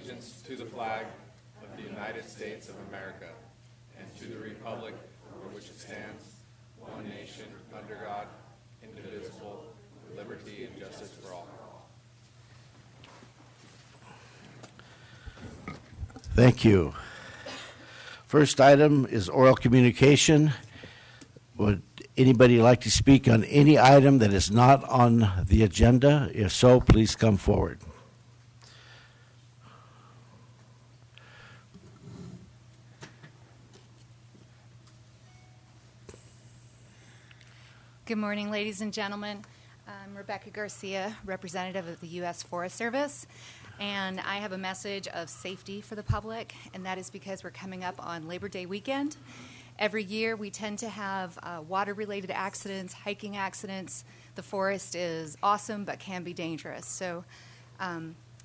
allegiance to the flag of the United States of America and to the republic for which it stands, one nation, under God, indivisible, with liberty and justice for all. Thank you. First item is oral communication. Would anybody like to speak on any item that is not on the agenda? If so, please come forward. Good morning, ladies and gentlemen. I'm Rebecca Garcia, representative of the U.S. Forest Service, and I have a message of safety for the public, and that is because we're coming up on Labor Day weekend. Every year we tend to have water-related accidents, hiking accidents. The forest is awesome but can be dangerous. So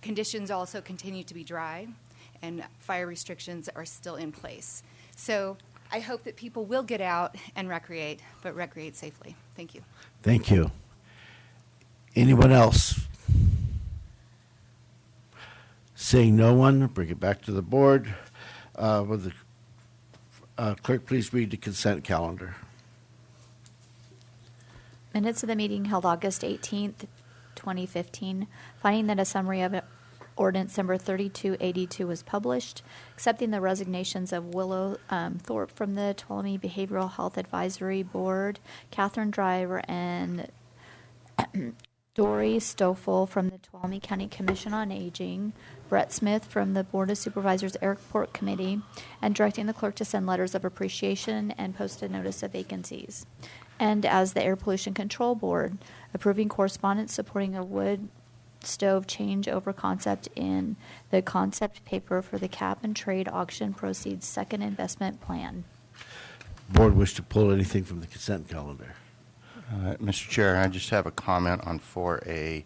conditions also continue to be dry, and fire restrictions are still in place. So I hope that people will get out and recreate, but recreate safely. Thank you. Thank you. Anyone else? Seeing no one, bring it back to the board. Will the clerk please read the consent calendar? Minutes of the meeting held August 18th, 2015, finding that a summary of ordinance number 3282 was published, accepting the resignations of Willow Thorpe from the Tuolumne Behavioral Health Advisory Board, Catherine Driver and Dory Stoffel from the Tuolumne County Commission on Aging, Brett Smith from the Board of Supervisors Airport Committee, and directing the clerk to send letters of appreciation and post a notice of vacancies. And as the Air Pollution Control Board, approving correspondence supporting a wood stove changeover concept in the concept paper for the cap and trade auction proceeds second investment plan. Board wish to pull anything from the consent calendar? Mr. Chair, I just have a comment on 4A.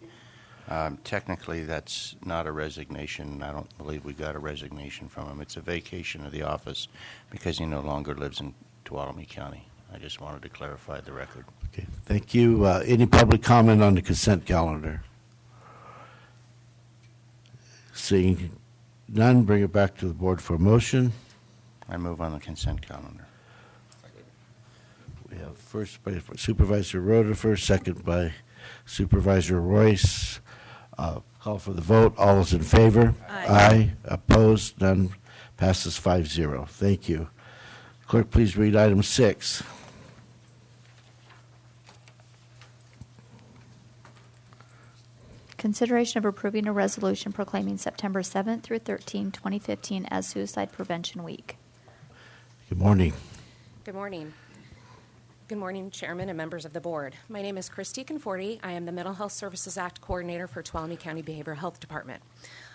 Technically, that's not a resignation. I don't believe we got a resignation from him. It's a vacation of the office because he no longer lives in Tuolumne County. I just wanted to clarify the record. Okay, thank you. Any public comment on the consent calendar? Seeing none, bring it back to the board for a motion. I move on the consent calendar. We have first by Supervisor Roedifer, second by Supervisor Royce. Call for the vote. All those in favor? Aye. Aye. Opposed? None. Passes 5-0. Thank you. Clerk, please read item 6. Consideration of approving a resolution proclaiming September 7th through 13, 2015 as Suicide Prevention Week. Good morning. Good morning. Good morning, Chairman and members of the board. My name is Christy Conforti. I am the Mental Health Services Act Coordinator for Tuolumne County Behavioral Health Department.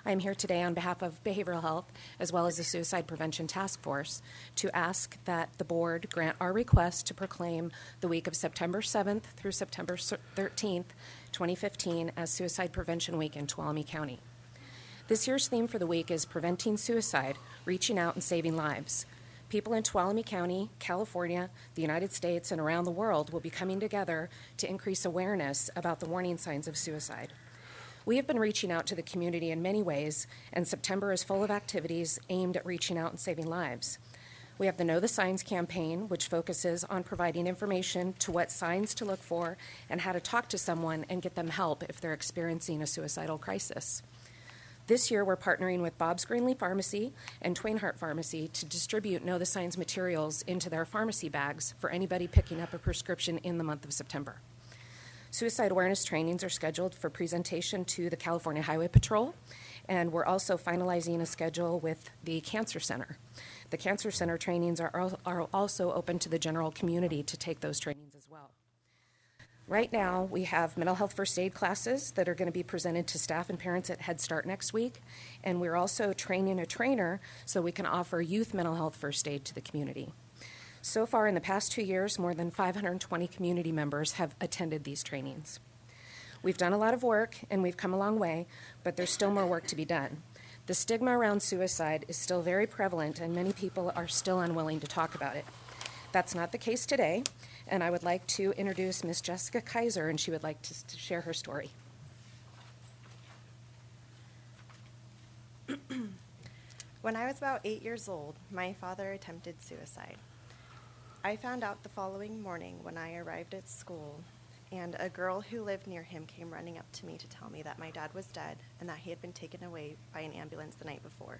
I am here today on behalf of Behavioral Health, as well as the Suicide Prevention Task Force, to ask that the board grant our request to proclaim the week of September 7th through September 13th, 2015 as Suicide Prevention Week in Tuolumne County. This year's theme for the week is Preventing Suicide, Reaching Out and Saving Lives. People in Tuolumne County, California, the United States, and around the world will be coming together to increase awareness about the warning signs of suicide. We have been reaching out to the community in many ways, and September is full of activities aimed at reaching out and saving lives. We have the Know the Signs campaign, which focuses on providing information to what signs to look for and how to talk to someone and get them help if they're experiencing a suicidal crisis. This year, we're partnering with Bob's Greenlee Pharmacy and Twainhart Pharmacy to distribute Know the Signs materials into their pharmacy bags for anybody picking up a prescription in the month of September. Suicide awareness trainings are scheduled for presentation to the California Highway Patrol, and we're also finalizing a schedule with the Cancer Center. The Cancer Center trainings are also open to the general community to take those trainings as well. Right now, we have mental health first aid classes that are going to be presented to staff and parents at Head Start next week, and we're also training a trainer so we can offer youth mental health first aid to the community. So far, in the past 2 years, more than 520 community members have attended these trainings. We've done a lot of work, and we've come a long way, but there's still more work to be done. The stigma around suicide is still very prevalent, and many people are still unwilling to talk about it. That's not the case today, and I would like to introduce Ms. Jessica Kaiser, and she would like to share her story. When I was about 8 years old, my father attempted suicide. I found out the following morning when I arrived at school, and a girl who lived near him came running up to me to tell me that my dad was dead and that he had been taken away by an ambulance the night before.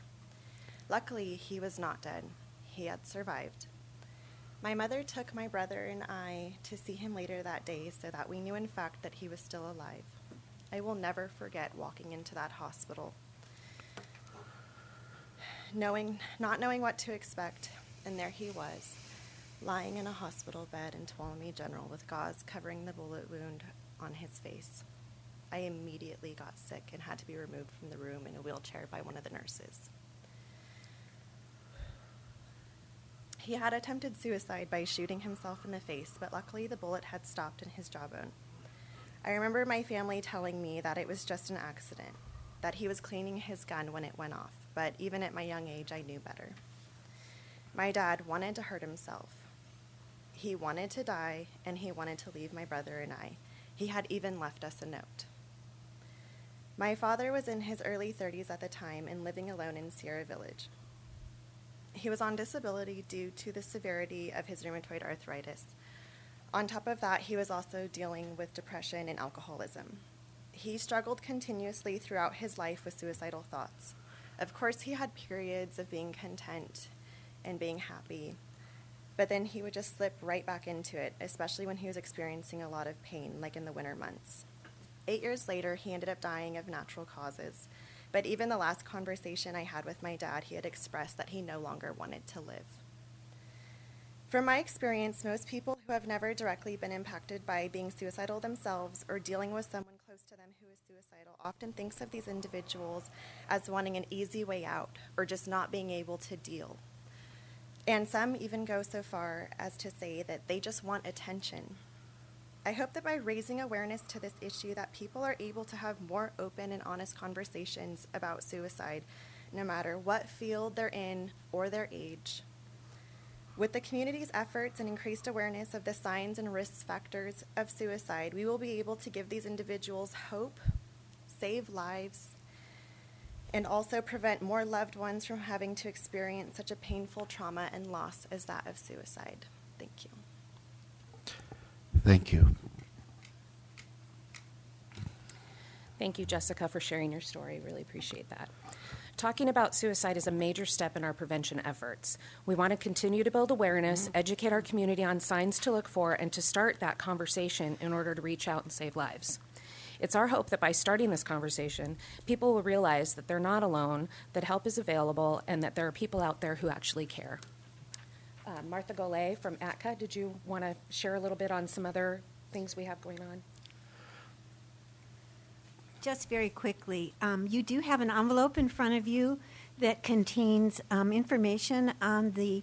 Luckily, he was not dead. He had survived. My mother took my brother and I to see him later that day so that we knew in fact that he was still alive. I will never forget walking into that hospital, not knowing what to expect, and there he was, lying in a hospital bed in Tuolumne General with gauze covering the bullet wound on his face. I immediately got sick and had to be removed from the room in a wheelchair by one of the nurses. He had attempted suicide by shooting himself in the face, but luckily the bullet had stopped in his jawbone. I remember my family telling me that it was just an accident, that he was cleaning his gun when it went off, but even at my young age, I knew better. My dad wanted to hurt himself. He wanted to die, and he wanted to leave my brother and I. He had even left us a note. My father was in his early 30s at the time and living alone in Sierra Village. He was on disability due to the severity of his rheumatoid arthritis. On top of that, he was also dealing with depression and alcoholism. He struggled continuously throughout his life with suicidal thoughts. Of course, he had periods of being content and being happy, but then he would just slip right back into it, especially when he was experiencing a lot of pain, like in the winter months. 8 years later, he ended up dying of natural causes. But even the last conversation I had with my dad, he had expressed that he no longer wanted to live. From my experience, most people who have never directly been impacted by being suicidal themselves or dealing with someone close to them who is suicidal often thinks of these individuals as wanting an easy way out or just not being able to deal. And some even go so far as to say that they just want attention. I hope that by raising awareness to this issue that people are able to have more open and honest conversations about suicide, no matter what field they're in or their age. With the community's efforts and increased awareness of the signs and risk factors of suicide, we will be able to give these individuals hope, save lives, and also prevent more loved ones from having to experience such a painful trauma and loss as that of suicide. Thank you. Thank you. Thank you, Jessica, for sharing your story. Really appreciate that. Talking about suicide is a major step in our prevention efforts. We want to continue to build awareness, educate our community on signs to look for, and to start that conversation in order to reach out and save lives. It's our hope that by starting this conversation, people will realize that they're not alone, that help is available, and that there are people out there who actually care. Martha Golay from ATCA, did you want to share a little bit on some other things we have going on? Just very quickly, you do have an envelope in front of you that contains information on the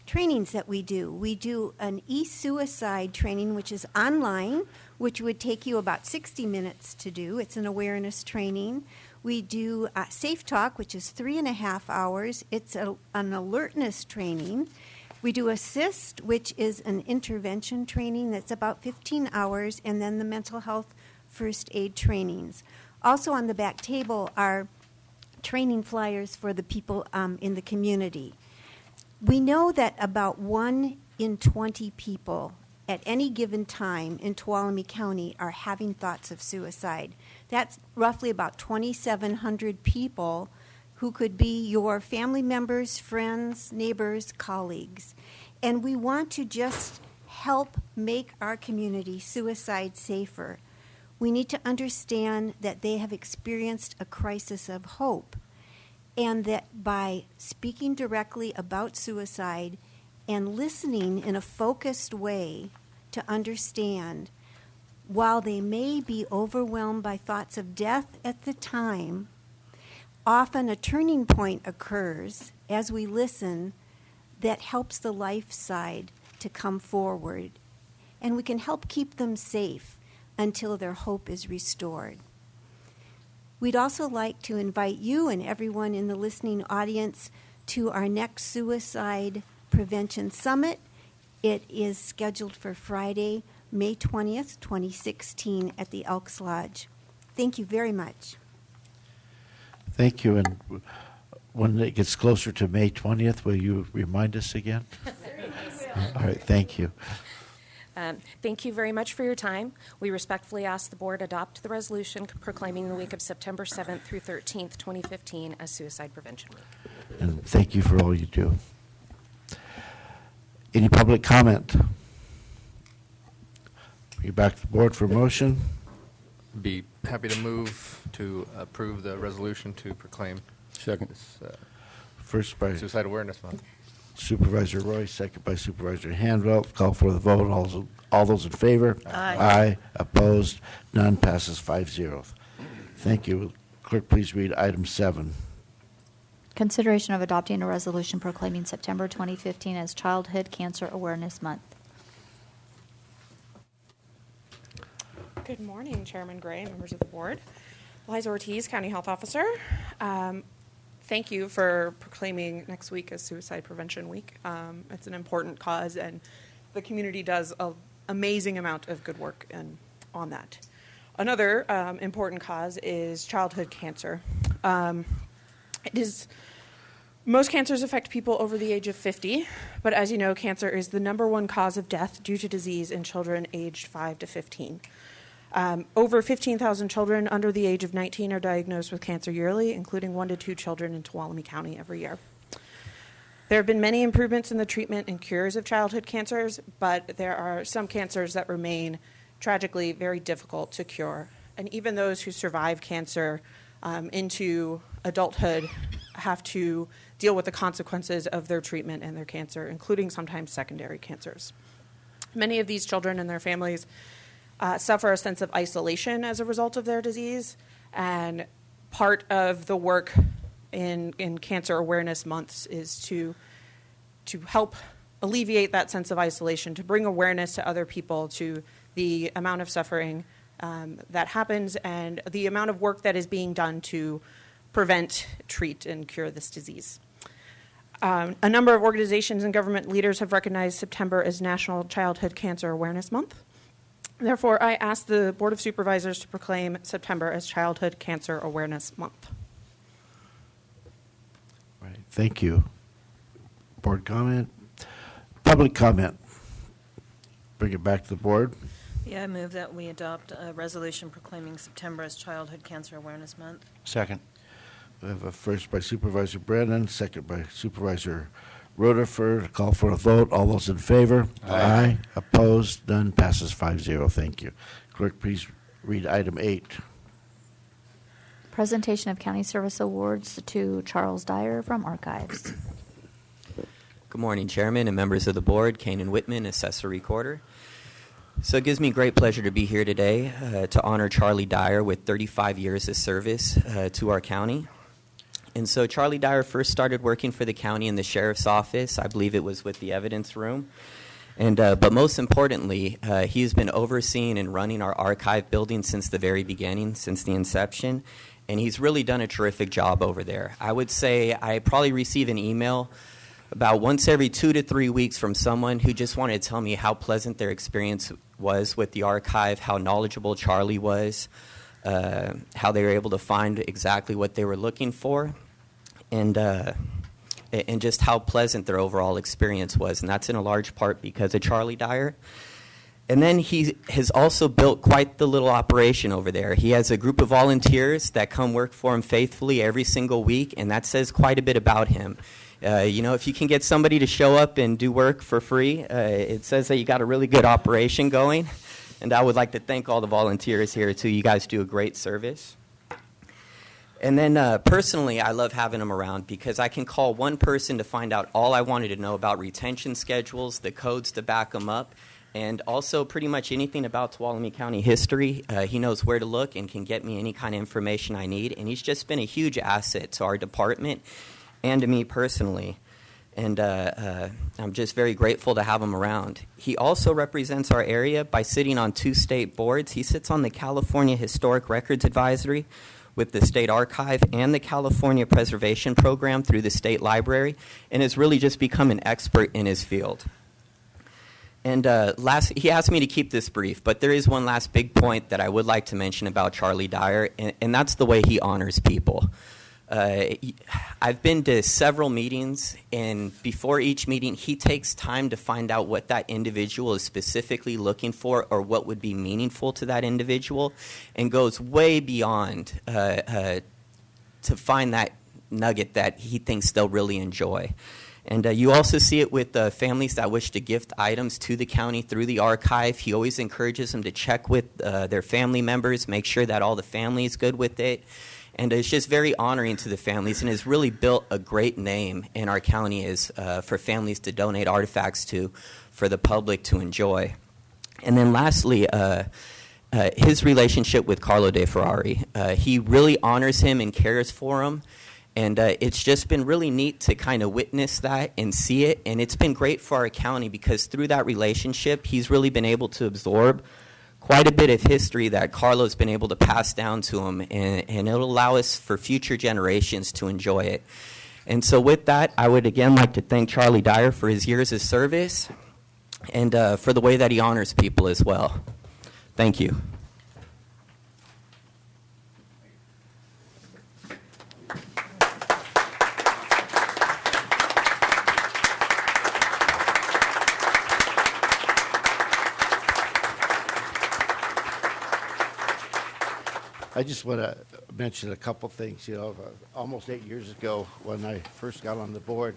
trainings that we do. We do an e-suicide training, which is online, which would take you about 60 minutes to do. It's an awareness training. We do Safe Talk, which is 3.5 hours. It's an alertness training. We do Assist, which is an intervention training that's about 15 hours, and then the mental health first aid trainings. Also on the back table are training flyers for the people in the community. We know that about 1 in 20 people at any given time in Tuolumne County are having thoughts of suicide. That's roughly about 2,700 people who could be your family members, friends, neighbors, colleagues. And we want to just help make our community suicide safer. We need to understand that they have experienced a crisis of hope, and that by speaking directly about suicide and listening in a focused way to understand, while they may be overwhelmed by thoughts of death at the time, often a turning point occurs as we listen that helps the life side to come forward, and we can help keep them safe until their hope is restored. We'd also like to invite you and everyone in the listening audience to our next Suicide Prevention Summit. It is scheduled for Friday, May 20th, 2016 at the Elks Lodge. Thank you very much. Thank you. And when it gets closer to May 20th, will you remind us again? All right, thank you. Thank you very much for your time. We respectfully ask the board adopt the resolution proclaiming the week of September 7th through 13th, 2015 as Suicide Prevention Week. And thank you for all you do. Any public comment? Bring it back to the board for motion. Be happy to move to approve the resolution to proclaim this First by Suicide Awareness Month. Supervisor Roy, second by Supervisor Hanvelt. Call for the vote. All those in favor? Aye. Aye. Opposed? None. Passes 5-0. Thank you. Clerk, please read item 7. Consideration of adopting a resolution proclaiming September 2015 as Childhood Cancer Awareness Month. Good morning, Chairman Gray, members of the board. Liza Ortiz, County Health Officer. Thank you for proclaiming next week as Suicide Prevention Week. It's an important cause, and the community does an amazing amount of good work on that. Another important cause is childhood cancer. Most cancers affect people over the age of 50, but as you know, cancer is the #1 cause of death due to disease in children aged 5 to 15. Over 15,000 children under the age of 19 are diagnosed with cancer yearly, including 1 to 2 children in Tuolumne County every year. There have been many improvements in the treatment and cures of childhood cancers, but there are some cancers that remain tragically very difficult to cure. And even those who survive cancer into adulthood have to deal with the consequences of their treatment and their cancer, including sometimes secondary cancers. Many of these children and their families suffer a sense of isolation as a result of their disease, and part of the work in Cancer Awareness Months is to help alleviate that sense of isolation, to bring awareness to other people to the amount of suffering that happens and the amount of work that is being done to prevent, treat, and cure this disease. A number of organizations and government leaders have recognized September as National Childhood Cancer Awareness Month. Therefore, I ask the Board of Supervisors to proclaim September as Childhood Cancer Awareness Month. Right. Thank you. Board comment? Public comment? Bring it back to the board. Yeah, I move that we adopt a resolution proclaiming September as Childhood Cancer Awareness Month. Second. We have a first by Supervisor Brennan, second by Supervisor Rutherford. Call for a vote. All those in favor? Aye. Opposed? None. Passes 5-0. Thank you. Clerk, please read item 8. Presentation of County Service Awards to Charles Dyer from Archives. Good morning, Chairman and members of the board. Kanan Whitman, Assessor Recorder. So it gives me great pleasure to be here today to honor Charlie Dyer with 35 years of service to our county. And so Charlie Dyer first started working for the county in the sheriff's office. I believe it was with the evidence room. And but most importantly, he's been overseeing and running our archive building since the very beginning, since the inception. And he's really done a terrific job over there. I would say I probably receive an email about once every 2 to 3 weeks from someone who just wanted to tell me how pleasant their experience was with the archive, how knowledgeable Charlie was, how they were able to find exactly what they were looking for, and just how pleasant their overall experience was. And that's in a large part because of Charlie Dyer. And then he has also built quite the little operation over there. He has a group of volunteers that come work for him faithfully every single week, and that says quite a bit about him. If you can get somebody to show up and do work for free, it says that you got a really good operation going. And I would like to thank all the volunteers here, too. You guys do a great service. And then personally, I love having them around because I can call one person to find out all I wanted to know about retention schedules, the codes to back them up, and also pretty much anything about Tuolumne County history. He knows where to look and can get me any kind of information I need. And he's just been a huge asset to our department and to me personally. And I'm just very grateful to have him around. He also represents our area by sitting on 2 state boards. He sits on the California Historic Records Advisory with the State Archive and the California Preservation Program through the State Library, and has really just become an expert in his field. And he asked me to keep this brief, but there is one last big point that I would like to mention about Charlie Dyer, and that's the way he honors people. I've been to several meetings, and before each meeting, he takes time to find out what that individual is specifically looking for or what would be meaningful to that individual, and goes way beyond to find that nugget that he thinks they'll really enjoy. And you also see it with families that wish to gift items to the county through the archive. He always encourages them to check with their family members, make sure that all the family is good with it. And it's just very honoring to the families, and has really built a great name in our county as for families to donate artifacts to, for the public to enjoy. And then lastly, his relationship with Carlo De Ferrari. He really honors him and cares for him. And it's just been really neat to kind of witness that and see it. And it's been great for our county because through that relationship, he's really been able to absorb quite a bit of history that Carlo's been able to pass down to him. And it'll allow us for future generations to enjoy it. And so with that, I would again like to thank Charlie Dyer for his years of service and for the way that he honors people as well. Thank you. I just want to mention a couple things. You know, almost 8 years ago, when I first got on the board,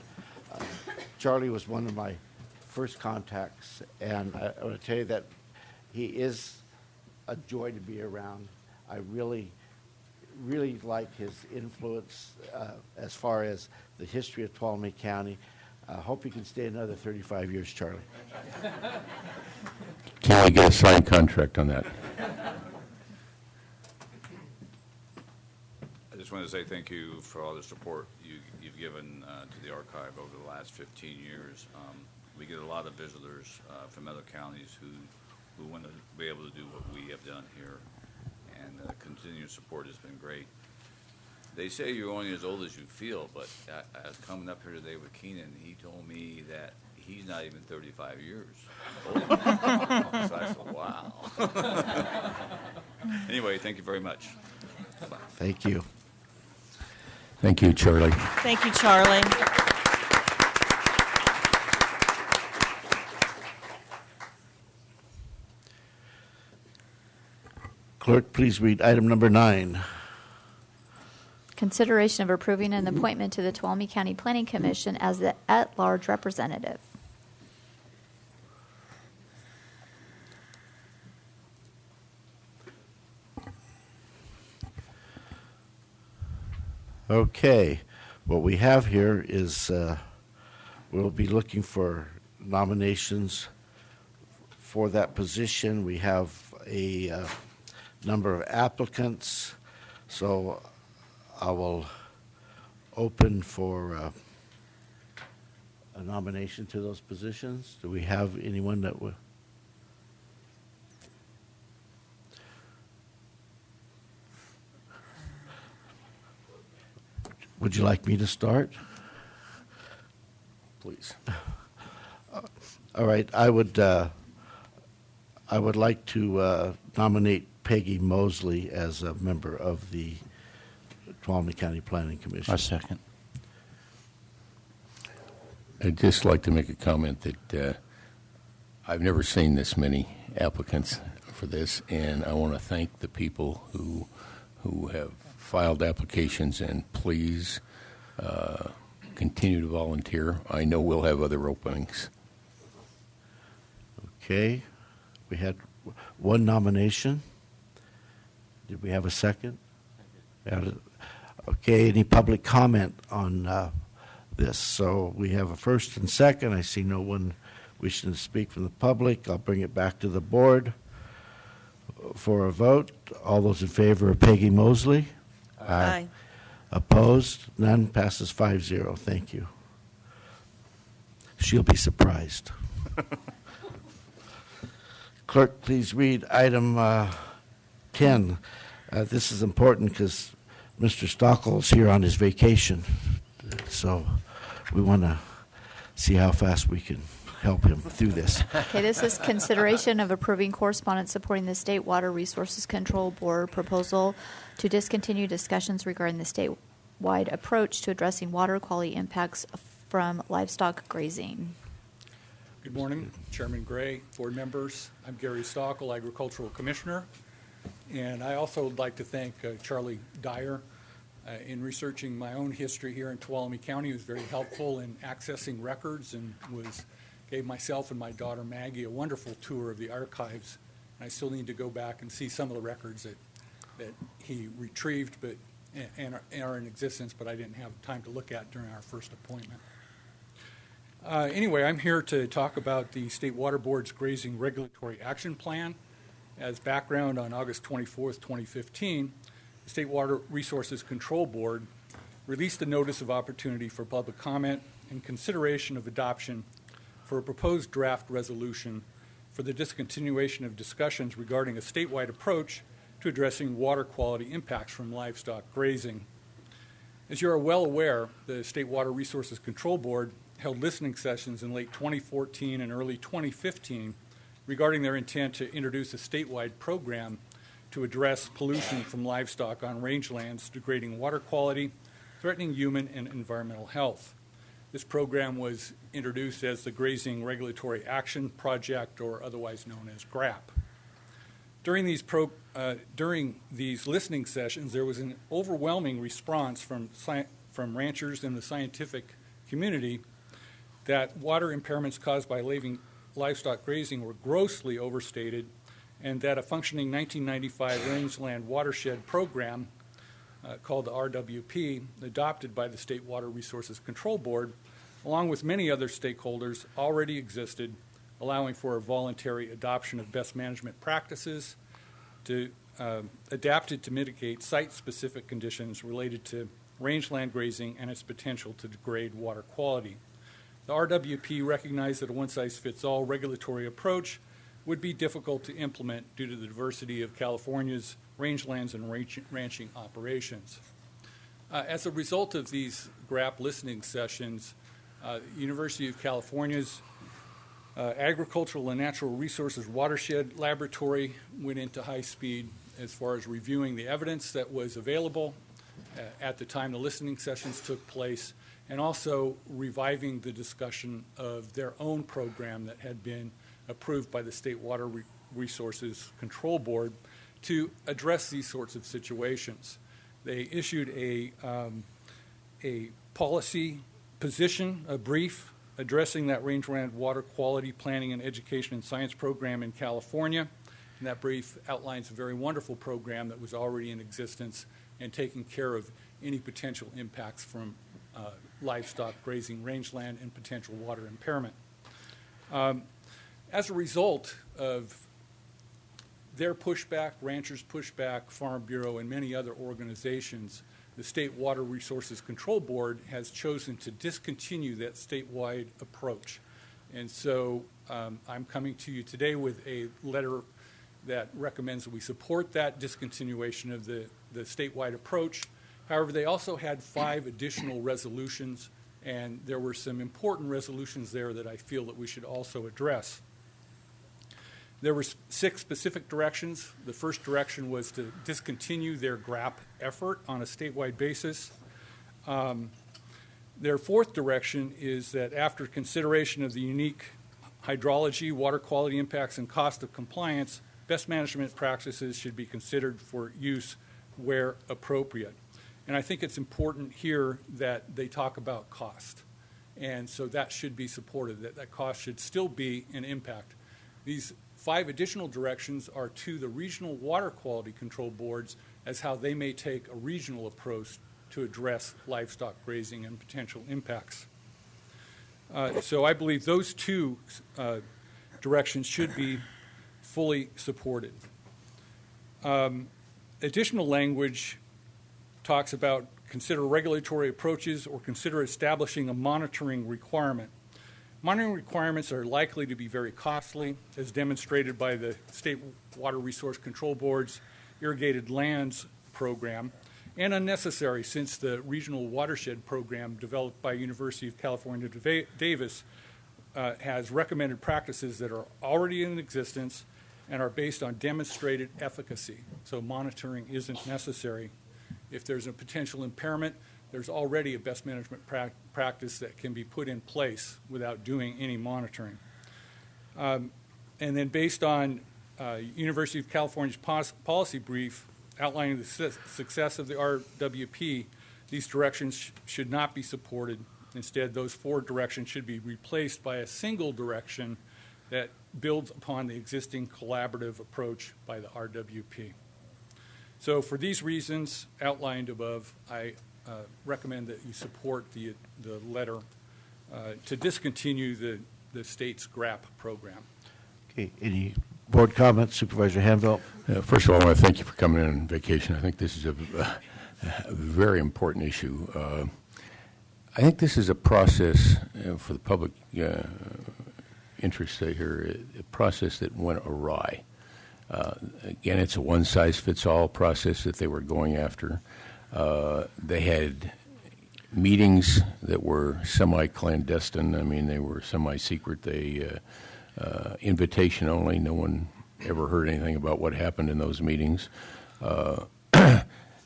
Charlie was one of my first contacts, and I want to tell you that he is a joy to be around. I really like his influence as far as the history of Tuolumne County. I hope you can stay another 35 years, Charlie. Can we get a signed contract on that? I just want to say thank you for all the support you've given to the archive over the last 15 years. We get a lot of visitors from other counties who want to be able to do what we have done here, and continued support has been great. They say you're only as old as you feel, but I was coming up here today with Keenan, he told me that he's not even 35 years old. So I said, wow. Anyway, thank you very much. Bye. Thank you. Thank you, Charlie. Thank you, Charlie. Clerk, please read item number 9. Consideration of approving an appointment to the Tuolumne County Planning Commission as the at-large representative. Okay, what we have here is we'll be looking for nominations for that position. We have a number of applicants, so I will open for a nomination to those positions. Do we have anyone that would? Would you like me to start? Please. All right, I would like to nominate Peggy Mosley as a member of the Tuolumne County Planning Commission. A second. I'd just like to make a comment that I've never seen this many applicants for this, and I want to thank the people who have filed applications, and please continue to volunteer. I know we'll have other openings. Okay, we had one nomination. Did we have a second? Okay, any public comment on this? So we have a first and second. I see no one wishing to speak from the public. I'll bring it back to the board for a vote. All those in favor of Peggy Mosley? Aye. Opposed? None. Passes 5-0. Thank you. She'll be surprised. Clerk, please read item 10. This is important because Mr. Stockel's here on his vacation, so we want to see how fast we can help him through this. Okay, this is consideration of approving correspondence supporting the State Water Resources Control Board proposal to discontinue discussions regarding the State statewide approach to addressing water quality impacts from livestock grazing. Good morning, Chairman Gray, board members. I'm Gary Stockel, Agricultural Commissioner, and I also would like to thank Charlie Dyer in researching my own history here in Tuolumne County. He was very helpful in accessing records and gave myself and my daughter Maggie a wonderful tour of the archives. I still need to go back and see some of the records that he retrieved and are in existence, but I didn't have time to look at during our first appointment. Anyway, I'm here to talk about the State Water Board's Grazing Regulatory Action Plan. As background, on August 24th, 2015, the State Water Resources Control Board released a notice of opportunity for public comment and consideration of adoption for a proposed draft resolution for the discontinuation of discussions regarding a statewide approach to addressing water quality impacts from livestock grazing. As you are well aware, the State Water Resources Control Board held listening sessions in late 2014 and early 2015 regarding their intent to introduce a statewide program to address pollution from livestock on rangelands, degrading water quality, threatening human and environmental health. This program was introduced as the Grazing Regulatory Action Project, or otherwise known as GRAP. During these listening sessions, there was an overwhelming response from ranchers and the scientific community that water impairments caused by livestock grazing were grossly overstated, and that a functioning 1995 rangeland watershed program called the RWP, adopted by the State Water Resources Control Board, along with many other stakeholders, already existed, allowing for a voluntary adoption of best management practices adapted to mitigate site-specific conditions related to rangeland grazing and its potential to degrade water quality. The RWP recognized that a one-size-fits-all regulatory approach would be difficult to implement due to the diversity of California's rangelands and ranching operations. As a result of these GRAP listening sessions, University of California's Agricultural and Natural Resources Watershed Laboratory went into high speed as far as reviewing the evidence that was available at the time the listening sessions took place, and also reviving the discussion of their own program that had been approved by the State Water Resources Control Board to address these sorts of situations. They issued a policy position, a brief, addressing that rangeland water quality planning and education and science program in California. And that brief outlines a very wonderful program that was already in existence and taking care of any potential impacts from livestock grazing rangeland and potential water impairment. As a result of their pushback, ranchers' pushback, Farm Bureau, and many other organizations, the State Water Resources Control Board has chosen to discontinue that statewide approach. And so I'm coming to you today with a letter that recommends that we support that discontinuation of the statewide approach. However, they also had 5 additional resolutions, and there were some important resolutions there that I feel that we should also address. There were 6 specific directions. The first direction was to discontinue their GRAP effort on a statewide basis. Their 4th direction is that after consideration of the unique hydrology, water quality impacts, and cost of compliance, best management practices should be considered for use where appropriate. And I think it's important here that they talk about cost. And so that should be supported, that cost should still be an impact. These 5 additional directions are to the regional water quality control boards as how they may take a regional approach to address livestock grazing and potential impacts. So I believe those 2 directions should be fully supported. Additional language talks about consider regulatory approaches or consider establishing a monitoring requirement. Monitoring requirements are likely to be very costly, as demonstrated by the State Water Resource Control Board's Irrigated Lands program, and unnecessary since the Regional Watershed Program developed by University of California, Davis has recommended practices that are already in existence and are based on demonstrated efficacy. So monitoring isn't necessary. If there's a potential impairment, there's already a best management practice that can be put in place without doing any monitoring. And then based on University of California's policy brief outlining the success of the RWP, these directions should not be supported. Instead, those 4 directions should be replaced by a single direction that builds upon the existing collaborative approach by the RWP. So for these reasons outlined above, I recommend that you support the letter to discontinue the state's GRAP program. Okay, any board comments? Supervisor Hanvelt? First of all, I want to thank you for coming in on vacation. I think this is a very important issue. I think this is a process for the public interest here, a process that went awry. Again, it's a one-size-fits-all process that they were going after. They had meetings that were semi-clandestine. I mean, they were semi-secret. They invitation only. No one ever heard anything about what happened in those meetings.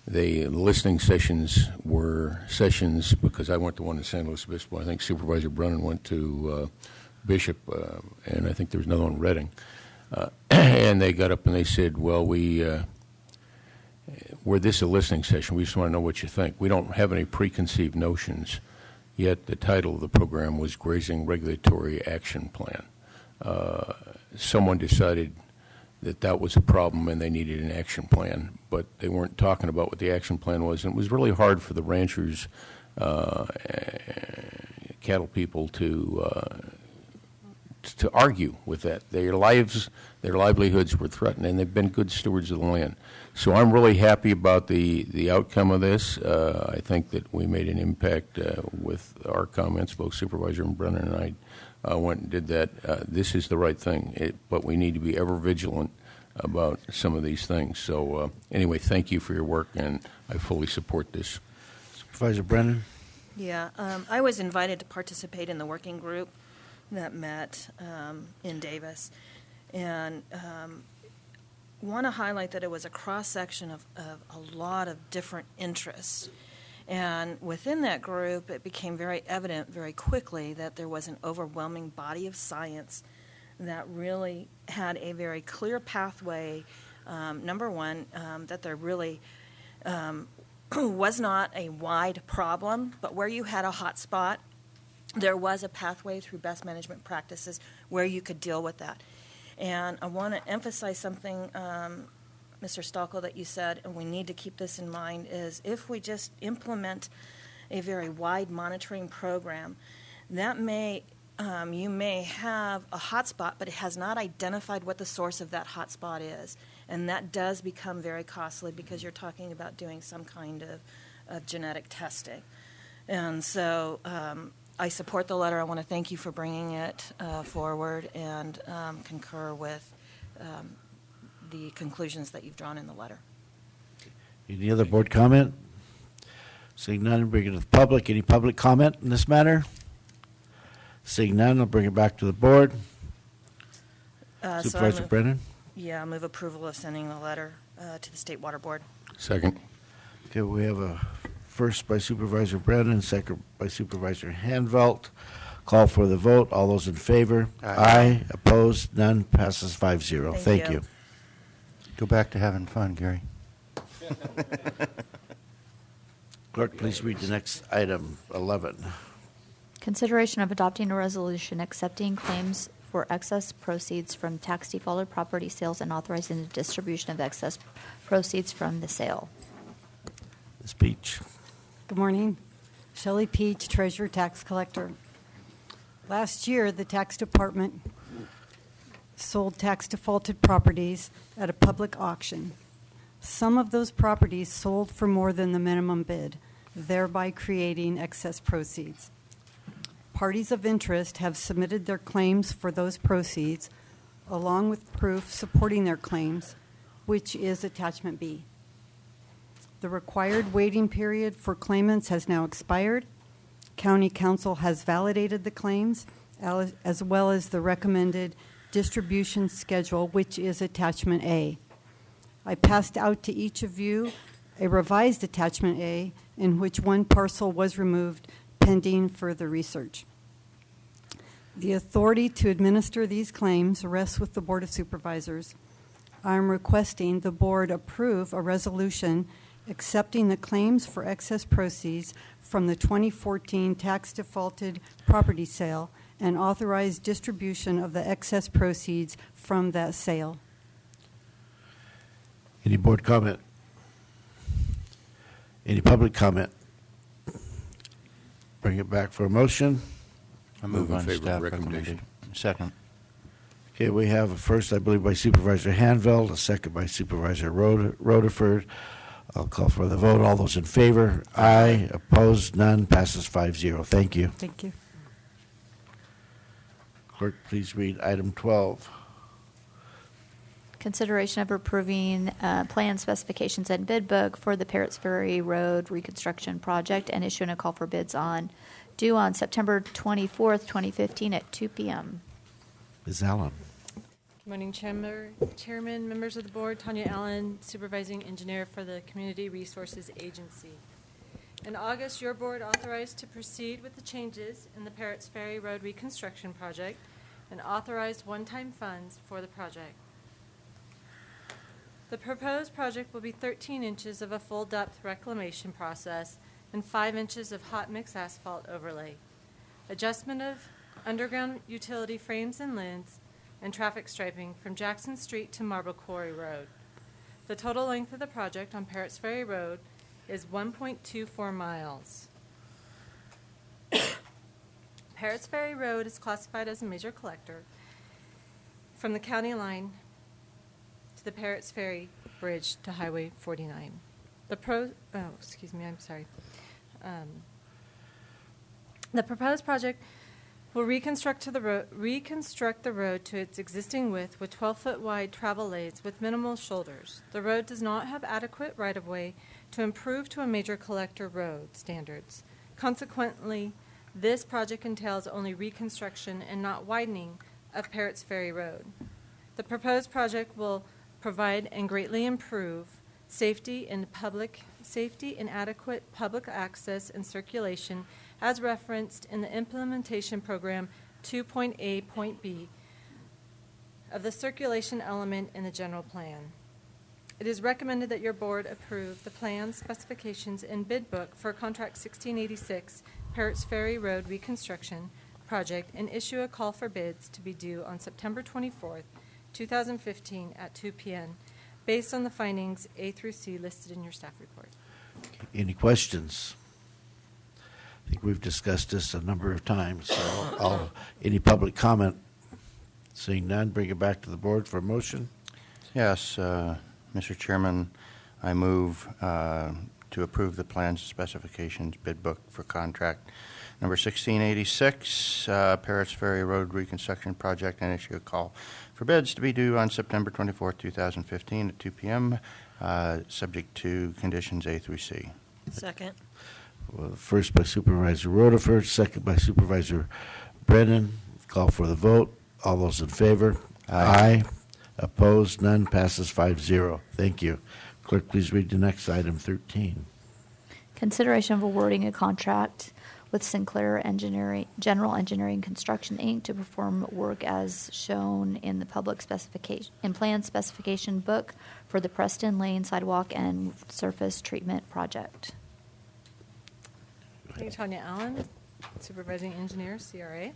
The listening sessions were sessions, because I went to one in San Luis Obispo. I think Supervisor Brennan went to Bishop, and I think there was another one in Redding. And they got up and they said, well, we're this a listening session. We just want to know what you think. We don't have any preconceived notions. Yet the title of the program was Grazing Regulatory Action Plan. Someone decided that was a problem and they needed an action plan, but they weren't talking about what the action plan was. And it was really hard for the ranchers, cattle people to argue with that. Their livelihoods were threatened, and they've been good stewards of the land. So I'm really happy about the outcome of this. I think that we made an impact with our comments. Both Supervisor Brennan and I went and did that. This is the right thing, but we need to be ever vigilant about some of these things. So anyway, thank you for your work, and I fully support this. Supervisor Brennan? Yeah, I was invited to participate in the working group that met in Davis, and want to highlight that it was a cross-section of a lot of different interests. And within that group, it became very evident very quickly that there was an overwhelming body of science that really had a very clear pathway. Number one, that there really was not a wide problem, but where you had a hot spot, there was a pathway through best management practices where you could deal with that. And I want to emphasize something, Mr. Stockel, that you said, and we need to keep this in mind, is if we just implement a very wide monitoring program, that may, you may have a hotspot, but it has not identified what the source of that hotspot is. And that does become very costly because you're talking about doing some kind of genetic testing. And so I support the letter. I want to thank you for bringing it forward and concur with the conclusions that you've drawn in the letter. Any other board comment? Seeing none, bring it to the public. Any public comment in this matter? Seeing none, I'll bring it back to the board. Supervisor Brennan? Yeah, I move approval of sending the letter to the State Water Board. Second. Okay, we have a first by Supervisor Brennan, second by Supervisor Hanvelt. Call for the vote. All those in favor? Aye. Opposed? None. Passes 5-0. Thank you. Go back to having fun, Gary. Clerk, please read the next item, 11. Consideration of adopting a resolution accepting claims for excess proceeds from tax defaulted property sales and authorizing the distribution of excess proceeds from the sale. Ms. Peach. Good morning. Shelley Peach, Treasurer Tax Collector. Last year, the Tax Department sold tax defaulted properties at a public auction. Some of those properties sold for more than the minimum bid, thereby creating excess proceeds. Parties of interest have submitted their claims for those proceeds, along with proof supporting their claims, which is Attachment B. The required waiting period for claimants has now expired. County Council has validated the claims, as well as the recommended distribution schedule, which is Attachment A. I passed out to each of you a revised Attachment A in which one parcel was removed pending further research. The authority to administer these claims rests with the Board of Supervisors. I am requesting the Board approve a resolution accepting the claims for excess proceeds from the 2014 tax defaulted property sale and authorize distribution of the excess proceeds from that sale. Any board comment? Any public comment? Bring it back for a motion. I move in on favor of staff recommendation. Second. Okay, we have a first, I believe, by Supervisor Hanveld, a second by Supervisor Rutherford. I'll call for the vote. All those in favor? Aye. Opposed? None. Passes 5-0. Thank you. Thank you. Clerk, please read item 12. Consideration of approving plan specifications and bid book for the Parrots Ferry Road reconstruction project and issuing a call for bids due on September 24th, 2015 at 2 p.m. Ms. Allen. Good morning, Chairman, members of the board. Tanya Allen, Supervising Engineer for the Community Resources Agency. In August, your board authorized to proceed with the changes in the Parrots Ferry Road reconstruction project and authorized one-time funds for the project. The proposed project will be 13 inches of a full-depth reclamation process and 5 inches of hot mix asphalt overlay, adjustment of underground utility frames and lids, and traffic striping from Jackson Street to Marble Quarry Road. The total length of the project on Parrots Ferry Road is 1.24 miles. Parrots Ferry Road is classified as a major collector from the county line to the Parrots Ferry Bridge to Highway 49. The proposed project will reconstruct the road to its existing width with 12-foot wide travel lanes with minimal shoulders. The road does not have adequate right-of-way to improve to a major collector road standards. Consequently, this project entails only reconstruction and not widening of Parrots Ferry Road. The proposed project will provide and greatly improve safety and adequate public access and circulation as referenced in the implementation program 2.A.B of the circulation element in the general plan. It is recommended that your board approve the plan specifications and bid book for contract 1686 Parrots Ferry Road reconstruction project and issue a call for bids to be due on September 24th, 2015 at 2 p.m. based on the findings A through C listed in your staff report. Any questions? I think we've discussed this a number of times, so any public comment? Seeing none, bring it back to the board for a motion. Yes, Mr. Chairman, I move to approve the plans and specifications bid book for contract number 1686, Parrots Ferry Road Reconstruction Project, and issue a call for bids to be due on September 24th, 2015 at 2 p.m., subject to conditions A through C. Second. Well, first by Supervisor Rutherford, second by Supervisor Brennan. Call for the vote. All those in favor? Aye. Opposed? None. Passes 5-0. Thank you. Clerk, please read the next item, 13. Consideration of awarding a contract with Sinclair General Engineering Construction, Inc. to perform work as shown in the public specification and plan specification book for the Preston Lane Sidewalk and Surface Treatment Project. Thank you, Tanya Allen, Supervising Engineer, CRA.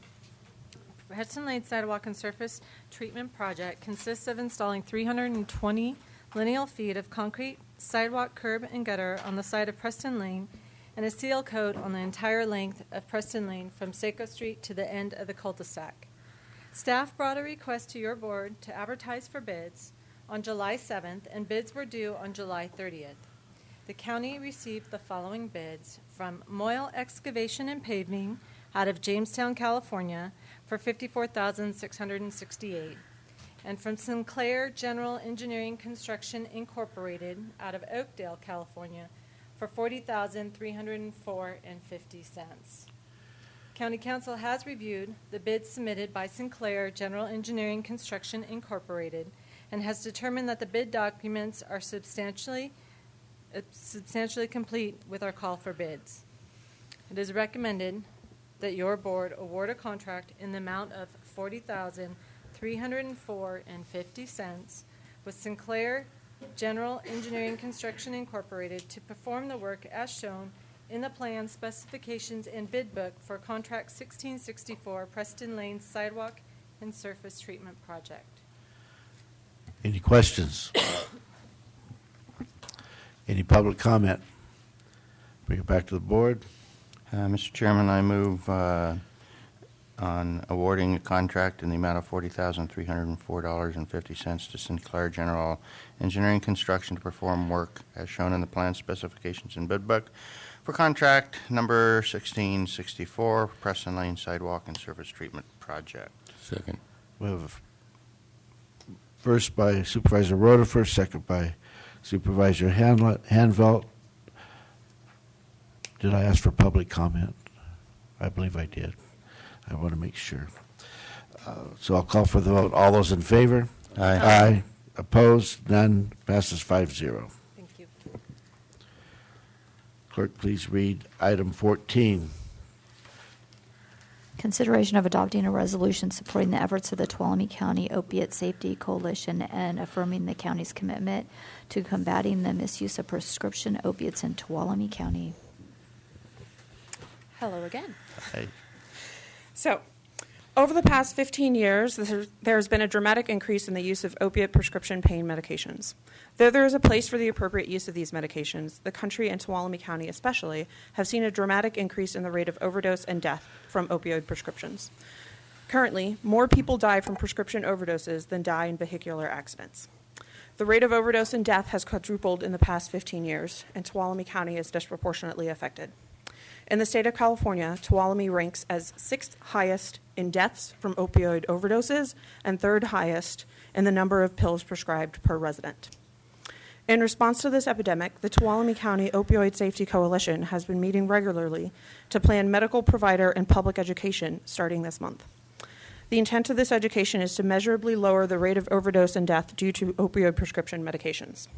Preston Lane Sidewalk and Surface Treatment Project consists of installing 320 lineal feet of concrete sidewalk, curb, and gutter on the side of Preston Lane and a seal coat on the entire length of Preston Lane from Seco Street to the end of the cul-de-sac. Staff brought a request to your board to advertise for bids on July 7th, and bids were due on July 30th. The county received the following bids from Moyle Excavation and Paving out of Jamestown, California for $54,668, and from Sinclair General Engineering Construction Incorporated out of Oakdale, California for $40,304.50. County Council has reviewed the bids submitted by Sinclair General Engineering Construction Incorporated and has determined that the bid documents are substantially substantially complete with our call for bids. It is recommended that your board award a contract in the amount of $40,304.50 with Sinclair General Engineering Construction Incorporated to perform the work as shown in the plan, specifications, and bid book for Contract 1664 Preston Lane Sidewalk and Surface Treatment Project. Any questions? Any public comment? Bring it back to the board. Mr. Chairman, I move on awarding a contract in the amount of $40,304.50 to Sinclair General Engineering Construction to perform work as shown in the plan, specifications, and bid book for contract number 1664, Preston Lane Sidewalk and Surface Treatment Project. Second. We have first by Supervisor Rutherford, second by Supervisor Hanvelt. Did I ask for public comment? I believe I did. I want to make sure. So I'll call for the vote. All those in favor? Aye. Aye. Opposed? None. Passes 5-0. Thank you. Clerk, please read item 14. Consideration of adopting a resolution supporting the efforts of the Tuolumne County Opiate Safety Coalition and affirming the county's commitment to combating the misuse of prescription opiates in Tuolumne County. Hello again. Aye. So, over the past 15 years, there has been a dramatic increase in the use of opiate prescription pain medications. Though there is a place for the appropriate use of these medications, the country and Tuolumne County especially have seen a dramatic increase in the rate of overdose and death from opioid prescriptions. Currently, more people die from prescription overdoses than die in vehicular accidents. The rate of overdose and death has quadrupled in the past 15 years, and Tuolumne County is disproportionately affected. In the state of California, Tuolumne ranks as 6th highest in deaths from opioid overdoses and 3rd highest in the number of pills prescribed per resident. In response to this epidemic, the Tuolumne County Opioid Safety Coalition has been meeting regularly to plan medical, provider, and public education starting this month. The intent of this education is to measurably lower the rate of overdose and death due to opioid prescription medications.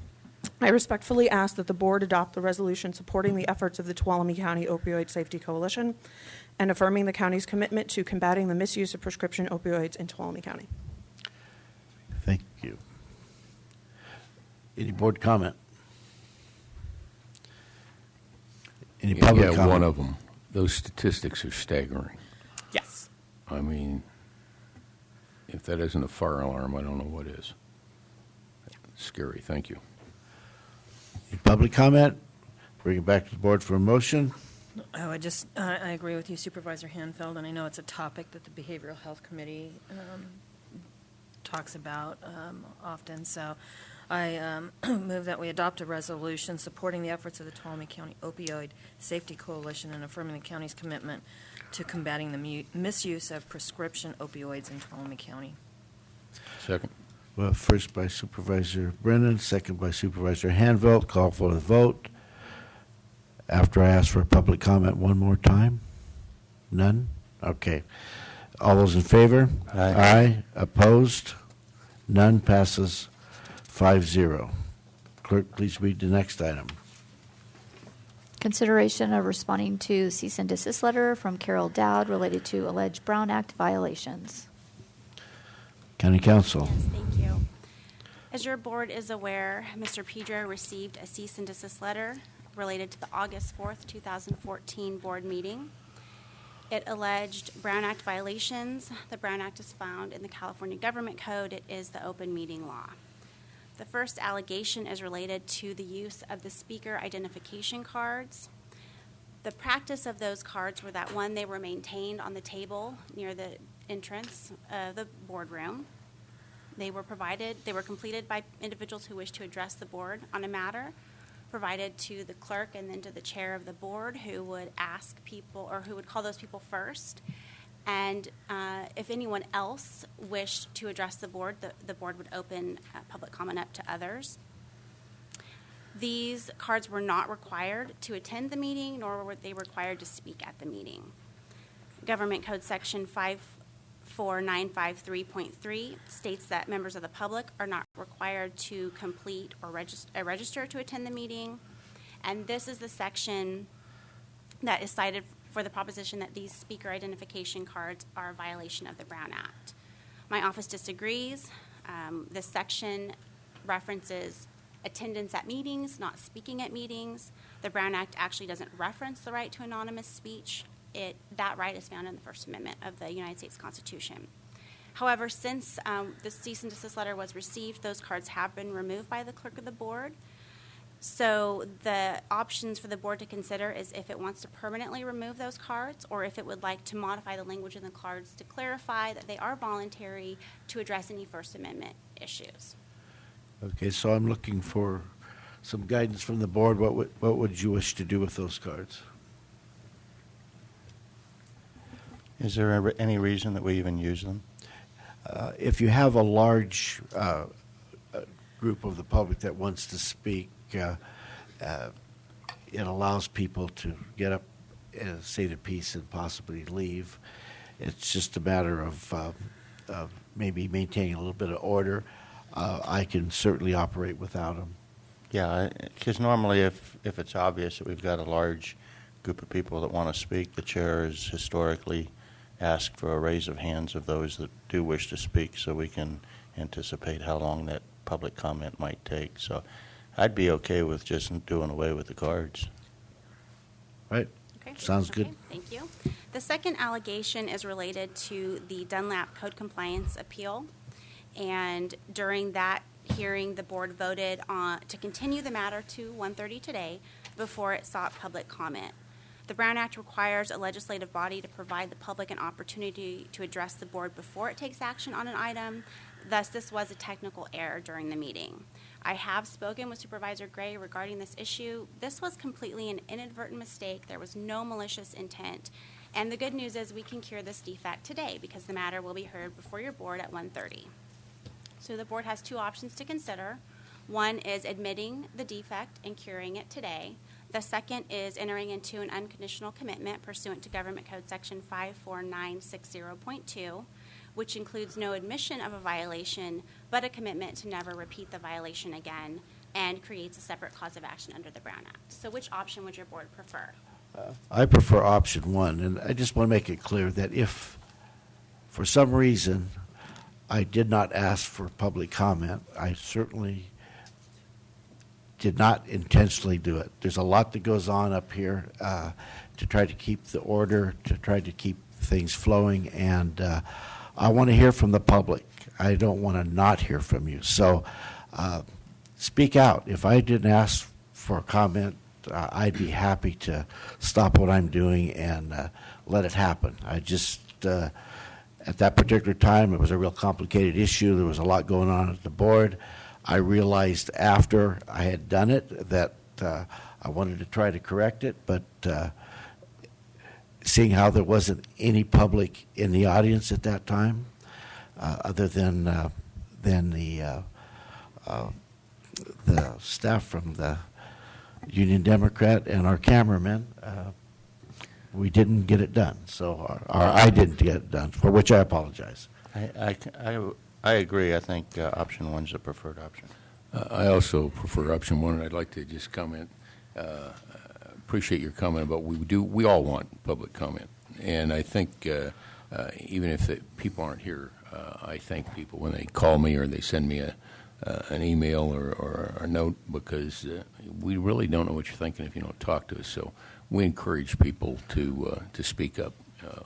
I respectfully ask that the board adopt the resolution supporting the efforts of the Tuolumne County Opioid Safety Coalition and affirming the county's commitment to combating the misuse of prescription opioids in Tuolumne County. Thank you. Any board comment? Any public comment? One of them. Those statistics are staggering. Yes. I mean, if that isn't a fire alarm, I don't know what is. Scary. Thank you. Any public comment? Bring it back to the board for a motion. I agree with you, Supervisor Hanfeld, and I know it's a topic that the Behavioral Health Committee talks about often. So I move that we adopt a resolution supporting the efforts of the Tuolumne County Opioid Safety Coalition and affirming the county's commitment to combating the misuse of prescription opioids in Tuolumne County. Second. Well, first by Supervisor Brennan, second by Supervisor Hanvelt. Call for the vote. After I ask for a public comment one more time? None? Okay. All those in favor? Aye. Aye. Opposed? None. Passes 5-0. Clerk, please read the next item. Consideration of responding to cease and desist letter from Carol Dowd related to alleged Brown Act violations. County Council. Yes, thank you. As your board is aware, Mr. Pedro received a cease and desist letter related to the August 4th, 2014 board meeting. It alleged Brown Act violations. The Brown Act is found in the California Government Code. It is the open meeting law. The first allegation is related to the use of the speaker identification cards. The practice of those cards were that, one, they were maintained on the table near the entrance of the boardroom. They were completed by individuals who wished to address the board on a matter, provided to the clerk and then to the chair of the board, who would ask people, or who would call those people first. And if anyone else wished to address the board, the board would open public comment up to others. These cards were not required to attend the meeting, nor were they required to speak at the meeting. Government Code Section 54953.3 states that members of the public are not required to complete or register to attend the meeting. And this is the section that is cited for the proposition that these speaker identification cards are a violation of the Brown Act. My office disagrees. This section references attendance at meetings, not speaking at meetings. The Brown Act actually doesn't reference the right to anonymous speech. That right is found in the First Amendment of the United States Constitution. However, since the cease and desist letter was received, those cards have been removed by the clerk of the board. So the options for the board to consider is if it wants to permanently remove those cards or if it would like to modify the language in the cards to clarify that they are voluntary to address any First Amendment issues. Okay, so I'm looking for some guidance from the board. What would you wish to do with those cards? Is there any reason that we even use them? If you have a large group of the public that wants to speak, it allows people to get up, say the piece, and possibly leave. It's just a matter of maybe maintaining a little bit of order. I can certainly operate without them. Yeah, because normally if it's obvious that we've got a large group of people that want to speak, the chair has historically asked for a raise of hands of those that do wish to speak so we can anticipate how long that public comment might take. So I'd be okay with just doing away with the cards. Right. Okay. Sounds good. Thank you. The second allegation is related to the Dunlap Code Compliance Appeal. And during that hearing, the board voted to continue the matter to 1:30 today before it sought public comment. The Brown Act requires a legislative body to provide the public an opportunity to address the board before it takes action on an item. Thus, this was a technical error during the meeting. I have spoken with Supervisor Gray regarding this issue. This was completely an inadvertent mistake. There was no malicious intent. And the good news is we can cure this defect today because the matter will be heard before your board at 1:30. So the board has two options to consider. One is admitting the defect and curing it today. The second is entering into an unconditional commitment pursuant to Government Code Section 54960.2, which includes no admission of a violation, but a commitment to never repeat the violation again, and creates a separate cause of action under the Brown Act. So which option would your board prefer? I prefer option one, and I just want to make it clear that if, for some reason, I did not ask for public comment, I certainly did not intentionally do it. There's a lot that goes on up here to try to keep the order, to try to keep things flowing, and I want to hear from the public. I don't want to not hear from you. So speak out. If I didn't ask for a comment, I'd be happy to stop what I'm doing and let it happen. I just, at that particular time, it was a real complicated issue. There was a lot going on at the board. I realized after I had done it that I wanted to try to correct it, but seeing how there wasn't any public in the audience at that time, other than the staff from the Union Democrat and our cameraman, we didn't get it done. So, or I didn't get it done, for which I apologize. I agree. I think option one's the preferred option. I also prefer option one, and I'd like to just comment. Appreciate your comment about we all want public comment, and I think even if people aren't here, I thank people when they call me or they send me an email or a note, because we really don't know what you're thinking if you don't talk to us. So we encourage people to speak up.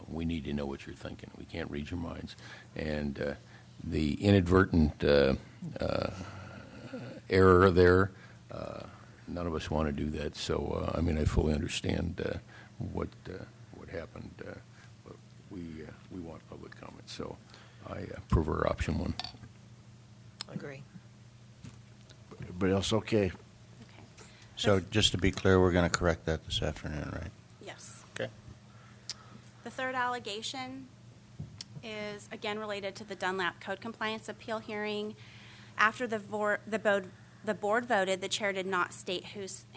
We need to know what you're thinking. We can't read your minds, and the inadvertent error there, none of us want to do that. So, I mean, I fully understand what happened, but we want public comment. So I prefer option one. Agree. Everybody else okay? Okay. So just to be clear, we're going to correct that this afternoon, right? Yes. Okay. The third allegation is again related to the Dunlap Code Compliance Appeal hearing. After the board voted, the chair did not state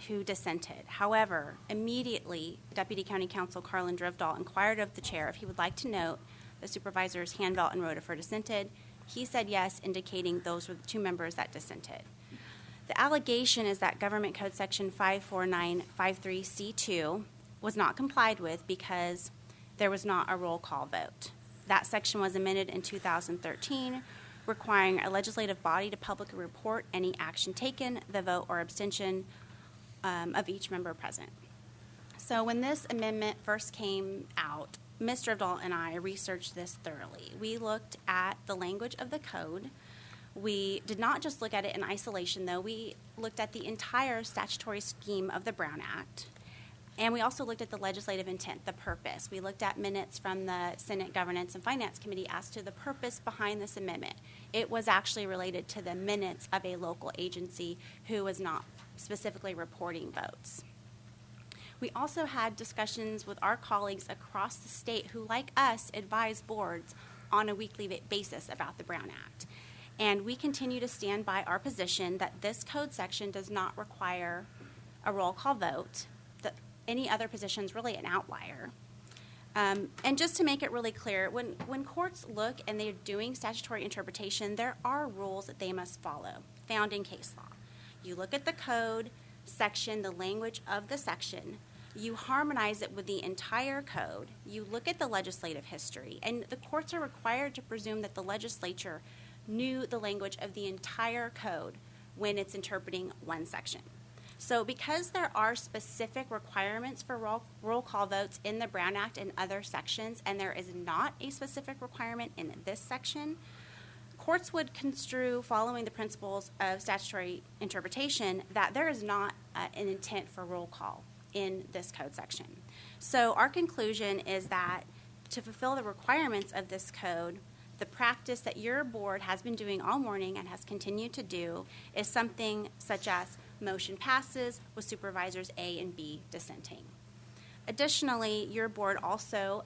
who dissented. However, immediately, Deputy County Counsel Carlin Drivdahl inquired of the chair if he would like to note the supervisors Handbelt and Rodefer dissented. He said yes, indicating those were the two members that dissented. The allegation is that Government Code Section 54953C2 was not complied with because there was not a roll call vote. That section was amended in 2013, requiring a legislative body to publicly report any action taken, the vote or abstention of each member present. So when this amendment first came out, Mr. Abdal and I researched this thoroughly. We looked at the language of the code. We did not just look at it in isolation, though. We looked at the entire statutory scheme of the Brown Act. And we also looked at the legislative intent, the purpose. We looked at minutes from the Senate Governance and Finance Committee as to the purpose behind this amendment. It was actually related to the minutes of a local agency who was not specifically reporting votes. We also had discussions with our colleagues across the state who, like us, advise boards on a weekly basis about the Brown Act. And we continue to stand by our position that this code section does not require a roll call vote. Any other position is really an outlier. And just to make it really clear, when courts look and they're doing statutory interpretation, there are rules that they must follow, found in case law. You look at the code section, the language of the section, you harmonize it with the entire code, you look at the legislative history, and the courts are required to presume that the legislature knew the language of the entire code when it's interpreting one section. So because there are specific requirements for roll call votes in the Brown Act and other sections, and there is not a specific requirement in this section, courts would construe, following the principles of statutory interpretation, that there is not an intent for roll call in this code section. So our conclusion is that to fulfill the requirements of this code, the practice that your board has been doing all morning and has continued to do is something such as motion passes with supervisors A and B dissenting. Additionally, your board also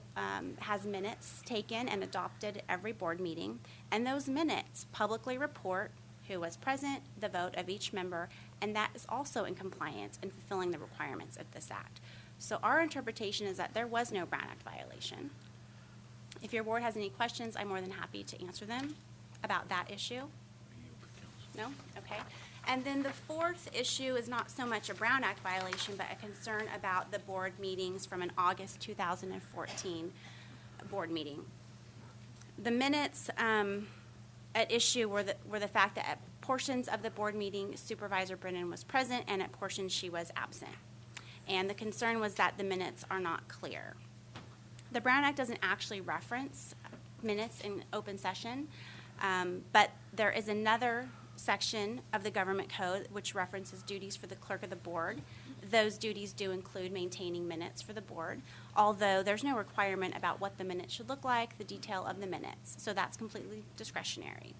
has minutes taken and adopted at every board meeting, and those minutes publicly report who was present, the vote of each member, and that is also in compliance and fulfilling the requirements of this act. So our interpretation is that there was no Brown Act violation. If your board has any questions, I'm more than happy to answer them about that issue. No? Okay. And then the fourth issue is not so much a Brown Act violation, but a concern about the board meetings from an August 2014 board meeting. The minutes at issue were the fact that at portions of the board meeting, Supervisor Brennan was present, and at portions she was absent. And the concern was that the minutes are not clear. The Brown Act doesn't actually reference minutes in open session, but there is another section of the government code which references duties for the clerk of the board. Those duties do include maintaining minutes for the board, although there's no requirement about what the minutes should look like, the detail of the minutes. So that's completely discretionary.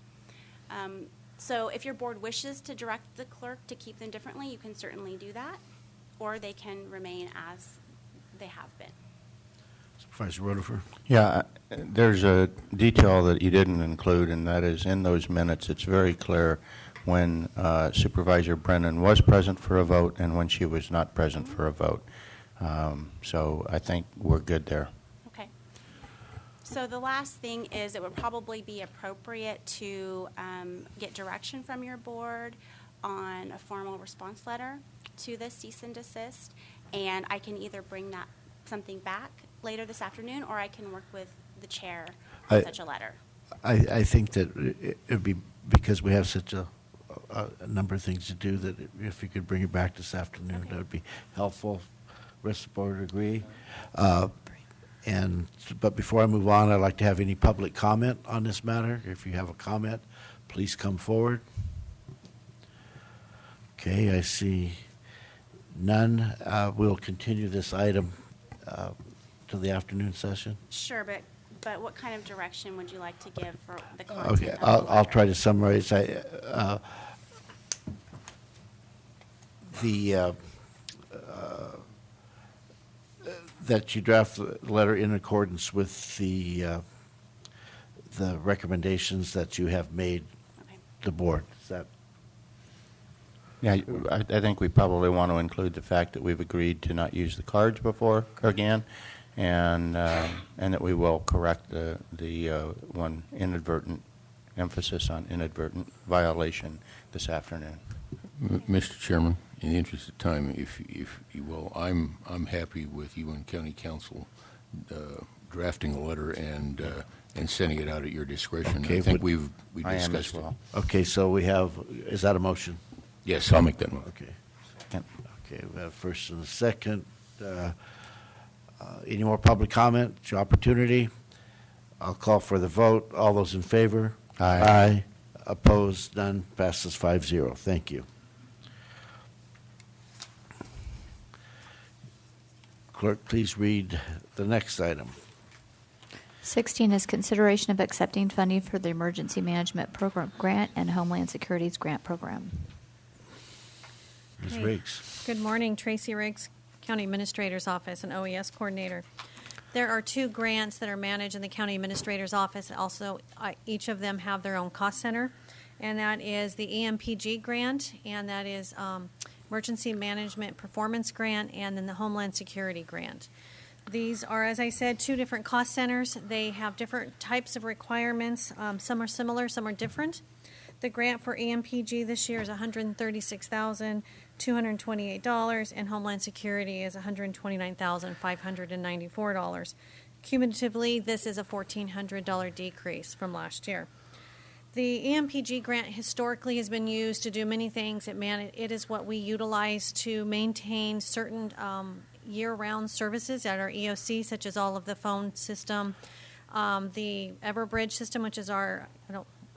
So if your board wishes to direct the clerk to keep them differently, you can certainly do that, or they can remain as they have been. Supervisor Rutherford. Yeah, there's a detail that you didn't include, and that is in those minutes, it's very clear when Supervisor Brennan was present for a vote and when she was not present for a vote. So I think we're good there. Okay. So the last thing is it would probably be appropriate to get direction from your board on a formal response letter to the cease and desist, and I can either bring that something back later this afternoon, or I can work with the chair on such a letter. I think that it would be, because we have such a number of things to do, that if you could bring it back this afternoon, that would be helpful. Rest of the board agree. But before I move on, I'd like to have any public comment on this matter. If you have a comment, please come forward. Okay, I see none. We'll continue this item to the afternoon session. Sure, but what kind of direction would you like to give for the content? Okay, I'll try to summarize. That you draft the letter in accordance with the recommendations that you have made the board. Is that? Yeah, I think we probably want to include the fact that we've agreed to not use the cards before again, and that we will correct the one inadvertent emphasis on inadvertent violation this afternoon. Mr. Chairman, in the interest of time, if you will, I'm happy with you and County Council drafting a letter and sending it out at your discretion. Okay, I think we I am discussed as well. Okay, so we have, is that a motion? Yes, I'll make that motion. Okay. Okay, we have first and a second. Any more public comment? It's your opportunity. I'll call for the vote. All those in favor? Aye. Aye. Opposed? None. Passes 5-0. Thank you. Clerk, please read the next item. 16 is consideration of accepting funding for the Emergency Management Program Grant and Homeland Security's Grant Program. Ms. Hey. Riggs. Good morning, Tracy Riggs, County Administrator's Office and OES Coordinator. There are 2 grants that are managed in the County Administrator's Office. Also, each of them have their own cost center, and that is the EMPG grant, and that is Emergency Management Performance Grant, and then the Homeland Security Grant. These are, as I said, 2 different cost centers. They have different types of requirements. Some are similar, some are different. The grant for EMPG this year is $136,228, and Homeland Security is $129,594. Cumulatively, this is a $1,400 decrease from last year. The EMPG grant historically has been used to do many things. It is what we utilize to maintain certain year-round services at our EOC, such as all of the phone system, the Everbridge system, which is our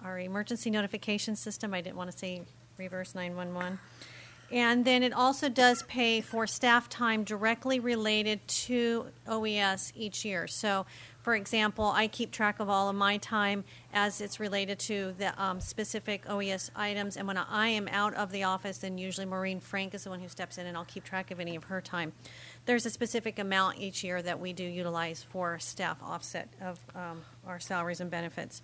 emergency notification system. I didn't want to say reverse 911. And then it also does pay for staff time directly related to OES each year. So, for example, I keep track of all of my time as it's related to the specific OES items. And when I am out of the office, then usually Maureen Frank is the one who steps in, and I'll keep track of any of her time. There's a specific amount each year that we do utilize for staff offset of our salaries and benefits.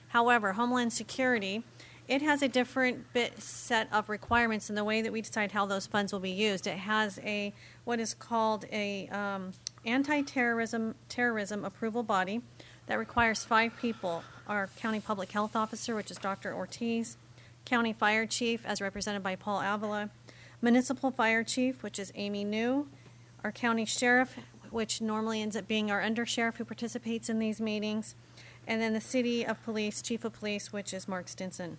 However, Homeland Security, it has a different set of requirements in the way that we decide how those funds will be used. It has what is called a anti-terrorism approval body that requires 5 people: our county public health officer, which is Dr. Ortiz, county fire chief, as represented by Paul Avila, municipal fire chief, which is Amy New, our county sheriff, which normally ends up being our undersheriff who participates in these meetings, and then the city of police, chief of police, which is Mark Stinson.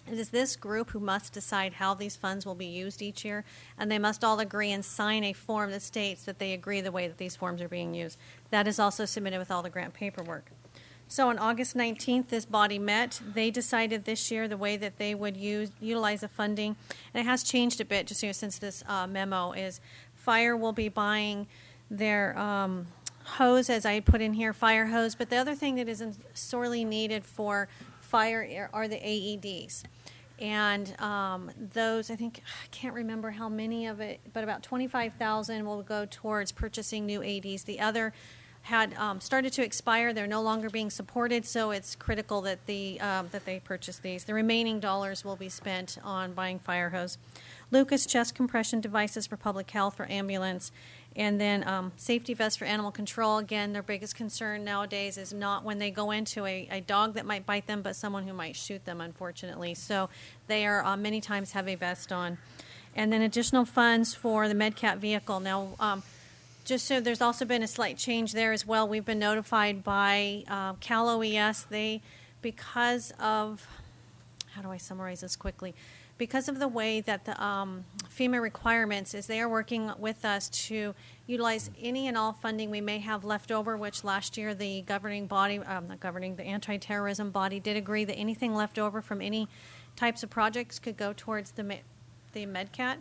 It is this group who must decide how these funds will be used each year, and they must all agree and sign a form that states that they agree the way that these forms are being used. That is also submitted with all the grant paperwork. So on August 19th, this body met. They decided this year the way that they would utilize the funding, and it has changed a bit just since this memo is fire will be buying their hose, as I put in here, fire hose. But the other thing that is sorely needed for fire are the AEDs. And those, I can't remember how many of it, but about 25,000 will go towards purchasing new AEDs. The other had started to expire. They're no longer being supported, so it's critical that that they purchase these. The remaining dollars will be spent on buying fire hose. Lucas chest compression devices for public health for ambulance, and then safety vests for animal control. Again, their biggest concern nowadays is not when they go into a dog that might bite them, but someone who might shoot them, unfortunately. So they are many times have a vest on. And then additional funds for the MedCat vehicle. Now, just so there's also been a slight change there as well. We've been notified by Cal OES. Because of, how do I summarize this quickly? Because of the way that the FEMA requirements is, they are working with us to utilize any and all funding we may have left over, which last year the governing body, the anti-terrorism body did agree that anything left over from any types of projects could go towards the MedCat.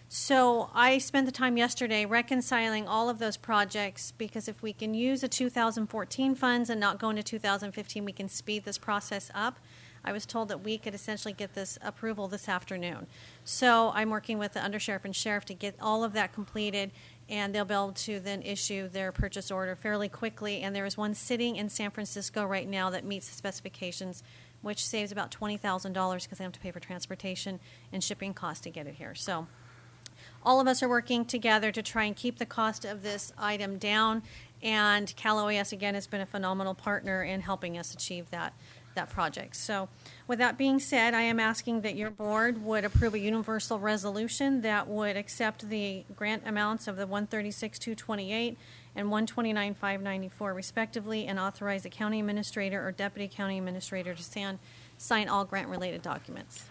So I spent the time yesterday reconciling all of those projects, because if we can use the 2014 funds and not go into 2015, we can speed this process up. I was told that we could essentially get this approval this afternoon. So I'm working with the undersheriff and sheriff to get all of that completed, and they'll be able to then issue their purchase order fairly quickly. And there is one sitting in San Francisco right now that meets the specifications, which saves about $20,000 because they have to pay for transportation and shipping costs to get it here. So all of us are working together to try and keep the cost of this item down, and Cal OES, again, has been a phenomenal partner in helping us achieve that. that project. So with that being said, I am asking that your board would approve a universal resolution that would accept the grant amounts of the $136,228 and $129,594 respectively, and authorize the county administrator or deputy county administrator to sign all grant-related documents.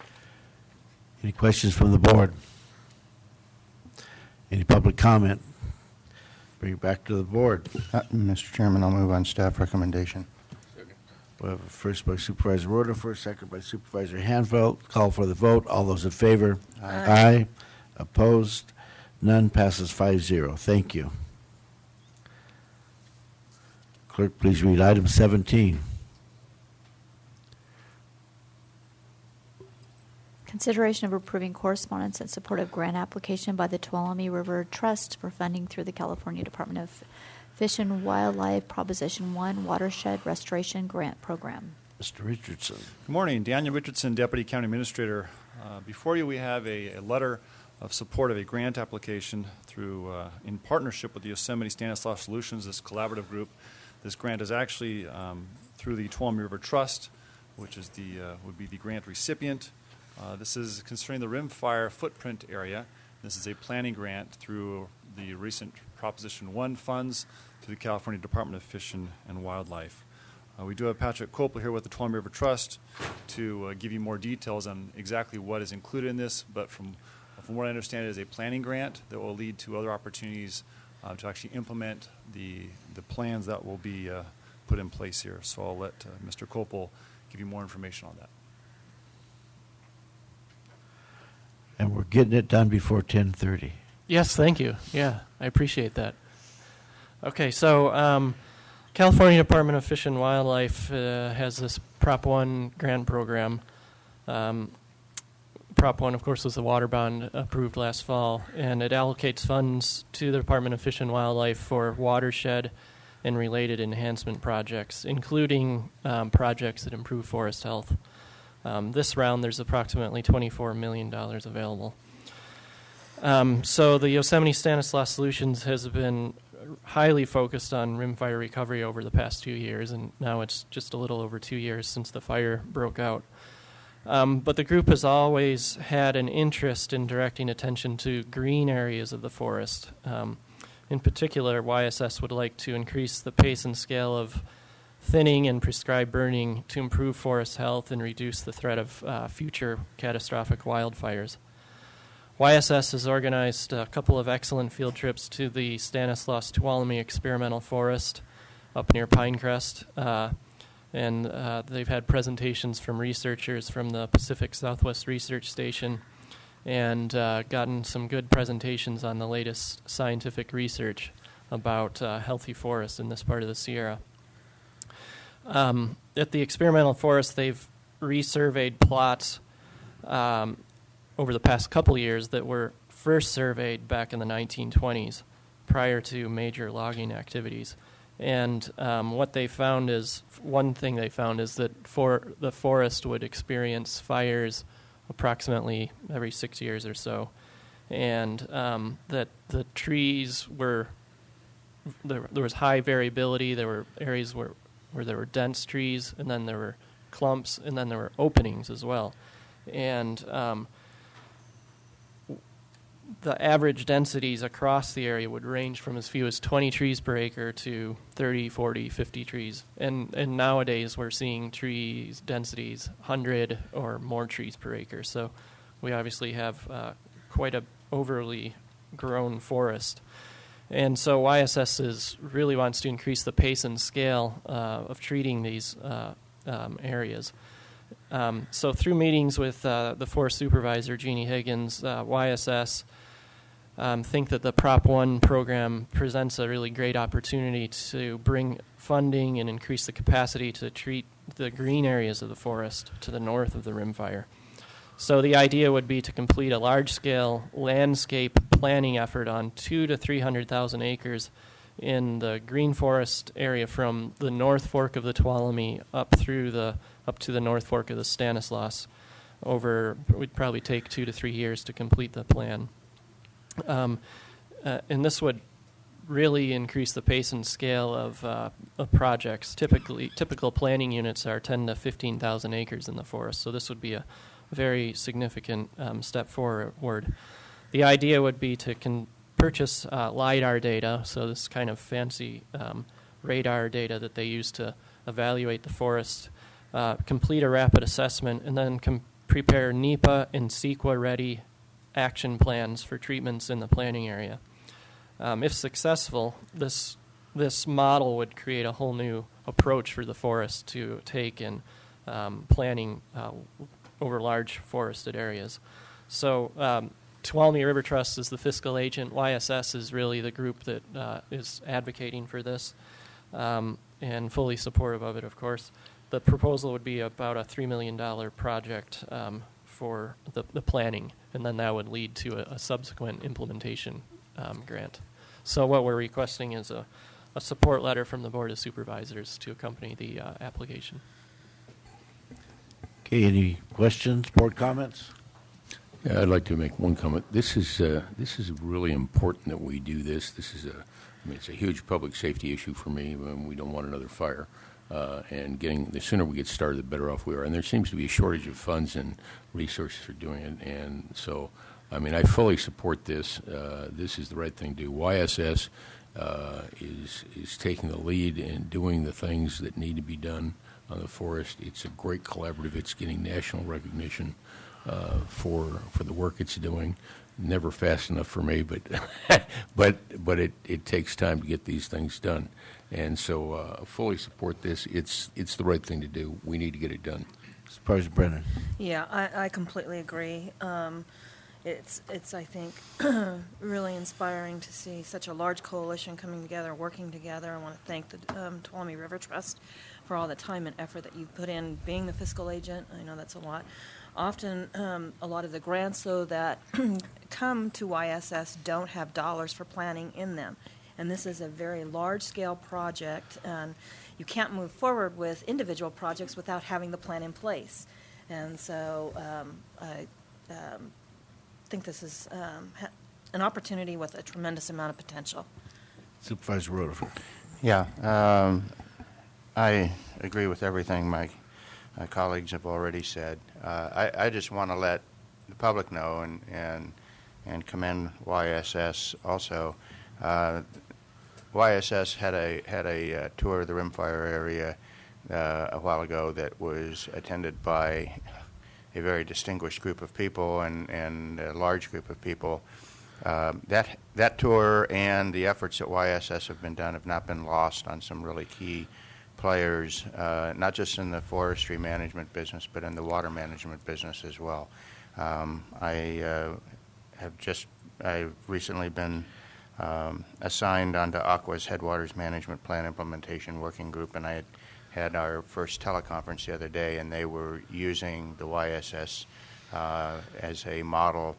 Any questions from the board? Any public comment? Bring it back to the board. Mr. Chairman, I'll move on staff recommendation. We have a first by Supervisor Rutherford, second by Supervisor Hanfeld. Call for the vote. All those in favor? Aye. Opposed? None. Passes 5-0. Thank you. Clerk, please read item 17. Consideration of approving correspondence in support of grant application by the Tuolumne River Trust for funding through the California Department of Fish and Wildlife Proposition 1 Watershed Restoration Grant Program. Mr. Richardson. Good morning. Daniel Richardson, Deputy County Administrator. Before you, we have a letter of support of a grant application through, in partnership with the Yosemite Stanislaus Solutions, this collaborative group. This grant is actually through the Tuolumne River Trust, which is would be the grant recipient. This is concerning the rimfire footprint area. This is a planning grant through the recent Proposition 1 funds to the California Department of Fish and Wildlife. We do have Patrick Copel here with the Tuolumne River Trust to give you more details on exactly what is included in this, but from what I understand, it is a planning grant that will lead to other opportunities to actually implement the plans that will be put in place here. So I'll let Mr. Copel give you more information on that. And we're getting it done before 10:30. Yes, thank you. Yeah, I appreciate that. Okay, so California Department of Fish and Wildlife has this Prop 1 grant program. Prop 1, of course, was the water bond approved last fall, and it allocates funds to the Department of Fish and Wildlife for watershed and related enhancement projects, including projects that improve forest health. This round, there's approximately $24 million available. So the Yosemite Stanislaus Solutions has been highly focused on rimfire recovery over the past 2 years, and now it's just a little over 2 years since the fire broke out. But the group has always had an interest in directing attention to green areas of the forest. In particular, YSS would like to increase the pace and scale of thinning and prescribed burning to improve forest health and reduce the threat of future catastrophic wildfires. YSS has organized a couple of excellent field trips to the Stanislaus Tuolumne Experimental Forest up near Pinecrest, and they've had presentations from researchers from the Pacific Southwest Research Station and gotten some good presentations on the latest scientific research about healthy forests in this part of the Sierra. At the experimental forest, they've resurveyed plots over the past couple years that were first surveyed back in the 1920s, prior to major logging activities. And what they found is, one thing they found is that the forest would experience fires approximately every 6 years or so, and that the trees were, there was high variability. There were areas where there were dense trees, and then there were clumps, and then there were openings as well. And the average densities across the area would range from as few as 20 trees per acre to 30, 40, 50 trees. And nowadays we're seeing trees densities 100 or more trees per acre. So we obviously have quite a overly grown forest. And so YSS really wants to increase the pace and scale of treating these areas. So through meetings with the forest supervisor, Jeannie Higgins, YSS think that the Prop 1 program presents a really great opportunity to bring funding and increase the capacity to treat the green areas of the forest to the north of the rimfire. So the idea would be to complete a large-scale landscape planning effort on 200,000 to 300,000 acres in the green forest area from the North Fork of the Tuolumne up to the North Fork of the Stanislaus. We'd probably take 2 to 3 years to complete the plan. And this would really increase the pace and scale of projects. Typical planning units are 10 to 15,000 acres in the forest, so this would be a very significant step forward. The idea would be to purchase LiDAR data, so this kind of fancy radar data that they use to evaluate the forest, complete a rapid assessment, and then prepare NEPA and CEQA-ready action plans for treatments in the planning area. If successful, this model would create a whole new approach for the forest to take in planning over large forested areas. So Tuolumne River Trust is the fiscal agent. YSS is really the group that is advocating for this and fully supportive of it, of course. The proposal would be about a $3 million project for the planning, and then that would lead to a subsequent implementation grant. So what we're requesting is a support letter from the Board of Supervisors to accompany the application. Okay, any questions, board comments? Yeah, I'd like to make one comment. This is really important that we do this. It's a huge public safety issue for me. We don't want another fire. And the sooner we get started, the better off we are. And there seems to be a shortage of funds and resources for doing it. And so, I fully support this. This is the right thing to do. YSS is taking the lead in doing the things that need to be done on the forest. It's a great collaborative. It's getting national recognition for the work it's doing. Never fast enough for me, but it takes time to get these things done. And so fully support this. It's the right thing to do. We need to get it done. Supervisor Brennan. Yeah, I completely agree. It's I think, really inspiring to see such a large coalition coming together, working together. I want to thank the Tuolumne River Trust for all the time and effort that you've put in being the fiscal agent. I know that's a lot. Often, a lot of the grants, though, that come to YSS don't have dollars for planning in them. And this is a very large-scale project, and you can't move forward with individual projects without having the plan in place. And so I think this is an opportunity with a tremendous amount of potential. Supervisor Rutherford. Yeah, I agree with everything my colleagues have already said. I just want to let the public know and commend YSS also. YSS had a tour of the rimfire area a while ago that was attended by a very distinguished group of people and a large group of people. That tour and the efforts that YSS have been done have not been lost on some really key players, not just in the forestry management business, but in the water management business as well. I've recently been assigned onto Aqua's Headwaters Management Plan Implementation Working Group, and I had our first teleconference the other day, and they were using the YSS as a model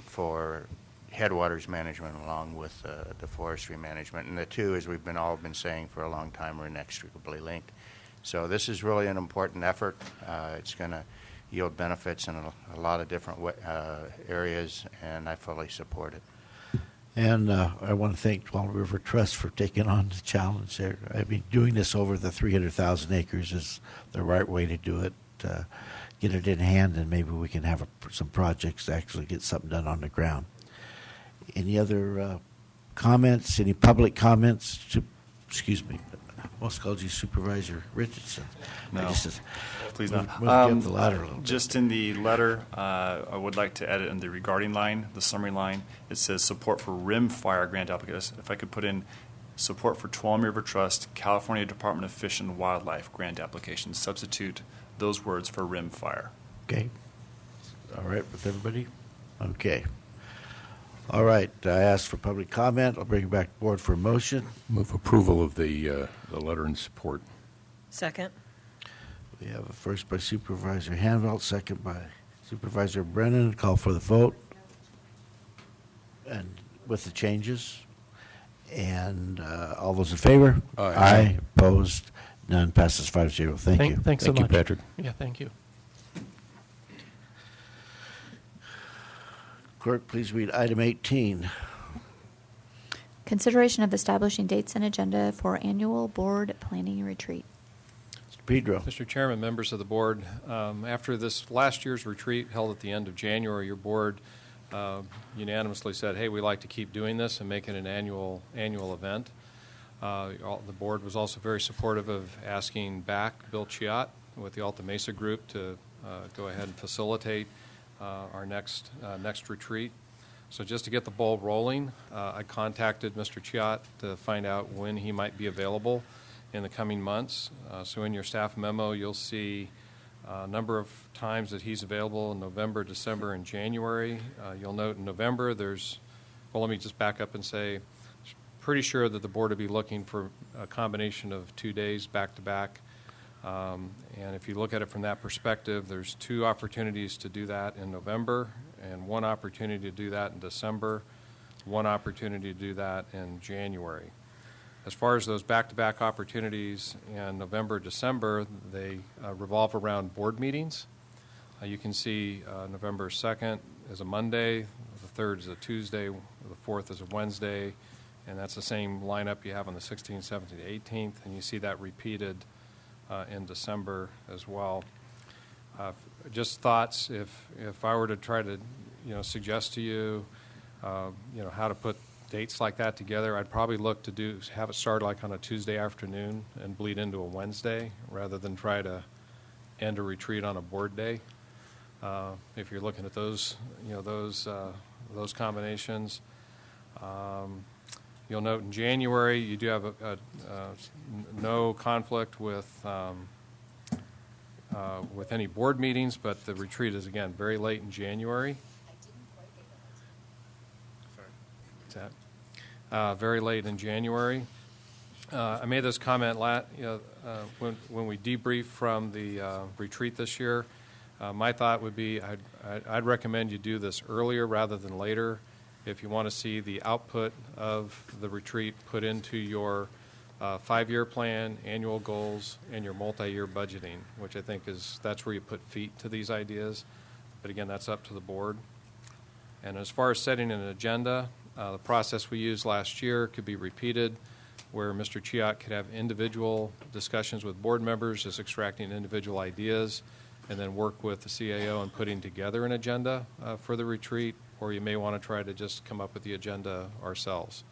for headwaters management along with the forestry management. And the two, as we've all been saying for a long time, are inextricably linked. So this is really an important effort. It's going to yield benefits in a lot of different areas, and I fully support it. And I want to thank Tuolumne River Trust for taking on the challenge there. Doing this over the 300,000 acres is the right way to do it. Get it in hand, and maybe we can have some projects to actually get something done on the ground. Any other comments? Any public comments? Excuse me. I almost called you Supervisor Richardson. No, please not. Move up the ladder a little bit. Just in the letter, I would like to edit in the regarding line, the summary line. It says support for rimfire grant applicants. If I could put in support for Tuolumne River Trust, California Department of Fish and Wildlife grant application. Substitute those words for rimfire. Okay. All right with everybody? Okay. All right. I asked for public comment. I'll bring it back to board for a motion. Move approval of the letter in support. Second. We have a first by Supervisor Hanveld, second by Supervisor Brennan. Call for the vote. And with the changes. And all those in favor? Aye. Aye. Opposed? None. Passes 5-0. Thank you. Thanks so much. Thank you, Patrick. Yeah, thank you. Clerk, please read item 18. Consideration of establishing dates and agenda for annual board planning retreat. Pedro. Mr. Chairman, members of the board, after this last year's retreat held at the end of January, your board unanimously said, hey, we'd like to keep doing this and make it an annual event. The board was also very supportive of asking back Bill Chiat with the Alta Mesa group to go ahead and facilitate our next retreat. So just to get the ball rolling, I contacted Mr. Chiat to find out when he might be available in the coming months. So in your staff memo, you'll see a number of times that he's available in November, December, and January. You'll note in November let me just back up and say, pretty sure that the board will be looking for a combination of 2 days back-to-back. And if you look at it from that perspective, there's 2 opportunities to do that in November and 1 opportunity to do that in December, 1 opportunity to do that in January. As far as those back-to-back opportunities in November, December, they revolve around board meetings. You can see November 2nd is a Monday, the 3rd is a Tuesday, the 4th is a Wednesday, and that's the same lineup you have on the 16th, 17th, 18th, and you see that repeated in December as well. Just thoughts, if I were to try to suggest to you, how to put dates like that together, I'd probably look to have it start like on a Tuesday afternoon and bleed into a Wednesday rather than try to end a retreat on a board day. If you're looking at those combinations, you'll note in January you do have no conflict with any board meetings, but the retreat is again very late in January. Very late in January. I made this comment when we debriefed from the retreat this year. My thought would be I'd recommend you do this earlier rather than later if you want to see the output of the retreat put into your 5-year plan, annual goals, and your multi-year budgeting, which I think that's where you put feet to these ideas. But again, that's up to the board. And as far as setting an agenda, the process we used last year could be repeated, where Mr. Chiat could have individual discussions with board members, just extracting individual ideas, and then work with the CAO in putting together an agenda for the retreat, or you may want to try to just come up with the agenda ourselves.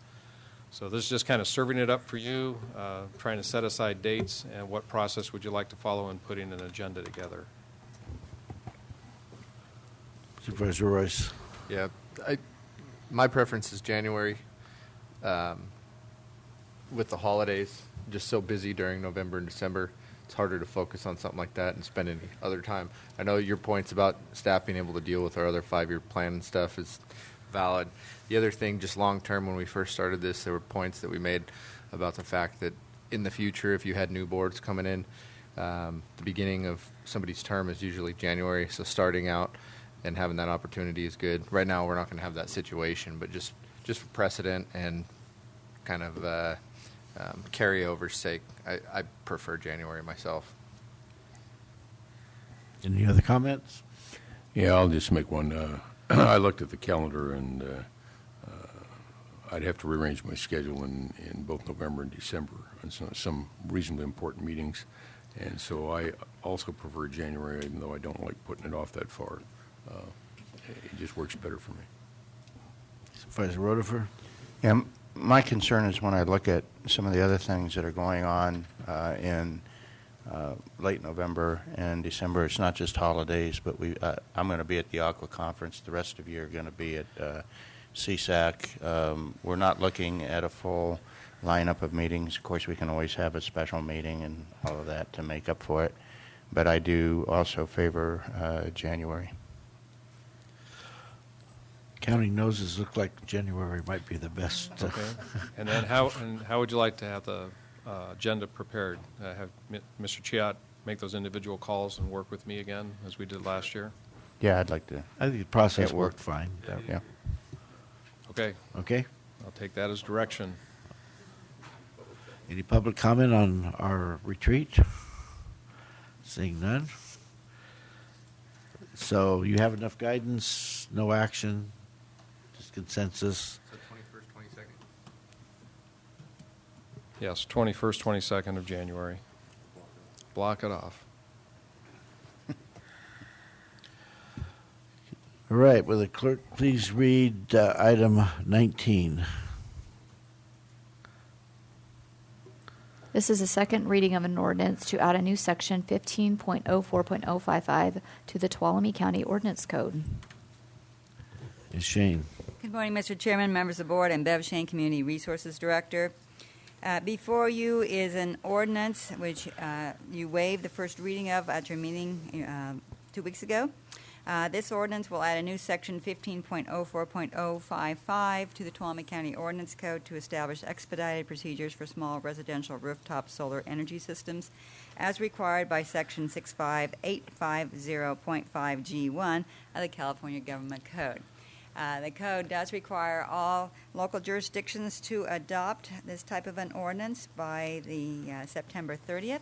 So this is just kind of serving it up for you, trying to set aside dates, and what process would you like to follow in putting an agenda together. Supervisor Royce. Yeah, my preference is January. With the holidays, just so busy during November and December, it's harder to focus on something like that and spend any other time. I know your points about staff being able to deal with our other 5-year plan and stuff is valid. The other thing, just long-term, when we first started this, there were points that we made about the fact that in the future, if you had new boards coming in, the beginning of somebody's term is usually January, so starting out and having that opportunity is good. Right now, we're not going to have that situation, but just for precedent and kind of carryover's sake, I prefer January myself. Any other comments? Yeah, I'll just make one. I looked at the calendar, and I'd have to rearrange my schedule in both November and December on some reasonably important meetings. And so I also prefer January, even though I don't like putting it off that far. It just works better for me. Supervisor Rotifer? Yeah, my concern is when I look at some of the other things that are going on in late November and December. It's not just holidays, but I'm going to be at the Aqua Conference. The rest of you are going to be at CSAC. We're not looking at a full lineup of meetings. Of course, we can always have a special meeting and all of that to make up for it. But I do also favor January. Counting noses, look like January might be the best. Okay. And then how would you like to have the agenda prepared? Have Mr. Chiat make those individual calls and work with me again as we did last year? Yeah, I'd like to. I think the process worked fine. Yeah. Okay. Okay. I'll take that as direction. Any public comment on our retreat? Seeing none. So you have enough guidance, no action, just consensus. So 21st, Yes, 21st, 22nd of January. Block it off. All right, will the clerk please read item 19? This is a second reading of an ordinance to add a new section 15.04.055 to the Tuolumne County Ordinance Code. Ms. Shane. Good morning, Mr. Chairman, members of the board. I'm Bev Shane, Community Resources Director. Before you is an ordinance which you waived the first reading of at your meeting 2 weeks ago. This ordinance will add a new section 15.04.055 to the Tuolumne County Ordinance Code to establish expedited procedures for small residential rooftop solar energy systems as required by section 65850.5G1 of the California Government Code. The code does require all local jurisdictions to adopt this type of an ordinance by the September 30th.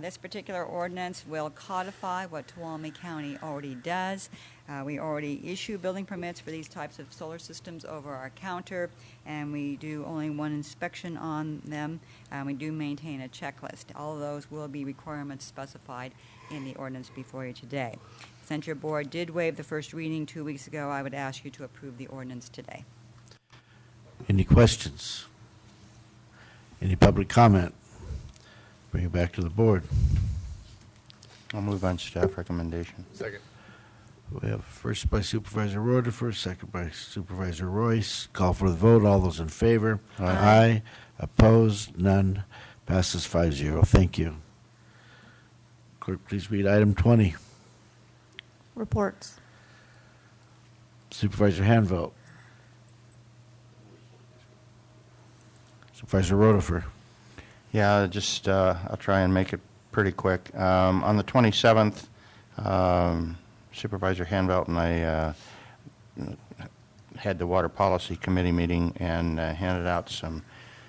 This particular ordinance will codify what Tuolumne County already does. We already issue building permits for these types of solar systems over our counter, and we do only one inspection on them. We do maintain a checklist. All of those will be requirements specified in the ordinance before you today. Since your board did waive the first reading 2 weeks ago, I would ask you to approve the ordinance today. Any questions? Any public comment? Bring it back to the board. I'll move on staff recommendation. Second. We have first by Supervisor Rutherford, second by Supervisor Royce. Call for the vote. All those in favor? Aye. Opposed? None. Passes 5-0. Thank you. Clerk, please read item 20. Reports. Supervisor Hanvelt. Supervisor Rutherford. Yeah, just I'll try and make it pretty quick. On the 27th, Supervisor Hanvelt and I had the Water Policy Committee meeting and handed out some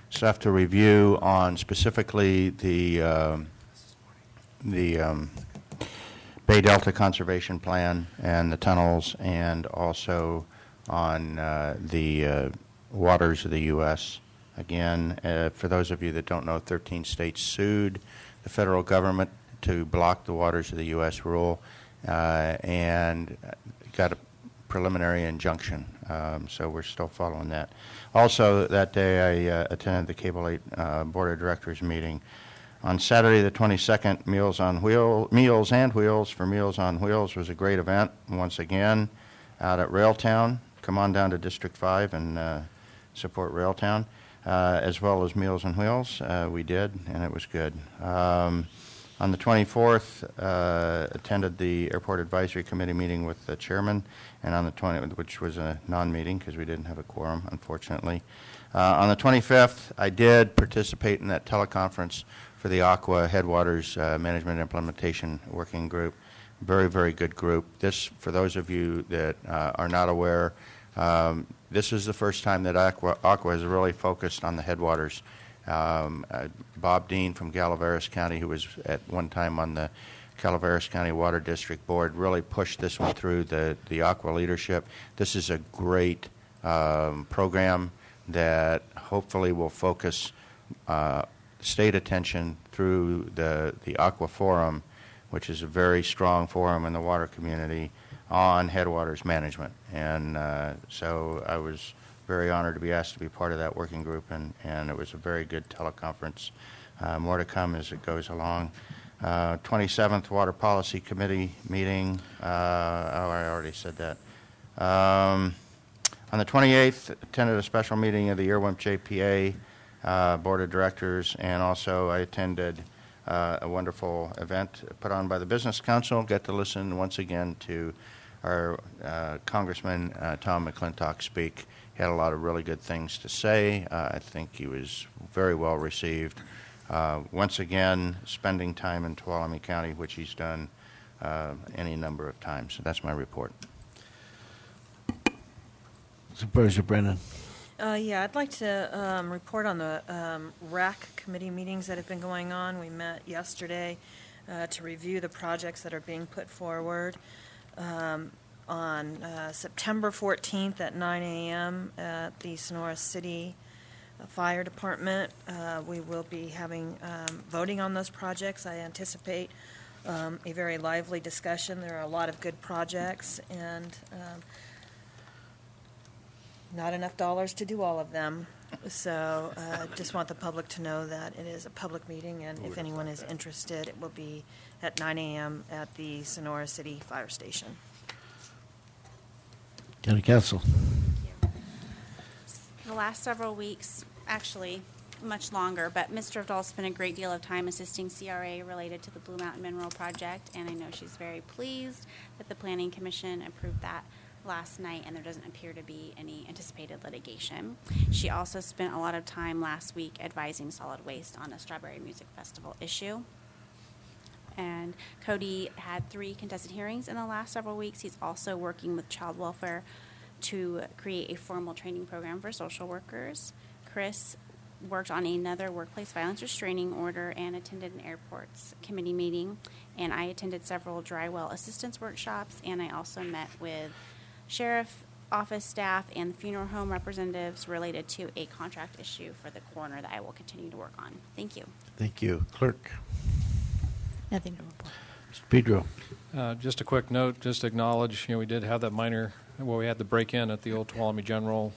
stuff to review on specifically the Bay Delta Conservation Plan and the tunnels, and also on the waters of the U.S. Again, for those of you that don't know, 13 states sued the federal government to block the waters of the U.S. rule and got a preliminary injunction. So we're still following that. Also, that day I attended the Cable 8 Board of Directors meeting. On Saturday the 22nd, Meals and Wheels for Meals on Wheels was a great event once again out at Railtown. Come on down to District 5 and support Railtown. As well as Meals and Wheels. We did, and it was good. On the 24th, attended the Airport Advisory Committee meeting with the chairman, and on the 20th, which was a non-meeting because we didn't have a quorum, unfortunately. On the 25th, I did participate in that teleconference for the Aqua Headwaters Management Implementation Working Group. Very, very good group. This, for those of you that are not aware, this is the first time that Aqua has really focused on the headwaters. Bob Dean from Calaveras County, who was at one time on the Calaveras County Water District Board, really pushed this one through the Aqua leadership. This is a great program that hopefully will focus state attention through the Aqua Forum, which is a very strong forum in the water community, on headwaters management. And so I was very honored to be asked to be part of that working group, and it was a very good teleconference. More to come as it goes along. 27th Water Policy Committee meeting. I already said that. On the 28th, attended a special meeting of the Earwimp JPA Board of Directors, and also I attended a wonderful event put on by the Business Council. Get to listen once again to our Congressman Tom McClintock speak. He had a lot of really good things to say. I think he was very well received. Once again, spending time in Tuolumne County, which he's done any number of times. So that's my report. Supervisor Brennan. Yeah, I'd like to report on the RAC committee meetings that have been going on. We met yesterday to review the projects that are being put forward. On September 14th at 9 a.m. at the Sonora City Fire Department. We will be having voting on those projects. I anticipate a very lively discussion. There are a lot of good projects, and not enough dollars to do all of them. So just want the public to know that it is a public meeting, and if anyone is interested, it will be at 9 a.m. at the Sonora City Fire Station. County Council. The last several weeks, actually much longer, but Mr. Abdal spent a great deal of time assisting CRA related to the Blue Mountain Mineral Project, and I know she's very pleased that the Planning Commission approved that last night, and there doesn't appear to be any anticipated litigation. She also spent a lot of time last week advising Solid Waste on a Strawberry Music Festival issue. And Cody had 3 contested hearings in the last several weeks. He's also working with Child Welfare to create a formal training program for social workers. Chris worked on another workplace violence restraining order and attended an airports committee meeting. And I attended several dry well assistance workshops, and I also met with sheriff office staff and the funeral home representatives related to a contract issue for the coroner that I will continue to work on. Thank you. Thank you. Clerk. Nothing to report. Mr. Pedro. Just a quick note, just to acknowledge, we did have that we had the break-in at the old Tuolumne General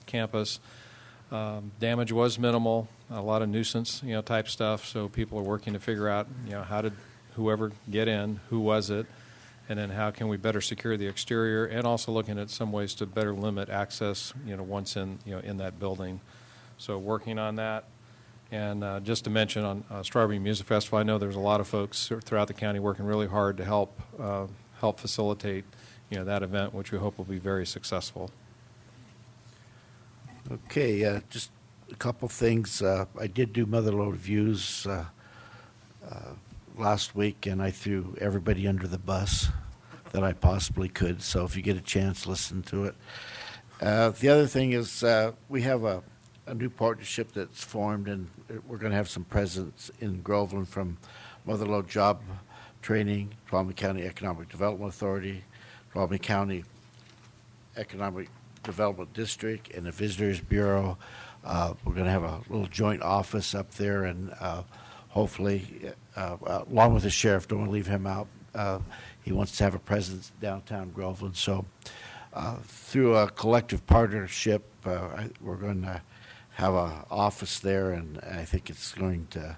campus. Damage was minimal, a lot of nuisance, type stuff, so people are working to figure out, how did whoever get in, who was it, and then how can we better secure the exterior, and also looking at some ways to better limit access, once in that building. So working on that. And just to mention on Strawberry Music Festival, I know there's a lot of folks throughout the county working really hard to help facilitate, that event, which we hope will be very successful. Okay, just a couple things. I did do Motherlode Reviews last week, and I threw everybody under the bus that I possibly could. So if you get a chance, listen to it. The other thing is we have a new partnership that's formed, and we're going to have some presence in Groveland from Motherlode Job Training, Tuolumne County Economic Development Authority, Tuolumne County Economic Development District, and the Visitors Bureau. We're going to have a little joint office up there, and hopefully, along with the sheriff, don't want to leave him out. He wants to have a presence downtown Groveland. So through a collective partnership, we're going to have an office there, and I think it's going to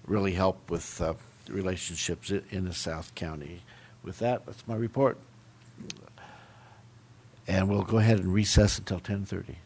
really help with relationships in the South County. With that, that's my report. And we'll go ahead and recess until 10:30.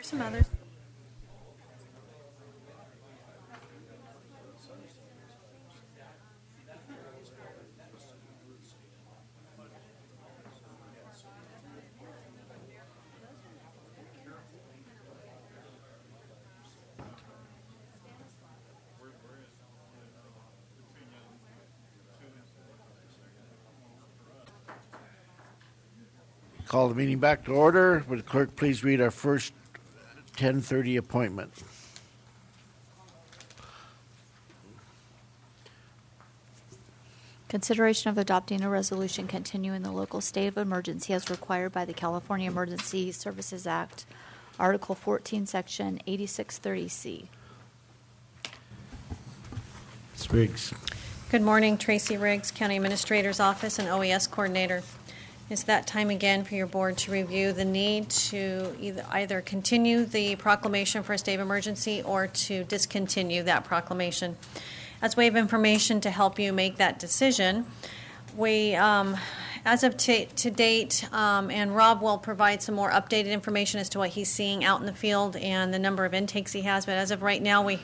Here's some others. Call the meeting back to order. Would the clerk please read our first 10:30 appointment? Consideration of adopting a resolution continuing the local state of emergency as required by the California Emergency Services Act, Article 14, Section 8630C. Ms. Riggs. Good morning, Tracy Riggs, County Administrator's Office and OES Coordinator. It's that time again for your board to review the need to either continue the proclamation for a state of emergency or to discontinue that proclamation. As way of information to help you make that decision, we, as of to date, and Rob will provide some more updated information as to what he's seeing out in the field and the number of intakes he has, but as of right now, we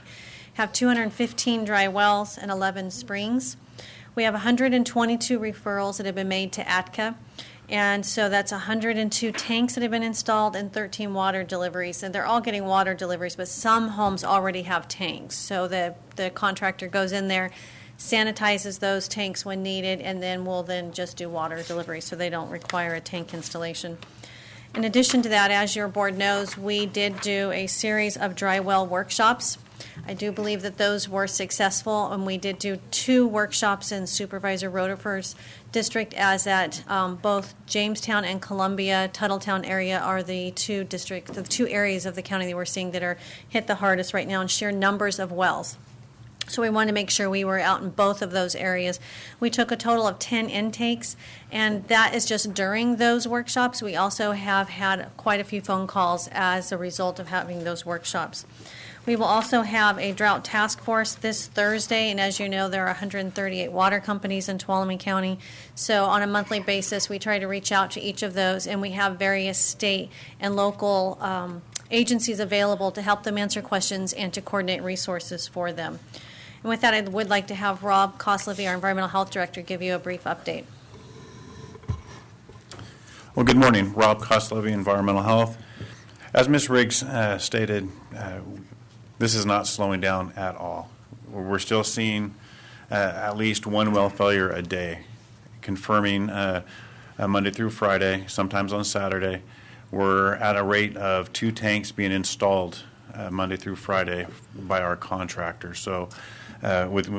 have 215 dry wells and 11 springs. We have 122 referrals that have been made to ATCA, and so that's 102 tanks that have been installed and 13 water deliveries. And they're all getting water deliveries, but some homes already have tanks. So the contractor goes in there, sanitizes those tanks when needed, and then will then just do water delivery, so they don't require a tank installation. In addition to that, as your board knows, we did do a series of dry well workshops. I do believe that those were successful, and we did do 2 workshops in Supervisor Roderfer's district, as at both Jamestown and Columbia, Tuttletown area are the 2 areas of the county that we're seeing that are hit the hardest right now in sheer numbers of wells. So we wanted to make sure we were out in both of those areas. We took a total of 10 intakes, and that is just during those workshops. We also have had quite a few phone calls as a result of having those workshops. We will also have a drought task force this Thursday, and as you know, there are 138 water companies in Tuolumne County. So on a monthly basis, we try to reach out to each of those, and we have various state and local agencies available to help them answer questions and to coordinate resources for them. And with that, I would like to have Rob Koslevy, our Environmental Health Director, give you a brief update. Well, good morning. Rob Koslevy, Environmental Health. As Ms. Riggs stated, this is not slowing down at all. We're still seeing at least 1 well failure a day, confirming Monday through Friday, sometimes on Saturday. We're at a rate of 2 tanks being installed Monday through Friday by our contractor. So with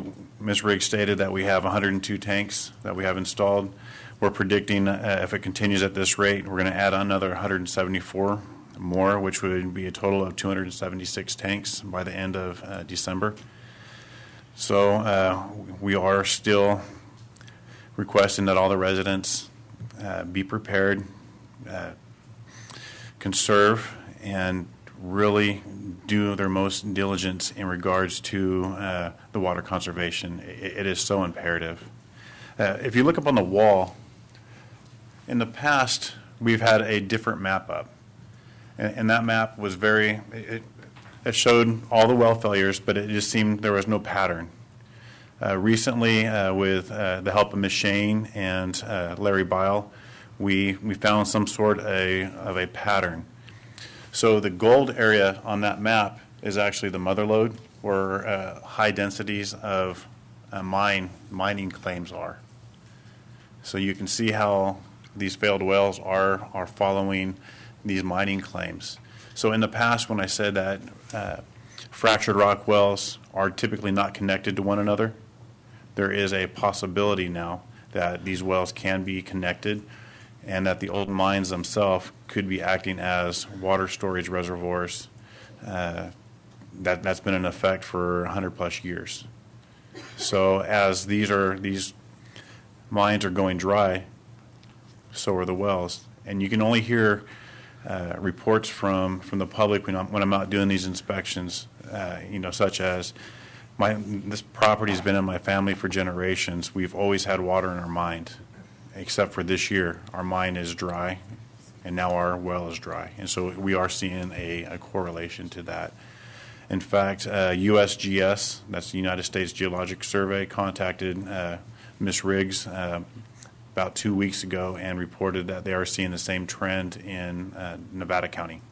Ms. Riggs stated that we have 102 tanks that we have installed. We're predicting if it continues at this rate, we're going to add another 174 more, which would be a total of 276 tanks by the end of December. So we are still requesting that all the residents be prepared, conserve, and really do their most diligence in regards to the water conservation. It is so imperative. If you look up on the wall, in the past, we've had a different map up. And that map was it showed all the well failures, but it just seemed there was no pattern. Recently, with the help of Ms. Shane and Larry Bile, we found some sort of a pattern. So the gold area on that map is actually the mother lode, where high densities of mining claims are. So you can see how these failed wells are following these mining claims. So in the past, when I said that fractured rock wells are typically not connected to one another, there is a possibility now that these wells can be connected and that the old mines themselves could be acting as water storage reservoirs. That's been in effect for 100 plus years. So as these mines are going dry, so are the wells. And you can only hear reports from the public when I'm out doing these inspections, such as this property has been in my family for generations. We've always had water in our mine, except for this year. Our mine is dry, and now our well is dry. And so we are seeing a correlation to that. In fact, USGS, that's the United States Geologic Survey, contacted Ms. Riggs about 2 weeks ago and reported that they are seeing the same trend in Nevada County.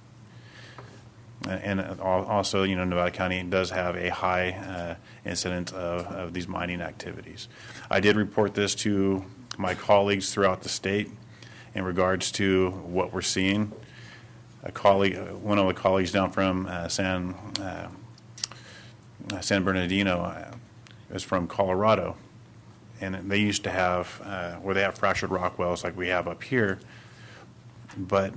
And also, Nevada County does have a high incidence of these mining activities. I did report this to my colleagues throughout the state in regards to what we're seeing. One of the colleagues down from San Bernardino is from Colorado, and they used to have where they have fractured rock wells like we have up here, but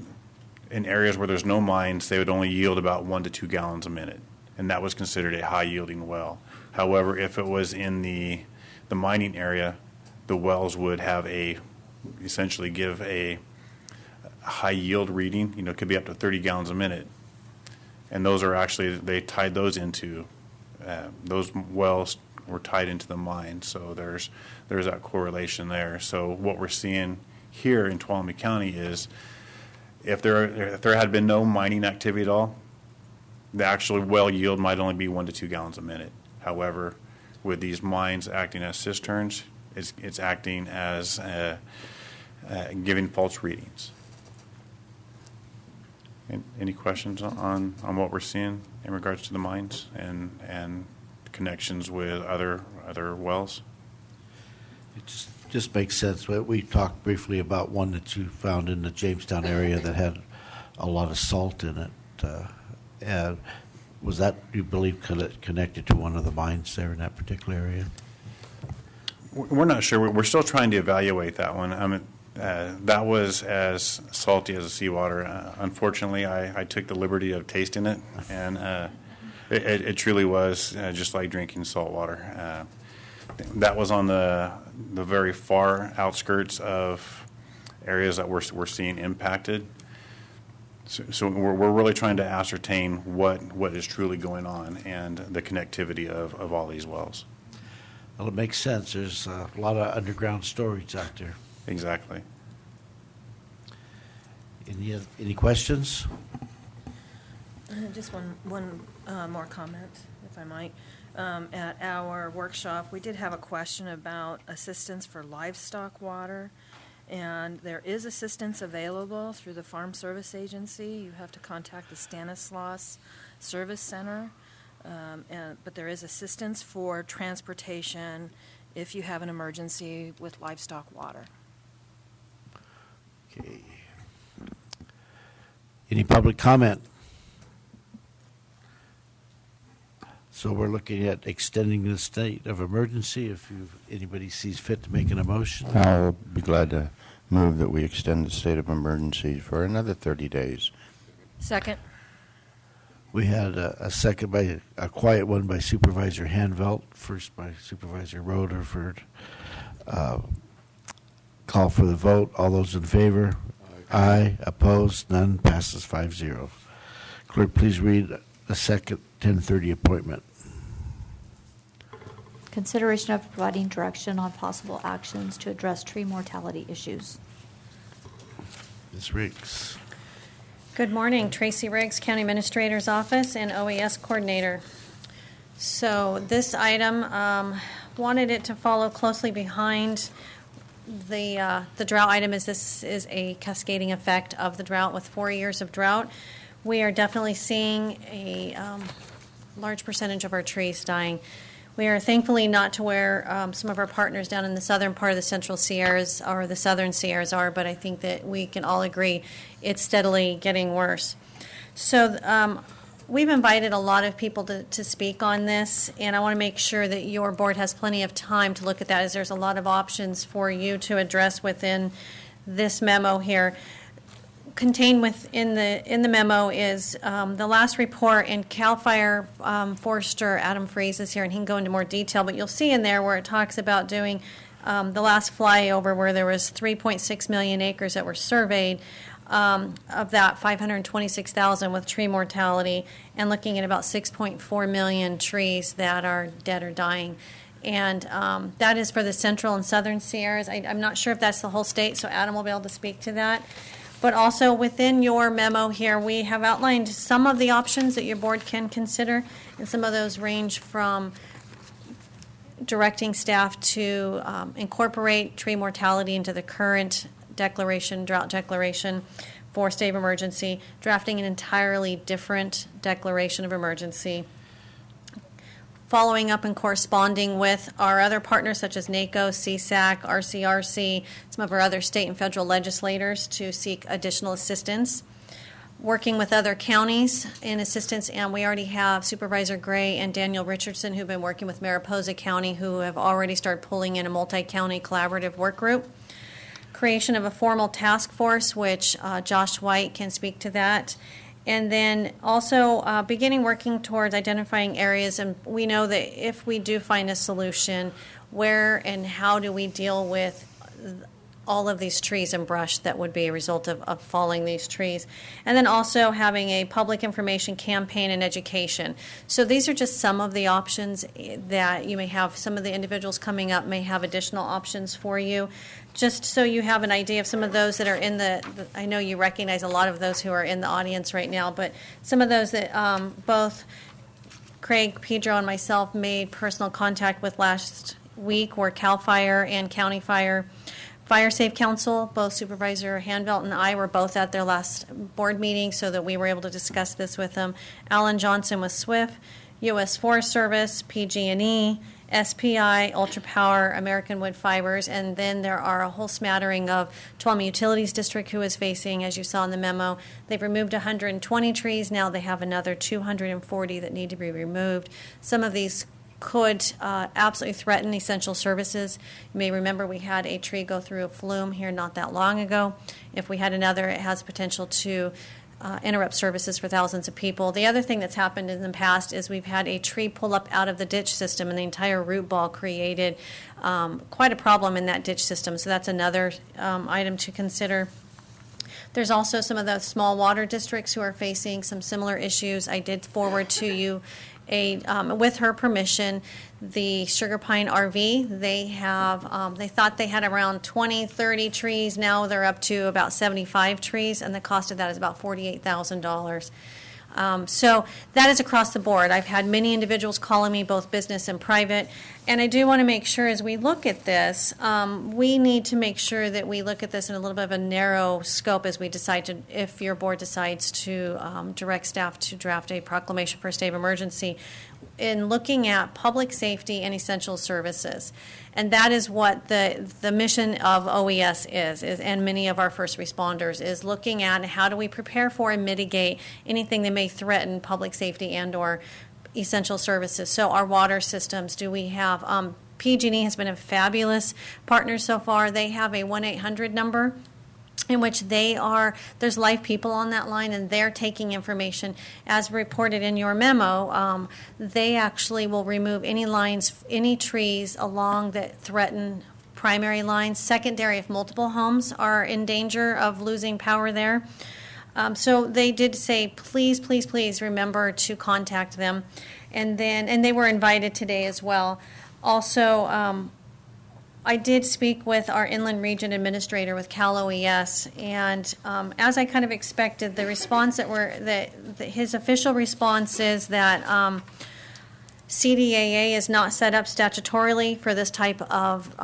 in areas where there's no mines, they would only yield about 1 to 2 gallons a minute, and that was considered a high-yielding well. However, if it was in the mining area, the wells would have essentially give a high yield reading. It could be up to 30 gallons a minute, and those are actually, they tied those into those wells were tied into the mine. So there's that correlation there. So what we're seeing here in Tuolumne County is if there had been no mining activity at all, the actual well yield might only be 1 to 2 gallons a minute. However, with these mines acting as cisterns, it's acting as giving false readings. Any questions on what we're seeing in regards to the mines and connections with other wells? It just makes sense. We talked briefly about one that you found in the Jamestown area that had a lot of salt in it. And was that, you believe, connected to one of the mines there in that particular area? We're not sure. We're still trying to evaluate that one. I mean, that was as salty as the seawater. Unfortunately, I took the liberty of tasting it, and it truly was just like drinking salt water. That was on the very far outskirts of areas that we're seeing impacted. So we're really trying to ascertain what is truly going on and the connectivity of all these wells. Well, it makes sense. There's a lot of underground storage out there. Exactly. Any questions? Just one more comment, if I might. At our workshop, we did have a question about assistance for livestock water, and there is assistance available through the Farm Service Agency. You have to contact the Stanislaus Service Center, but there is assistance for transportation if you have an emergency with livestock water. Okay. Any public comment? So we're looking at extending the state of emergency. If anybody sees fit to make an motion, I'll be glad to move that we extend the state of emergency for another 30 days. Second. We had a second by a quiet one by Supervisor Hanvelt, first by Supervisor Rutherford. Call for the vote. All those in favor? Aye. Opposed? None. Passes 5-0. Clerk, please read the second 10:30 appointment. Consideration of providing direction on possible actions to address tree mortality issues. Ms. Riggs. Good morning, Tracy Riggs, County Administrator's Office and OES Coordinator. So this item wanted it to follow closely behind the drought item, as this is a cascading effect of the drought with 4 years of drought. We are definitely seeing a large percentage of our trees dying. We are thankfully not to where some of our partners down in the southern part of the Central Sierras or the Southern Sierras are, but I think that we can all agree it's steadily getting worse. So we've invited a lot of people to speak on this, and I want to make sure that your board has plenty of time to look at that, as there's a lot of options for you to address within this memo here. Contained within the memo is the last report, and CAL FIRE Forester Adam Freeze is here, and he can go into more detail, but you'll see in there where it talks about doing the last flyover where there was 3.6 million acres that were surveyed, of that 526,000 with tree mortality, and looking at about 6.4 million trees that are dead or dying. And that is for the Central and Southern Sierras. I'm not sure if that's the whole state, so Adam will be able to speak to that. But also within your memo here, we have outlined some of the options that your board can consider, and some of those range from directing staff to incorporate tree mortality into the current declaration, drought declaration for state of emergency, drafting an entirely different declaration of emergency, following up and corresponding with our other partners such as NACO, CSAC, RCRC, some of our other state and federal legislators to seek additional assistance, working with other counties in assistance, and we already have Supervisor Gray and Daniel Richardson who've been working with Mariposa County, who have already started pulling in a multi-county collaborative work group. Creation of a formal task force, which Josh White can speak to that. And then also beginning working towards identifying areas, and we know that if we do find a solution, where and how do we deal with all of these trees and brush that would be a result of falling these trees. And then also having a public information campaign and education. So these are just some of the options that you may have. Some of the individuals coming up may have additional options for you. Just so you have an idea of some of those that are in I know you recognize a lot of those who are in the audience right now, but some of those that both Craig, Pedro, and myself made personal contact with last week were CAL FIRE and County Fire. Fire Safe Council, both Supervisor Hanvelt and I were both at their last board meeting so that we were able to discuss this with them. Alan Johnson with SWIFT, U.S. Forest Service, PG&E, SPI, Ultra Power, American Wood Fibers, and then there are a whole smattering of Tuolumne Utilities District who is facing, as you saw in the memo, they've removed 120 trees. Now they have another 240 that need to be removed. Some of these could absolutely threaten essential services. You may remember we had a tree go through a flume here not that long ago. If we had another, it has potential to interrupt services for thousands of people. The other thing that's happened in the past is we've had a tree pull up out of the ditch system, and the entire root ball created quite a problem in that ditch system. So that's another item to consider. There's also some of the small water districts who are facing some similar issues. I did forward to you with her permission, the Sugar Pine RV. They have they thought they had around 20, 30 trees. Now they're up to about 75 trees, and the cost of that is about $48,000. So that is across the board. I've had many individuals calling me, both business and private, and I do want to make sure as we look at this, we need to make sure that we look at this in a little bit of a narrow scope as we decide to, if your board decides to direct staff to draft a proclamation for a state of emergency, in looking at public safety and essential services. And that is what the mission of OES is, and many of our first responders, is looking at how do we prepare for and mitigate anything that may threaten public safety and or essential services. So our water systems, do we have, PG&E has been a fabulous partner so far. They have a 1-800 number in which there's live people on that line, and they're taking information. As reported in your memo, they actually will remove any lines, any trees along that threaten primary lines. Secondary, if multiple homes are in danger of losing power there. So they did say, please, please, please remember to contact them. And they were invited today as well. Also, I did speak with our Inland Region Administrator with Cal OES, and as I kind of expected, the response his official response is that CDAA is not set up statutorily for this type of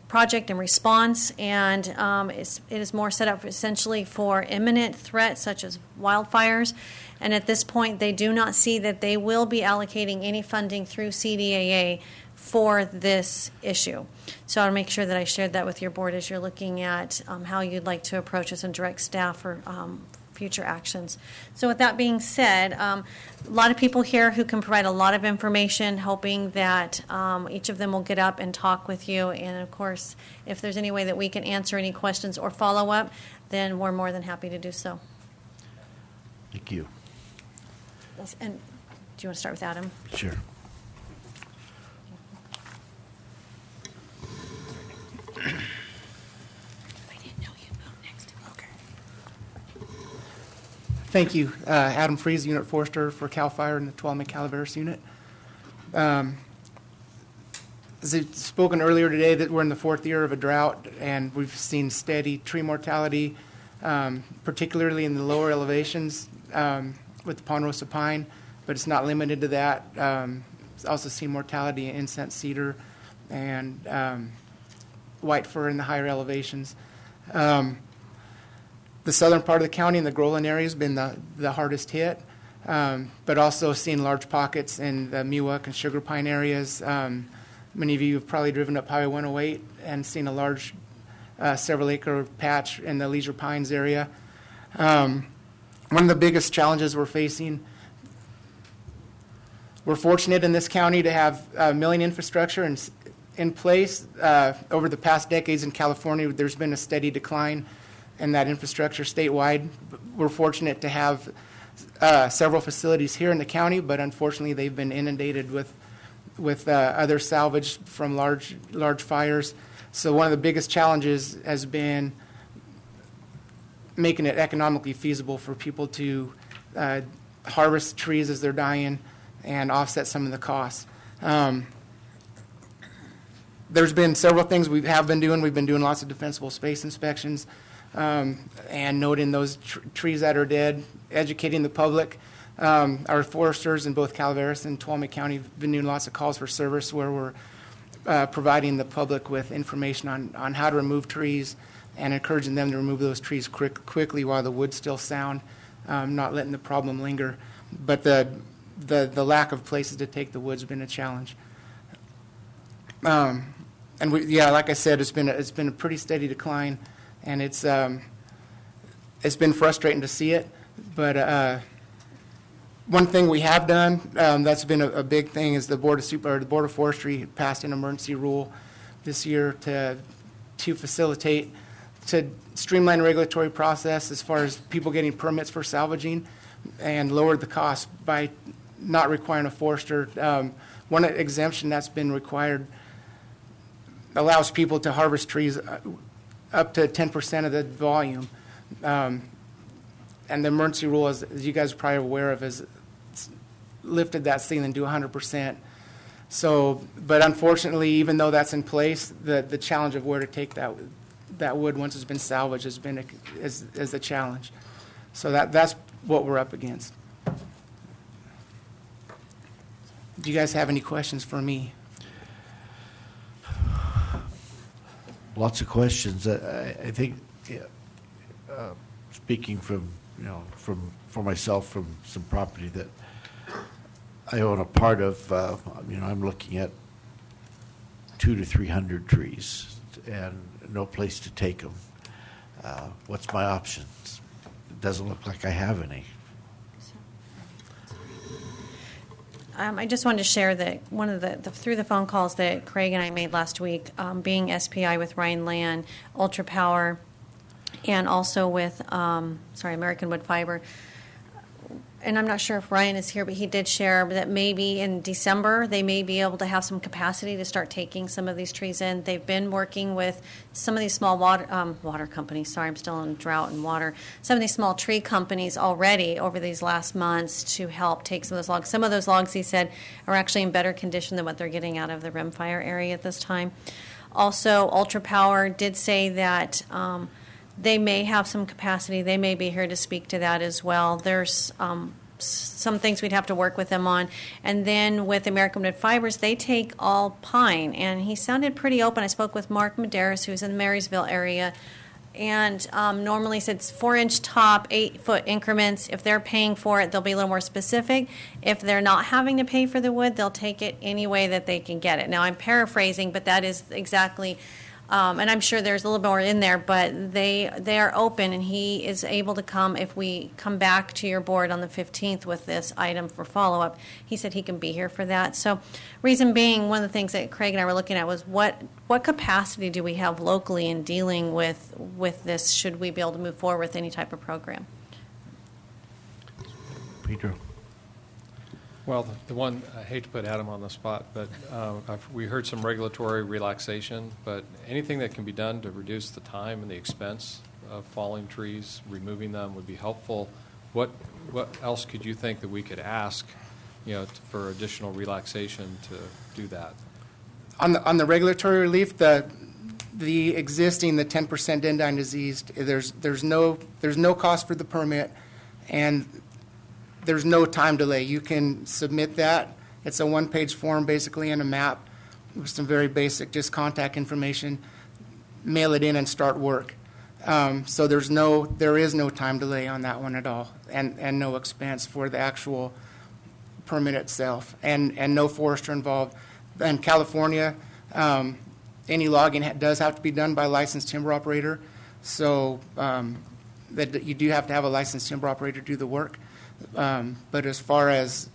project and response, and it is more set up essentially for imminent threats such as wildfires. And at this point, they do not see that they will be allocating any funding through CDAA for this issue. So I'll make sure that I shared that with your board as you're looking at how you'd like to approach this and direct staff for future actions. So with that being said, a lot of people here who can provide a lot of information, hoping that each of them will get up and talk with you. And of course, if there's any way that we can answer any questions or follow up, then we're more than happy to do so. Thank you. And do you want to start with Adam? Sure. Thank you. Adam Fries, Unit Forester for CAL FIRE in the Tuolumne Calaveras Unit. As I've spoken earlier today, that we're in the fourth year of a drought, and we've seen steady tree mortality. particularly in the lower elevations with the ponderosa pine, but it's not limited to that. Also seen mortality in incense cedar and white fir in the higher elevations. The southern part of the county and the Groveland area has been the hardest hit, but also seen large pockets in the Miwok and Sugar Pine areas. Many of you have probably driven up Highway 108 and seen a large several acre patch in the Leisure Pines area. One of the biggest challenges we're facing, we're fortunate in this county to have milling infrastructure in place. Over the past decades in California, there's been a steady decline in that infrastructure statewide. We're fortunate to have several facilities here in the county, but unfortunately they've been inundated with other salvage from large fires. So one of the biggest challenges has been making it economically feasible for people to harvest trees as they're dying and offset some of the costs. There's been several things we have been doing. We've been doing lots of defensible space inspections and noting those trees that are dead, educating the public. Our foresters in both Calaveras and Tuolumne County have been doing lots of calls for service where we're providing the public with information on how to remove trees and encouraging them to remove those trees quickly while the wood's still sound, not letting the problem linger. But the lack of places to take the wood's been a challenge. And like I said, it's been a pretty steady decline, and it's been frustrating to see it. But one thing we have done that's been a big thing is the Board of Forestry passed an emergency rule this year to facilitate, to streamline the regulatory process as far as people getting permits for salvaging, and lowered the cost by not requiring a forester. One exemption that's been required allows people to harvest trees up to 10% of the volume. And the emergency rule, as you guys are probably aware of, has lifted that ceiling to 100%. So, but unfortunately, even though that's in place, the challenge of where to take that wood once it's been salvaged has been is a challenge. So that's what we're up against. Do you guys have any questions for me? Lots of questions. I think, speaking from for myself, from some property that I own a part of, I'm looking at 200 to 300 trees and no place to take them. What's my options? It doesn't look like I have any. I just wanted to share that one of through the phone calls that Craig and I made last week, being SPI with Ryan Land, Ultra Power, and also with American Wood Fiber. And I'm not sure if Ryan is here, but he did share that maybe in December they may be able to have some capacity to start taking some of these trees in. They've been working with some of these small water companies. Sorry, I'm still in drought and water. Some of these small tree companies already over these last months to help take some of those logs. Some of those logs, he said, are actually in better condition than what they're getting out of the rimfire area at this time. Also, Ultra Power did say that they may have some capacity. They may be here to speak to that as well. There's some things we'd have to work with them on. And then with American Wood Fibers, they take all pine. And he sounded pretty open. I spoke with Mark Medeiros, who's in the Marysville area, and normally said it's 4-inch top, 8-foot increments. If they're paying for it, they'll be a little more specific. If they're not having to pay for the wood, they'll take it any way that they can get it. Now, I'm paraphrasing, but that is exactly and I'm sure there's a little more in there, but they are open, and he is able to come if we come back to your board on the 15th with this item for follow-up. He said he can be here for that. So reason being, one of the things that Craig and I were looking at was what capacity do we have locally in dealing with this, should we be able to move forward with any type of program? Peter. Well, the one, I hate to put Adam on the spot, but we heard some regulatory relaxation, but anything that can be done to reduce the time and the expense of falling trees, removing them would be helpful. What else could you think that we could ask, for additional relaxation to do that? On the regulatory relief, the the existing, the 10% endign diseased, there's no cost for the permit, and there's no time delay. You can submit that. It's a one-page form, basically, and a map with some very basic, just contact information. Mail it in and start work. So there is no time delay on that one at all, and no expense for the actual permit itself, and no forester involved. In California, any logging does have to be done by a licensed timber operator, so that you do have to have a licensed timber operator do the work. But as far as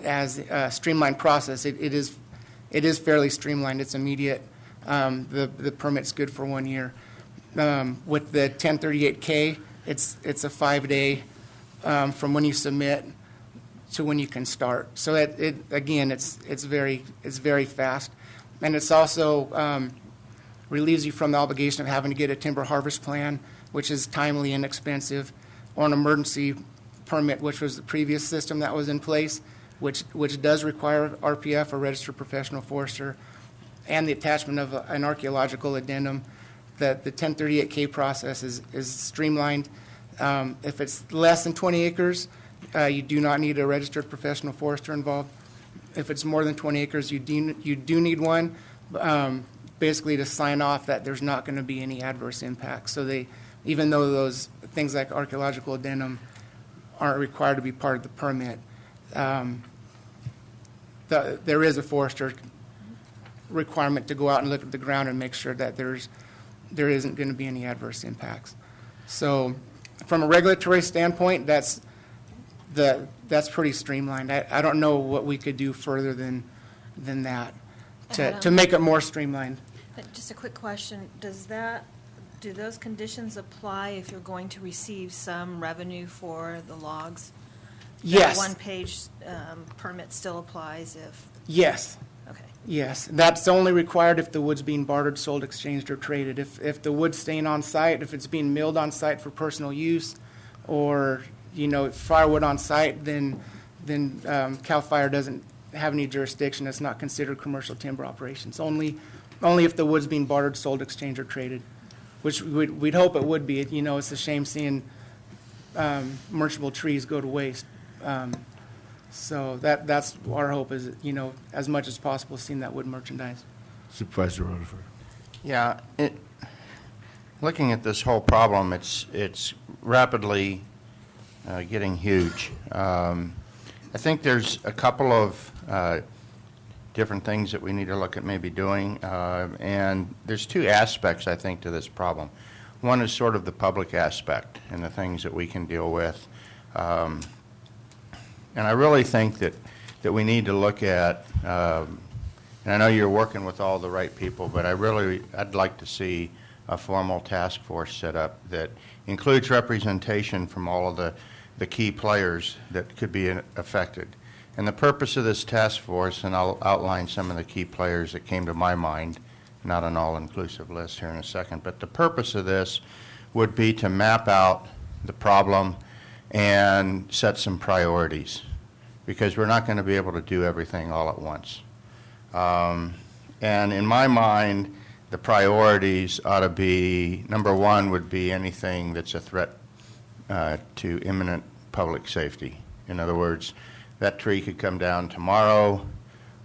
a streamlined process, it is fairly streamlined. It's immediate. The permit's good for 1 year. With the 1038K, it's a 5-day from when you submit to when you can start. So it's very fast, and it's also relieves you from the obligation of having to get a timber harvest plan, which is timely and expensive, or an emergency permit, which was the previous system that was in place, which does require RPF, or registered professional forester, and the attachment of an archaeological addendum. That the 1038K process is streamlined. If it's less than 20 acres, you do not need a registered professional forester involved. If it's more than 20 acres, you do need one, basically to sign off that there's not going to be any adverse impacts. So even though those things like archaeological addendum aren't required to be part of the permit, there is a forester requirement to go out and look at the ground and make sure that there isn't going to be any adverse impacts. So from a regulatory standpoint, that's pretty streamlined. I don't know what we could do further than that to make it more streamlined. Just a quick question. Do those conditions apply if you're going to receive some revenue for the logs? Yes. The one-page permit still applies if? Yes. Okay. Yes. That's only required if the wood's being bartered, sold, exchanged, or traded. If the wood's staying on site, if it's being milled on site for personal use, or firewood on site, then CAL FIRE doesn't have any jurisdiction. It's not considered commercial timber operations. Only if the wood's being bartered, sold, exchanged, or traded, which we'd hope it would be. It's a shame seeing merchantable trees go to waste. So that's our hope, is as much as possible seeing that wood merchandise. Supervisor Rutherford. Yeah, looking at this whole problem, it's rapidly getting huge. I think there's a couple of different things that we need to look at maybe doing, and there's two aspects, I think, to this problem. One is sort of the public aspect and the things that we can deal with. And I really think that we need to look at, and I know you're working with all the right people, but I'd like to see a formal task force set up that includes representation from all of the key players that could be affected. And the purpose of this task force, and I'll outline some of the key players that came to my mind, not an all-inclusive list here in a second, but the purpose of this would be to map out the problem and set some priorities, because we're not going to be able to do everything all at once. And in my mind, the priorities ought to be, number one would be anything that's a threat to imminent public safety. In other words, that tree could come down tomorrow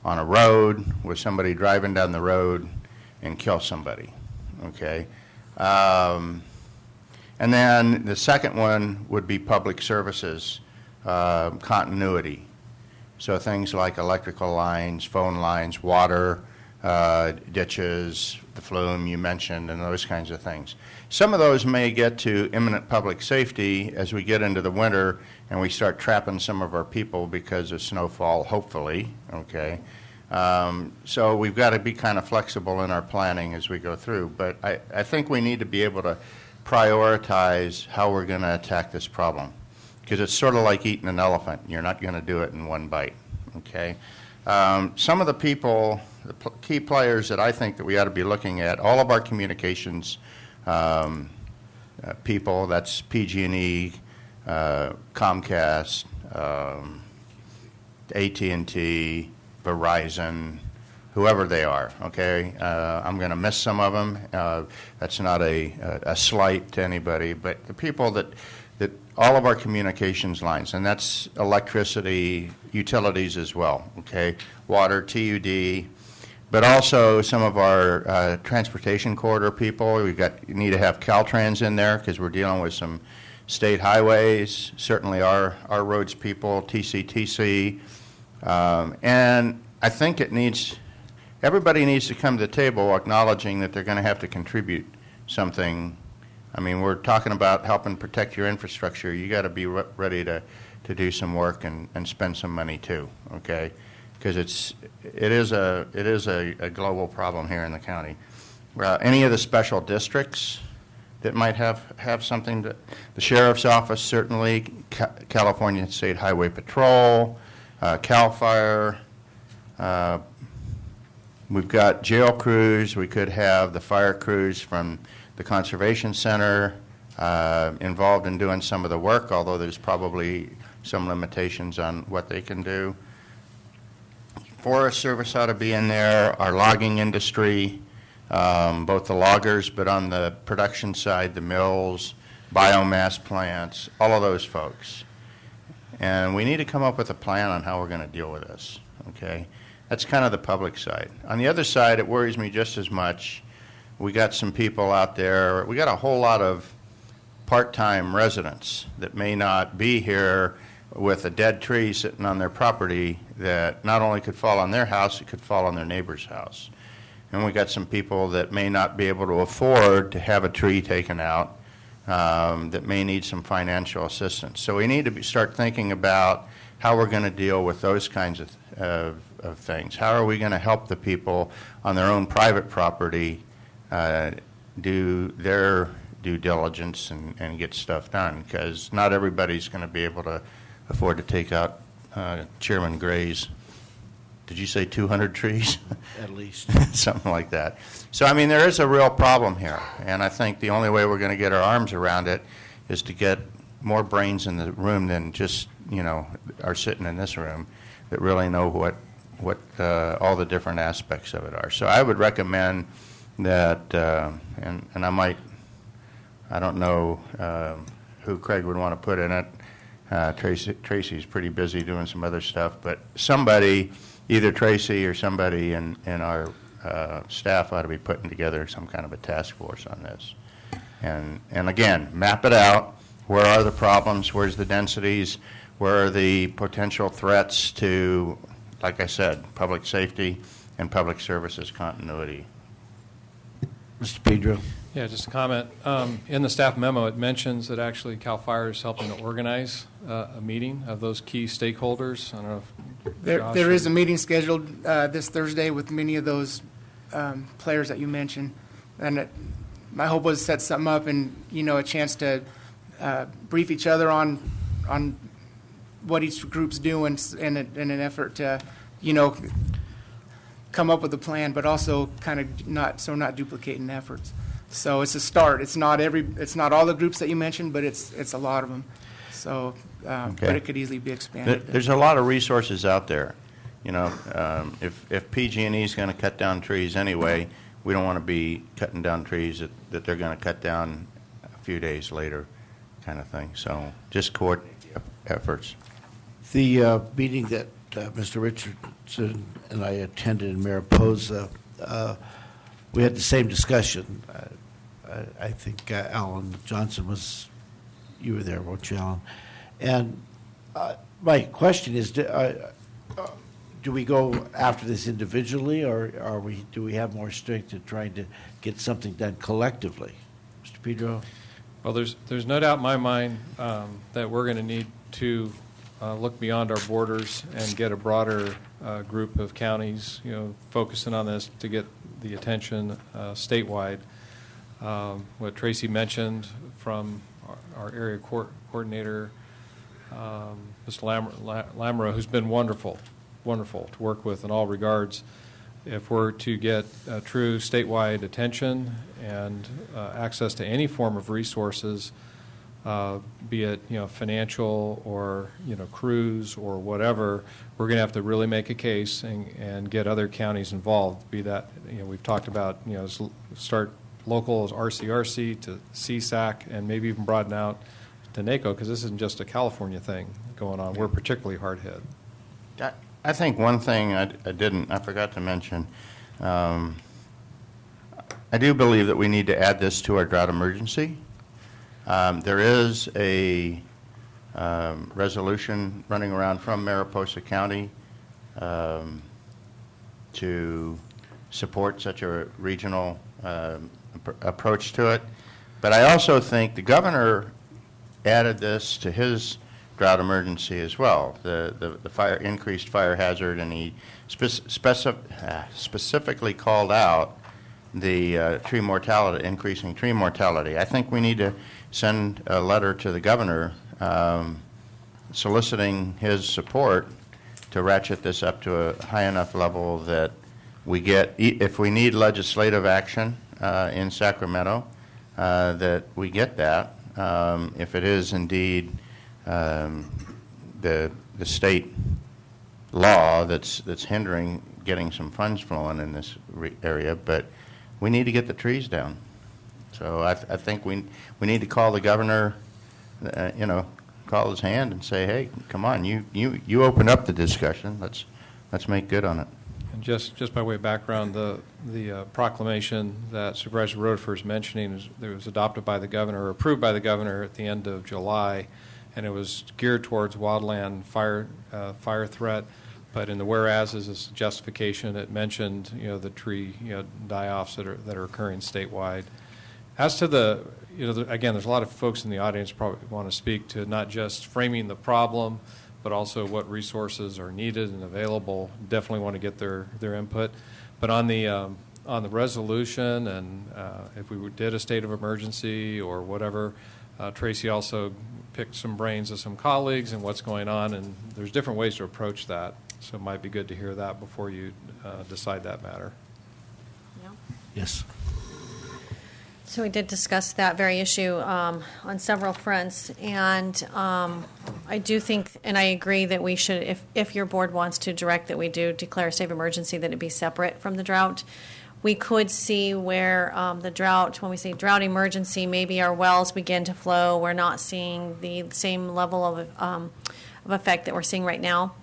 on a road with somebody driving down the road and kill somebody, okay? And then the second one would be public services continuity. So things like electrical lines, phone lines, water, ditches, the flume you mentioned, and those kinds of things. Some of those may get to imminent public safety as we get into the winter and we start trapping some of our people because of snowfall, hopefully, okay? So we've got to be kind of flexible in our planning as we go through. But I think we need to be able to prioritize how we're going to attack this problem, because it's sort of like eating an elephant. You're not going to do it in one bite, okay? Some of the people, the key players that I think that we ought to be looking at, all of our communications people, that's PG&E, Comcast, AT&T, Verizon, whoever they are, okay? I'm going to miss some of them. That's not a slight to anybody, but the people that all of our communications lines, and that's electricity, utilities as well, okay? Water, TUD, but also some of our transportation corridor people. You need to have Caltrans in there because we're dealing with some state highways, certainly our roads people, TCTC, and I think everybody needs to come to the table acknowledging that they're going to have to contribute something. I mean, we're talking about helping protect your infrastructure. You got to be ready to do some work and spend some money too, okay? Because it is a global problem here in the county. Any of the special districts that might have something the sheriff's office, certainly, California State Highway Patrol, CAL FIRE. We've got jail crews. We could have the fire crews from the Conservation Center involved in doing some of the work, although there's probably some limitations on what they can do. Forest Service ought to be in there, our logging industry, both the loggers, but on the production side, the mills, biomass plants, all of those folks. And we need to come up with a plan on how we're going to deal with this, okay? That's kind of the public side. On the other side, it worries me just as much. We got some people out there, we got a whole lot of part-time residents that may not be here with a dead tree sitting on their property that not only could fall on their house, it could fall on their neighbor's house. And we got some people that may not be able to afford to have a tree taken out that may need some financial assistance. So we need to start thinking about how we're going to deal with those kinds of things. How are we going to help the people on their own private property do their due diligence and get stuff done? Because not everybody's going to be able to afford to take out Chairman Gray's, did you say 200 trees? At least. Something like that. So, I mean, there is a real problem here. And I think the only way we're going to get our arms around it is to get more brains in the room than just, are sitting in this room that really know what all the different aspects of it are. So I would recommend that, and I don't know who Craig would want to put in it. Tracy's pretty busy doing some other stuff, but somebody, either Tracy or somebody in our staff ought to be putting together some kind of a task force on this. And again, map it out. Where are the problems? Where's the densities? Where are the potential threats to, like I said, public safety and public services continuity? Mr. Pedro. Yeah, just a comment. In the staff memo, it mentions that actually CAL FIRE is helping to organize a meeting of those key stakeholders. I don't know if there is a meeting scheduled this Thursday with many of those players that you mentioned, and my hope was to set something up and a chance to brief each other on what each group's doing in an effort to come up with a plan, but also kind of not duplicating efforts. So it's a start. It's not all the groups that you mentioned, but it's a lot of them. So, Okay. But it could easily be expanded. There's a lot of resources out there. If PG&E is going to cut down trees anyway, we don't want to be cutting down trees that they're going to cut down a few days later, kind of thing. So just coordinate efforts. The meeting that Mr. Richardson and I attended in Mariposa, we had the same discussion. I think Alan Johnson you were there, weren't you, Alan? And my question is, do we go after this individually, or do we have more strength in trying to get something done collectively? Mr. Pedro? Well, there's no doubt in my mind that we're going to need to look beyond our borders and get a broader group of counties, focusing on this to get the attention statewide. What Tracy mentioned from our area coordinator, Mr. Lamra, who's been wonderful to work with in all regards. If we're to get true statewide attention and access to any form of resources, be it financial or crews or whatever, we're going to have to really make a case and get other counties involved. Be that we've talked about start local as RCRC to CSAC and maybe even broaden out to NACO, because this isn't just a California thing going on. We're particularly hard hit. I think one thing I forgot to mention. I do believe that we need to add this to our drought emergency. There is a resolution running around from Mariposa County to support such a regional approach to it. But I also think the governor added this to his drought emergency as well, the increased fire hazard, and he specifically called out the tree mortality, increasing tree mortality. I think we need to send a letter to the governor soliciting his support to ratchet this up to a high enough level that we get, if we need legislative action in Sacramento, that we get that. If it is indeed the state law that's hindering getting some funds flowing in this area, but we need to get the trees down. So I think we need to call the governor, call his hand and say, hey, come on, you open up the discussion. Let's make good on it. And just by way of background, the proclamation that Supervisor Rodefer is mentioning was adopted by the governor, or approved by the governor at the end of July, and it was geared towards wildland fire threat. But in the whereases, as a justification, it mentioned the tree die-offs that are occurring statewide. As to again, there's a lot of folks in the audience probably want to speak to not just framing the problem, but also what resources are needed and available. Definitely want to get their input. But on the resolution, and if we did a state of emergency or whatever, Tracy also picked some brains of some colleagues and what's going on, and there's different ways to approach that. So it might be good to hear that before you decide that matter. Yeah. Yes. So we did discuss that very issue on several fronts, and I do think, and I agree that we should, if your board wants to direct that we do declare a state of emergency, that it be separate from the drought. We could see where the drought, when we say drought emergency, maybe our wells begin to flow. We're not seeing the same level of effect that we're seeing right now.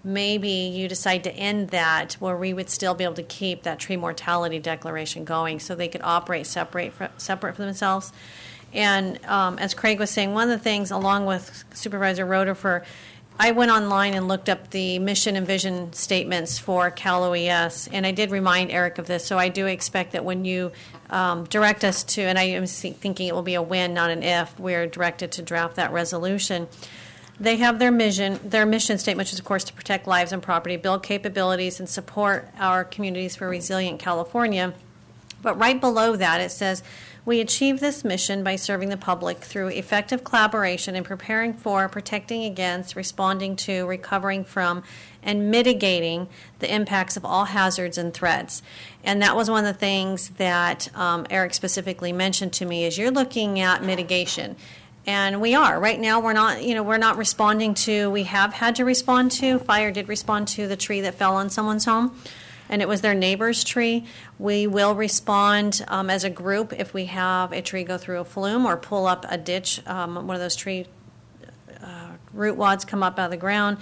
Maybe you decide to end that where we would still be able to keep that tree mortality declaration going so they could operate separate for themselves. And as Craig was saying, one of the things, along with Supervisor Rodefer, I went online and looked up the mission and vision statements for Cal OES, and I did remind Eric of this, so I do expect that when you direct us to, and I am thinking it will be a when, not an if, we're directed to draft that resolution. They have their mission statement, which is, of course, to protect lives and property, build capabilities, and support our communities for resilient California. But right below that, it says, we achieve this mission by serving the public through effective collaboration in preparing for, protecting against, responding to, recovering from, and mitigating the impacts of all hazards and threats. And that was one of the things that Eric specifically mentioned to me, is you're looking at mitigation. And we are. Right now, we're not responding to, we have had to respond to, fire did respond to the tree that fell on someone's home, and it was their neighbor's tree. We will respond as a group if we have a tree go through a flume or pull up a ditch, one of those tree root wads come up out of the ground.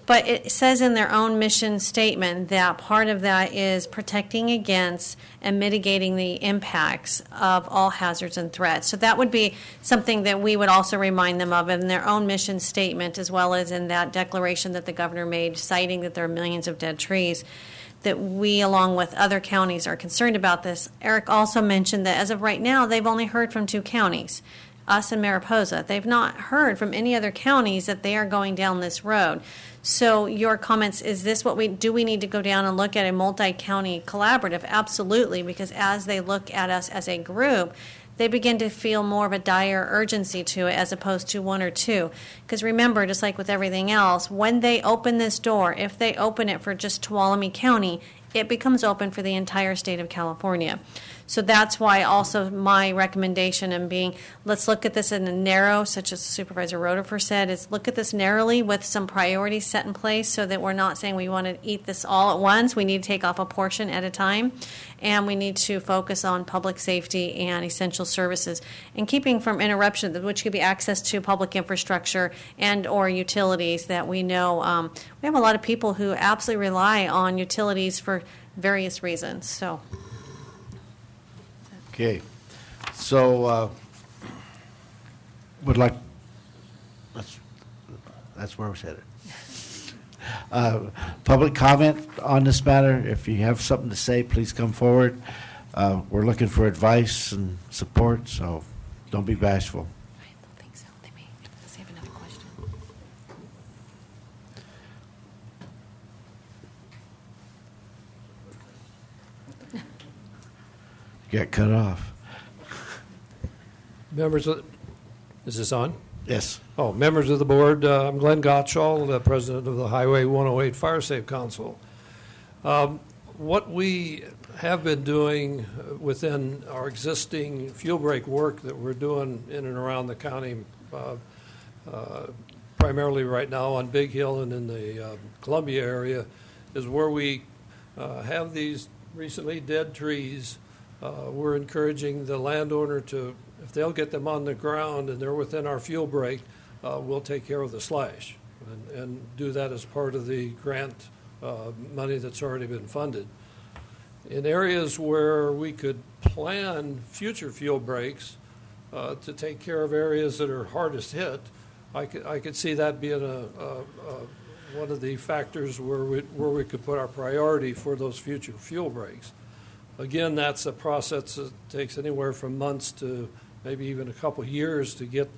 But it says in their own mission statement that part of that is protecting against and mitigating the impacts of all hazards and threats. So that would be something that we would also remind them of in their own mission statement, as well as in that declaration that the governor made, citing that there are millions of dead trees, that we, along with other counties, are concerned about this. Eric also mentioned that as of right now, they've only heard from 2 counties, us and Mariposa. They've not heard from any other counties that they are going down this road. So your comments, is this what we need to go down and look at a multi-county collaborative? Absolutely, because as they look at us as a group, they begin to feel more of a dire urgency to it as opposed to 1 or 2. Because remember, just like with everything else, when they open this door, if they open it for just Tuolumne County, it becomes open for the entire state of California. So that's why also my recommendation in being, let's look at this in a narrow, such as Supervisor Rotifer said, is look at this narrowly with some priorities set in place so that we're not saying we want to eat this all at once. We need to take off a portion at a time, and we need to focus on public safety and essential services and keeping from interruption, which could be access to public infrastructure and or utilities that we know. We have a lot of people who absolutely rely on utilities for various reasons. So. Okay, so would like, that's where we're headed. Public comment on this matter. If you have something to say, please come forward. We're looking for advice and support, so don't be bashful. I don't think so. They may. Does he have another question? Got cut off. Members of, is this on? Yes. Oh, members of the board, I'm Glenn Gottschall, the president of the Highway 108 Fire Safe Council. What we have been doing within our existing fuel break work that we're doing in and around the county, primarily right now on Big Hill and in the Columbia area, is where we have these recently dead trees. We're encouraging the landowner to, if they'll get them on the ground and they're within our fuel break, we'll take care of the slash and do that as part of the grant money that's already been funded. In areas where we could plan future fuel breaks to take care of areas that are hardest hit, I could see that being one of the factors where we could put our priority for those future fuel breaks. Again, that's a process that takes anywhere from months to maybe even a couple of years to get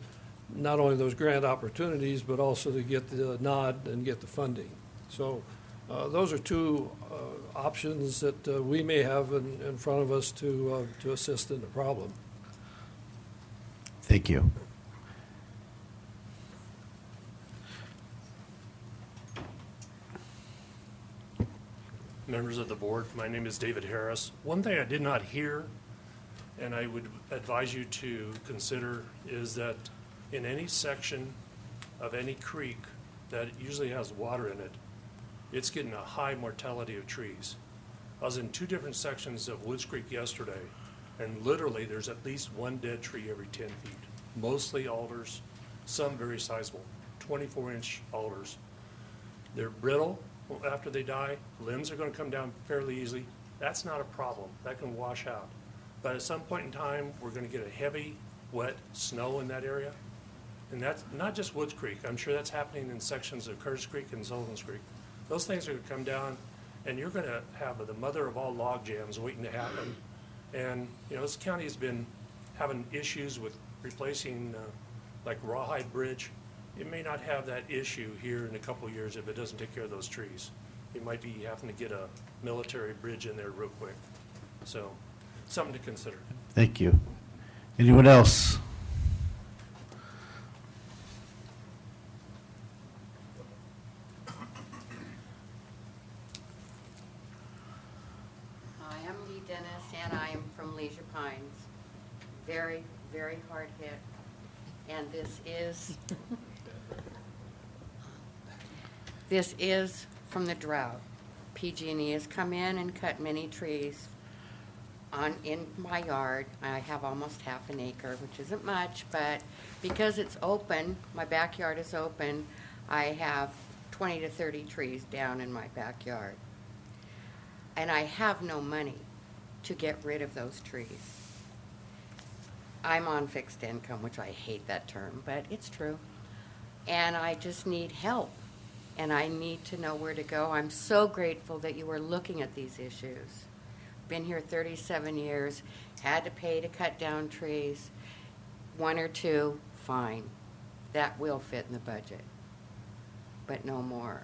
not only those grant opportunities, but also to get the nod and get the funding. So those are two options that we may have in front of us to assist in the problem. Thank you. Members of the board, my name is David Harris. One thing I did not hear, and I would advise you to consider, is that in any section of any creek that usually has water in it, it's getting a high mortality of trees. I was in two different sections of Woods Creek yesterday, and literally there's at least one dead tree every 10 feet, mostly alders, some very sizable, 24-inch alders. They're brittle. After they die, limbs are going to come down fairly easily. That's not a problem. That can wash out. But at some point in time, we're going to get a heavy, wet snow in that area. And that's not just Woods Creek. I'm sure that's happening in sections of Curtis Creek and Sullivan's Creek. Those things are going to come down, and you're going to have the mother of all log jams waiting to happen. And, you know, this county has been having issues with replacing, like Rawhide Bridge. It may not have that issue here in a couple of years if it doesn't take care of those trees. It might be having to get a military bridge in there real quick. So, something to consider. Thank you. Anyone else? Hi, I'm Lee Dennis, and I am from Leisure Pines. Very, very hard hit. And this is from the drought. PG&E has come in and cut many trees in my yard. I have almost half an acre, which isn't much, but because it's open, my backyard is open, I have 20 to 30 trees down in my backyard. And I have no money to get rid of those trees. I'm on fixed income, which I hate that term, but it's true. And I just need help. And I need to know where to go. I'm so grateful that you are looking at these issues. Been here 37 years, had to pay to cut down trees. One or two, fine. That will fit in the budget. But no more.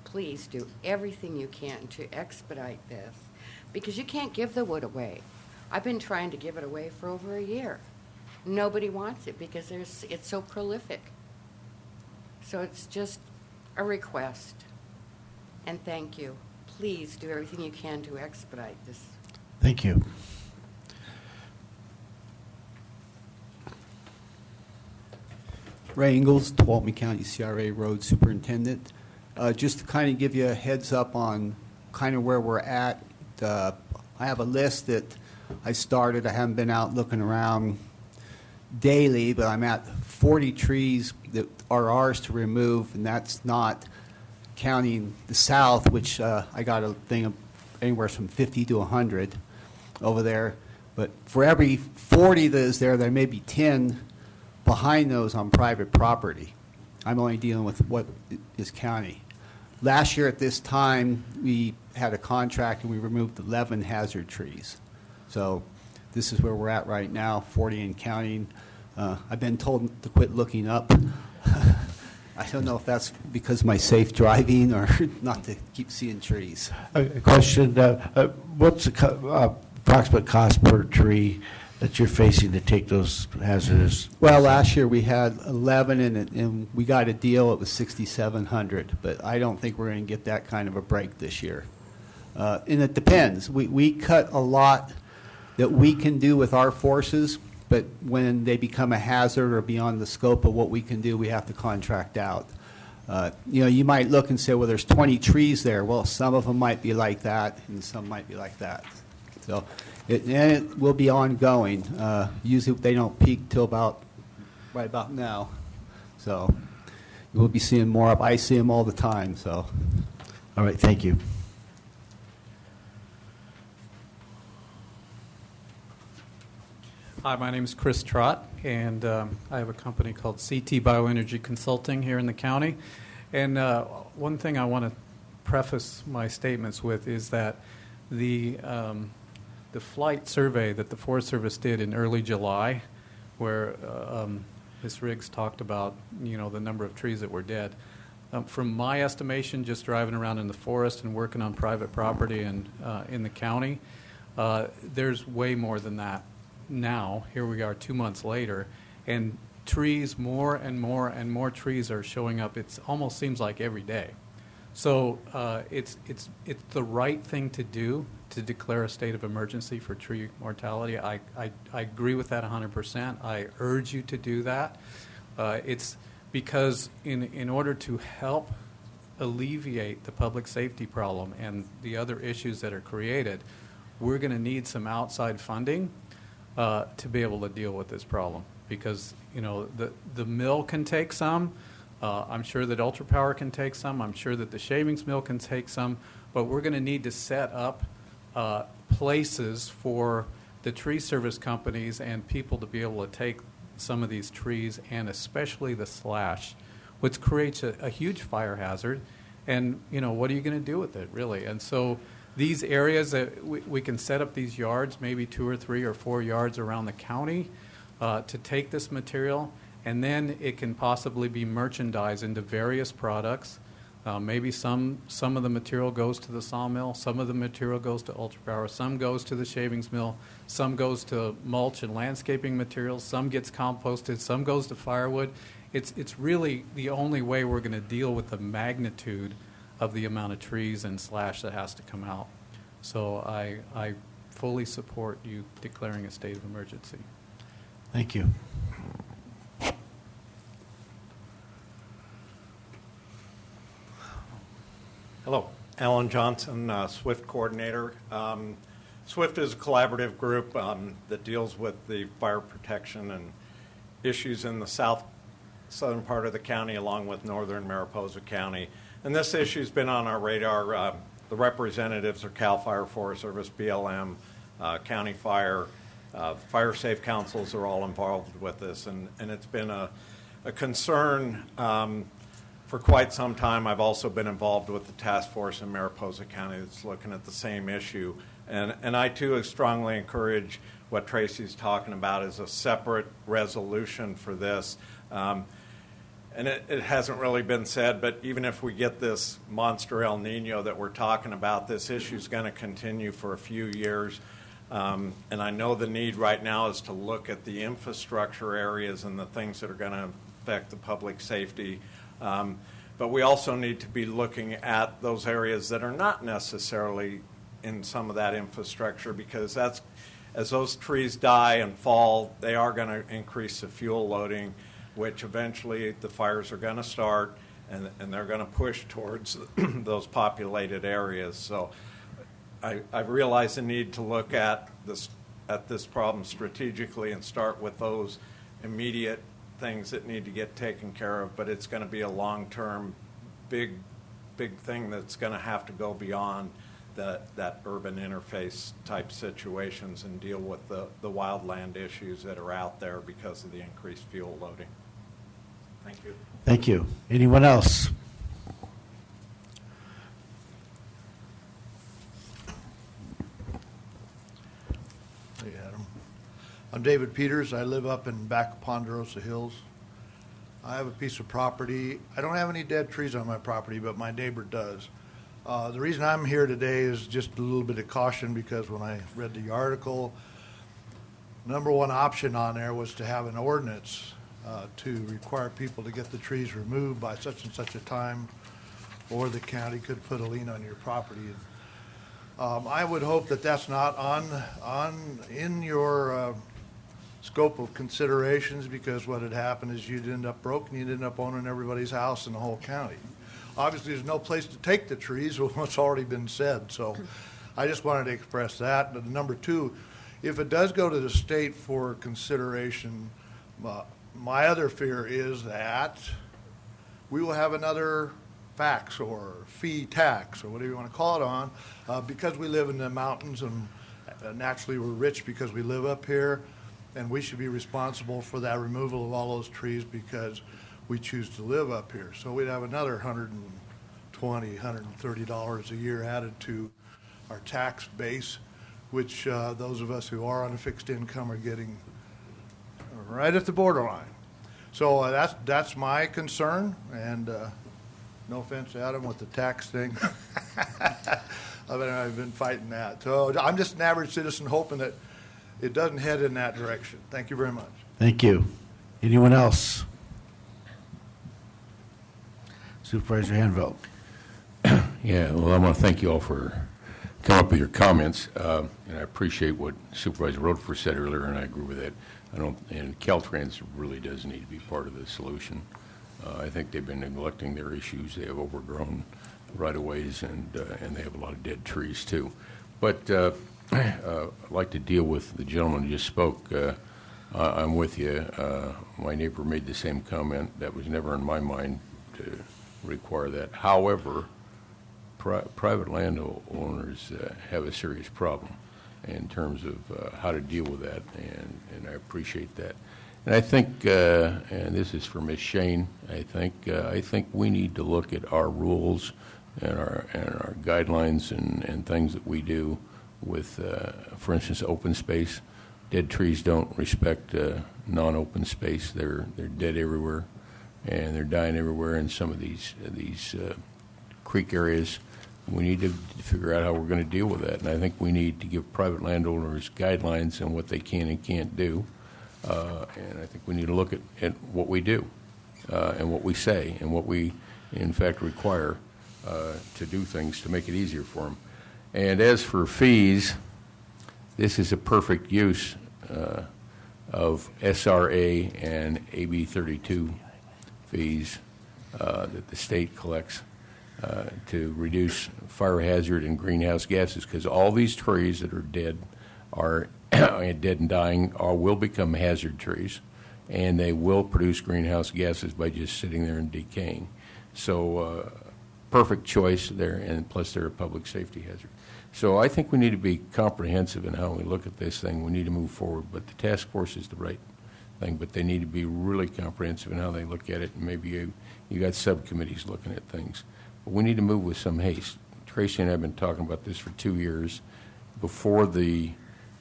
Please do everything you can to expedite this, because you can't give the wood away. I've been trying to give it away for over a year. Nobody wants it because it's so prolific. So it's just a request. And thank you. please do everything you can to expedite this. Thank you. Ray Ingalls, Tuolumne County CRA Road Superintendent. Just to kind of give you a heads up on kind of where we're at, I have a list that I started. I haven't been out looking around daily, but I'm at 40 trees that are ours to remove, and that's not counting the south, which I got a thing of anywhere from 50 to 100 over there. But for every 40 that is there may be 10 behind those on private property. I'm only dealing with what is county. Last year at this time, we had a contract and we removed 11 hazard trees. So this is where we're at right now, 40 and counting. I've been told to quit looking up. I don't know if that's because of my safe driving or not to keep seeing trees. A question, what's the approximate cost per tree that you're facing to take those hazardous? Well, last year we had 11, and we got a deal. It was $6,700, but I don't think we're going to get that kind of a break this year. And it depends. We cut a lot that we can do with our forces, but when they become a hazard or beyond the scope of what we can do, we have to contract out. You might look and say, well, there's 20 trees there. Well, some of them might be like that, and some might be like that. So it will be ongoing. Usually they don't peak till right about now. So we'll be seeing more up. I see them all the time. So, all right, thank you. Hi, my name is Chris Trott, and I have a company called CT Bioenergy Consulting here in the county. And one thing I want to preface my statements with is that the flight survey that the Forest Service did in early July, where Ms. Riggs talked about the number of trees that were dead. From my estimation, just driving around in the forest and working on private property and in the county, there's way more than that. Now, here we are 2 months later, and trees, more and more and more trees are showing up. It almost seems like every day. So it's the right thing to do to declare a state of emergency for tree mortality. I agree with that 100%. I urge you to do that. It's because in order to help alleviate the public safety problem and the other issues that are created, we're going to need some outside funding to be able to deal with this problem, because the mill can take some. I'm sure that Ultra Power can take some. I'm sure that the shavings mill can take some. But we're going to need to set up places for the tree service companies and people to be able to take some of these trees, and especially the slash, which creates a huge fire hazard. And what are you going to do with it, really? And so these areas that we can set up these yards, maybe 2 or 3 or 4 yards around the county, to take this material, and then it can possibly be merchandised into various products. Maybe some of the material goes to the sawmill, some of the material goes to Ultra Power, some goes to the shavings mill, some goes to mulch and landscaping materials, some gets composted, some goes to firewood. It's really the only way we're going to deal with the magnitude of the amount of trees and slash that has to come out. So I fully support you declaring a state of emergency. Thank you. Hello, Alan Johnson, SWIFT coordinator. SWIFT is a collaborative group that deals with the fire protection and issues in the southern part of the county, along with northern Mariposa County. And this issue's been on our radar. The representatives are CAL FIRE, Forest Service, BLM, County Fire, Fire Safe Councils are all involved with this, and it's been a concern for quite some time. I've also been involved with the task force in Mariposa County that's looking at the same issue. And I, too, strongly encourage what Tracy's talking about as a separate resolution for this. And it hasn't really been said, but even if we get this monster El Nino that we're talking about, this issue is going to continue for a few years. And I know the need right now is to look at the infrastructure areas and the things that are going to affect the public safety. But But we also need to be looking at those areas that are not necessarily in some of that infrastructure, because as those trees die and fall, they are going to increase the fuel loading, which eventually the fires are going to start, and they're going to push towards those populated areas. So I realize the need to look at this problem strategically and start with those immediate things that need to get taken care of, but it's going to be a long-term, big thing that's going to have to go beyond that urban interface type situations and deal with the wildland issues that are out there because of the increased fuel loading. Thank you. Thank you. Anyone else? Hey, Adam. I'm David Peters. I live up in back of Ponderosa Hills. I have a piece of property. I don't have any dead trees on my property, but my neighbor does. The reason I'm here today is just a little bit of caution, because when I read the article, number one option on there was to have an ordinance to require people to get the trees removed by such and such a time, or the county could put a lien on your property. I would hope that that's not in your scope of considerations, because what had happened is you'd end up broke and you'd end up owning everybody's house in the whole county. Obviously, there's no place to take the trees, what's already been said. So I just wanted to express that. And number two, if it does go to the state for consideration, my other fear is that we will have another fax or fee tax or whatever you want to call it on, because we live in the mountains and naturally we're rich because we live up here, and we should be responsible for that removal of all those trees because we choose to live up here. So we'd have another $120, $130 a year added to our tax base, which those of us who are on a fixed income are getting right at the borderline. So that's my concern, and no offense, Adam, with the tax thing. I've been fighting that. So I'm just an average citizen hoping that it doesn't head in that direction. Thank you very much. Thank you. Anyone else? Supervisor Hanveld. Yeah, well, I want to thank you all for coming up with your comments, and I appreciate what Supervisor Rutherford said earlier, and I agree with that. And Caltrans really does need to be part of the solution. I think they've been neglecting their issues. They have overgrown right-of-ways, and they have a lot of dead trees too. But I'd like to deal with the gentleman who just spoke. I'm with you. My neighbor made the same comment. That was never in my mind to require that. However, private landowners have a serious problem in terms of how to deal with that, and I appreciate that. And I think, and this is for Ms. Shane, I think we need to look at our rules and our guidelines and things that we do with, for instance, open space. Dead trees don't respect non-open space. They're dead everywhere, and they're dying everywhere in some of these creek areas. We need to figure out how we're going to deal with that, and I think we need to give private landowners guidelines on what they can and can't do, and I think we need to look at what we do and what we say and what we, in fact, require to do things to make it easier for them. And as for fees, this is a perfect use of SRA and AB 32 fees that the state collects to reduce fire hazard and greenhouse gases, because all these trees that are dead and dying will become hazard trees, and they will produce greenhouse gases by just sitting there and decaying. So perfect choice there, and plus they're a public safety hazard. So I think we need to be comprehensive in how we look at this thing. We need to move forward, but the task force is the right thing, but they need to be really comprehensive in how they look at it, and maybe you got subcommittees looking at things. But we need to move with some haste. Tracy and I have been talking about this for 2 years before the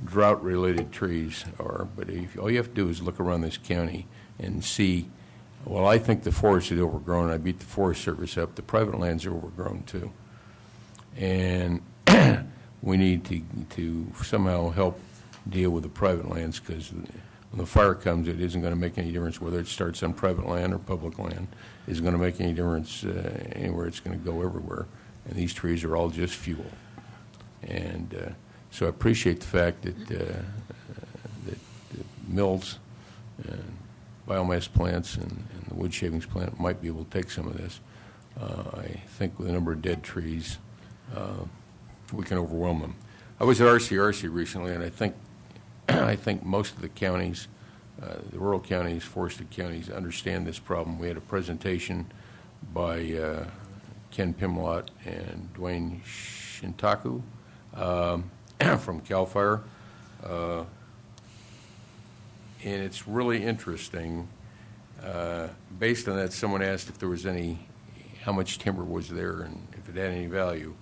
drought-related trees are, but all you have to do is look around this county and see, well, I think the forest is overgrown. I beat the Forest Service up. The private lands are overgrown too. And we need to somehow help deal with the private lands, because when the fire comes, it isn't going to make any difference whether it starts on private land or public land. It isn't going to make any difference anywhere. It's going to go everywhere. And these trees are all just fuel. And so I appreciate the fact that that mills and biomass plants and the wood shavings plant might be able to take some of this. I think with the number of dead trees, we can overwhelm them. I was at RCRC recently, and I think most of the counties, the rural counties, forested counties, understand this problem. We had a presentation by Ken Pimlott and Dwayne Shintaku from CAL FIRE. And it's really interesting. Based on that, someone asked if there was how much timber was there and if it had any value.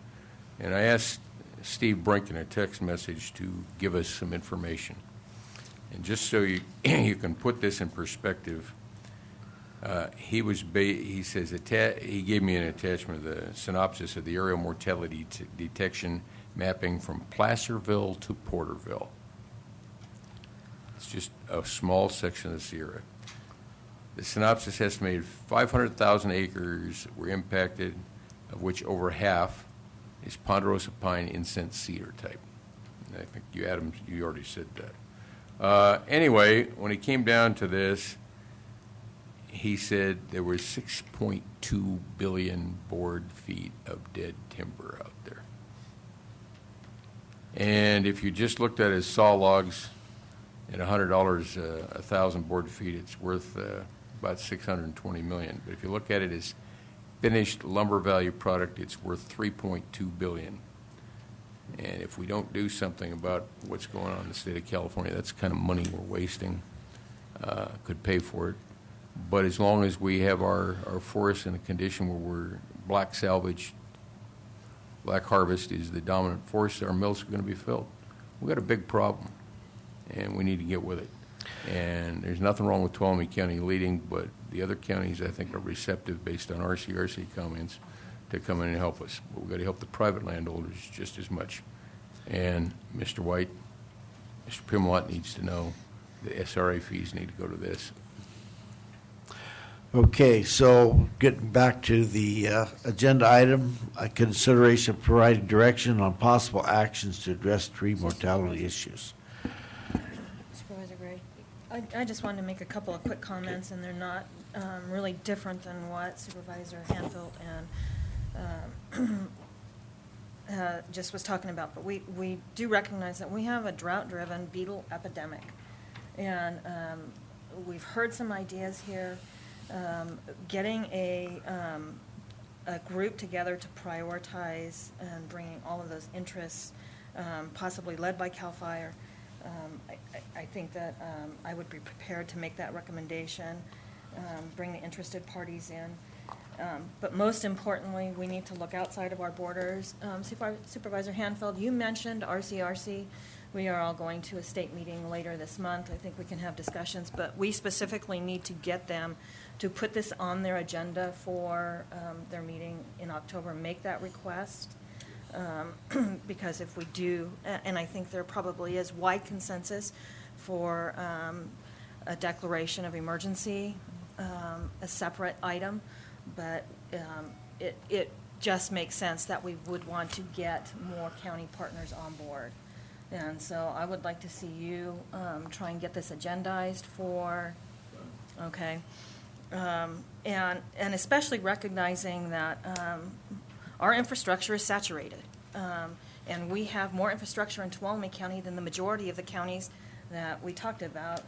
And I asked Steve Brink in a text message to give us some information. And just so you can put this in perspective, he says he gave me an attachment of the synopsis of the aerial mortality detection mapping from Placerville to Porterville. It's just a small section of the Sierra. The synopsis estimated 500,000 acres were impacted, of which over half is ponderosa pine, incense, cedar type. And I think you already said that. Anyway, when it came down to this, he said there was 6.2 billion board feet of dead timber out there. And if you just looked at his saw logs at $100 a 1,000 board feet, it's worth about $620 million. But if you look at it as finished lumber value product, it's worth $3.2 billion. And if we don't do something about what's going on in the state of California, that's the kind of money we're wasting. Could pay for it. But as long as we have our forests in a condition where we're black salvage, black harvest is the dominant force, our mills are going to be filled. We've got a big problem, and we need to get with it. And there's nothing wrong with Tuolumne County leading, but the other counties, I think, are receptive based on RCRC comments to come in and help us. But we've got to help the private landowners just as much. And Mr. White, Mr. Pimlott needs to know the SRA fees need to go to this. Okay, so getting back to the agenda item, consideration of providing direction on possible actions to address tree mortality issues. Supervisor Gray, I just wanted to make a couple of quick comments, and they're not really different than what Supervisor Hanfield and just was talking about. But we do recognize that we have a drought-driven beetle epidemic, and we've heard some ideas here. Getting a group together to prioritize and bringing all of those interests, possibly led by CAL FIRE, I think that I would be prepared to make that recommendation, bring the interested parties in. But most importantly, we need to look outside of our borders. Supervisor Hanfield, you mentioned RCRC. We are all going to a state meeting later this month. I think we can have discussions, but we specifically need to get them to put this on their agenda for their meeting in October, make that request. Because if we do, and I think there probably is wide consensus for a declaration of emergency, a separate item, but it just makes sense that we would want to get more county partners on board. And so I would like to see you try and get this agendized for, okay, and especially recognizing that our infrastructure is saturated. And we have more infrastructure in Tuolumne County than the majority of the counties that we talked about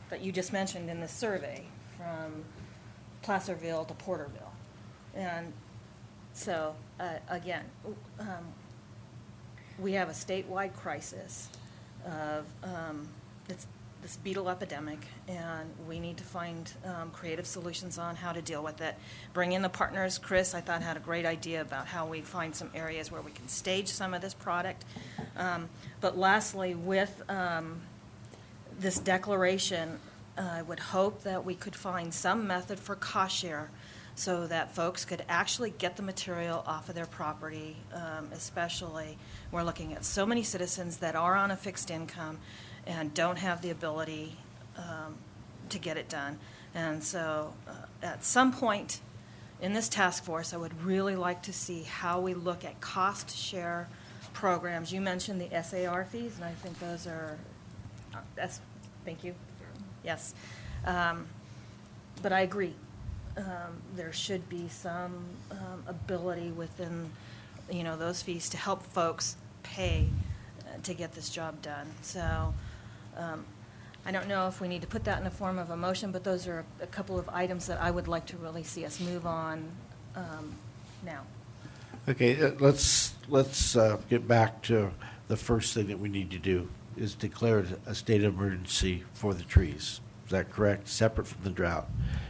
that you just mentioned in the survey, from Placerville to Porterville. And so, again, we have a statewide crisis of this beetle epidemic, and we need to find creative solutions on how to deal with it. Bring in the partners. Chris, I thought, had a great idea about how we find some areas where we can stage some of this product. But lastly, with this declaration, I would hope that we could find some method for cost share so that folks could actually get the material off of their property, especially we're looking at so many citizens that are on a fixed income, and don't have the ability to get it done. And so at some point in this task force, I would really like to see how we look at cost share programs. You mentioned the SAR fees, and I think those are, thank you. Yes. But I agree. There should be some ability within, those fees to help folks pay to get this job done. So I don't know if we need to put that in the form of a motion, but those are a couple of items that I would like to really see us move on now. Okay, let's get back to the first thing that we need to do is declare a state of emergency for the trees. Is that correct? Separate from the drought.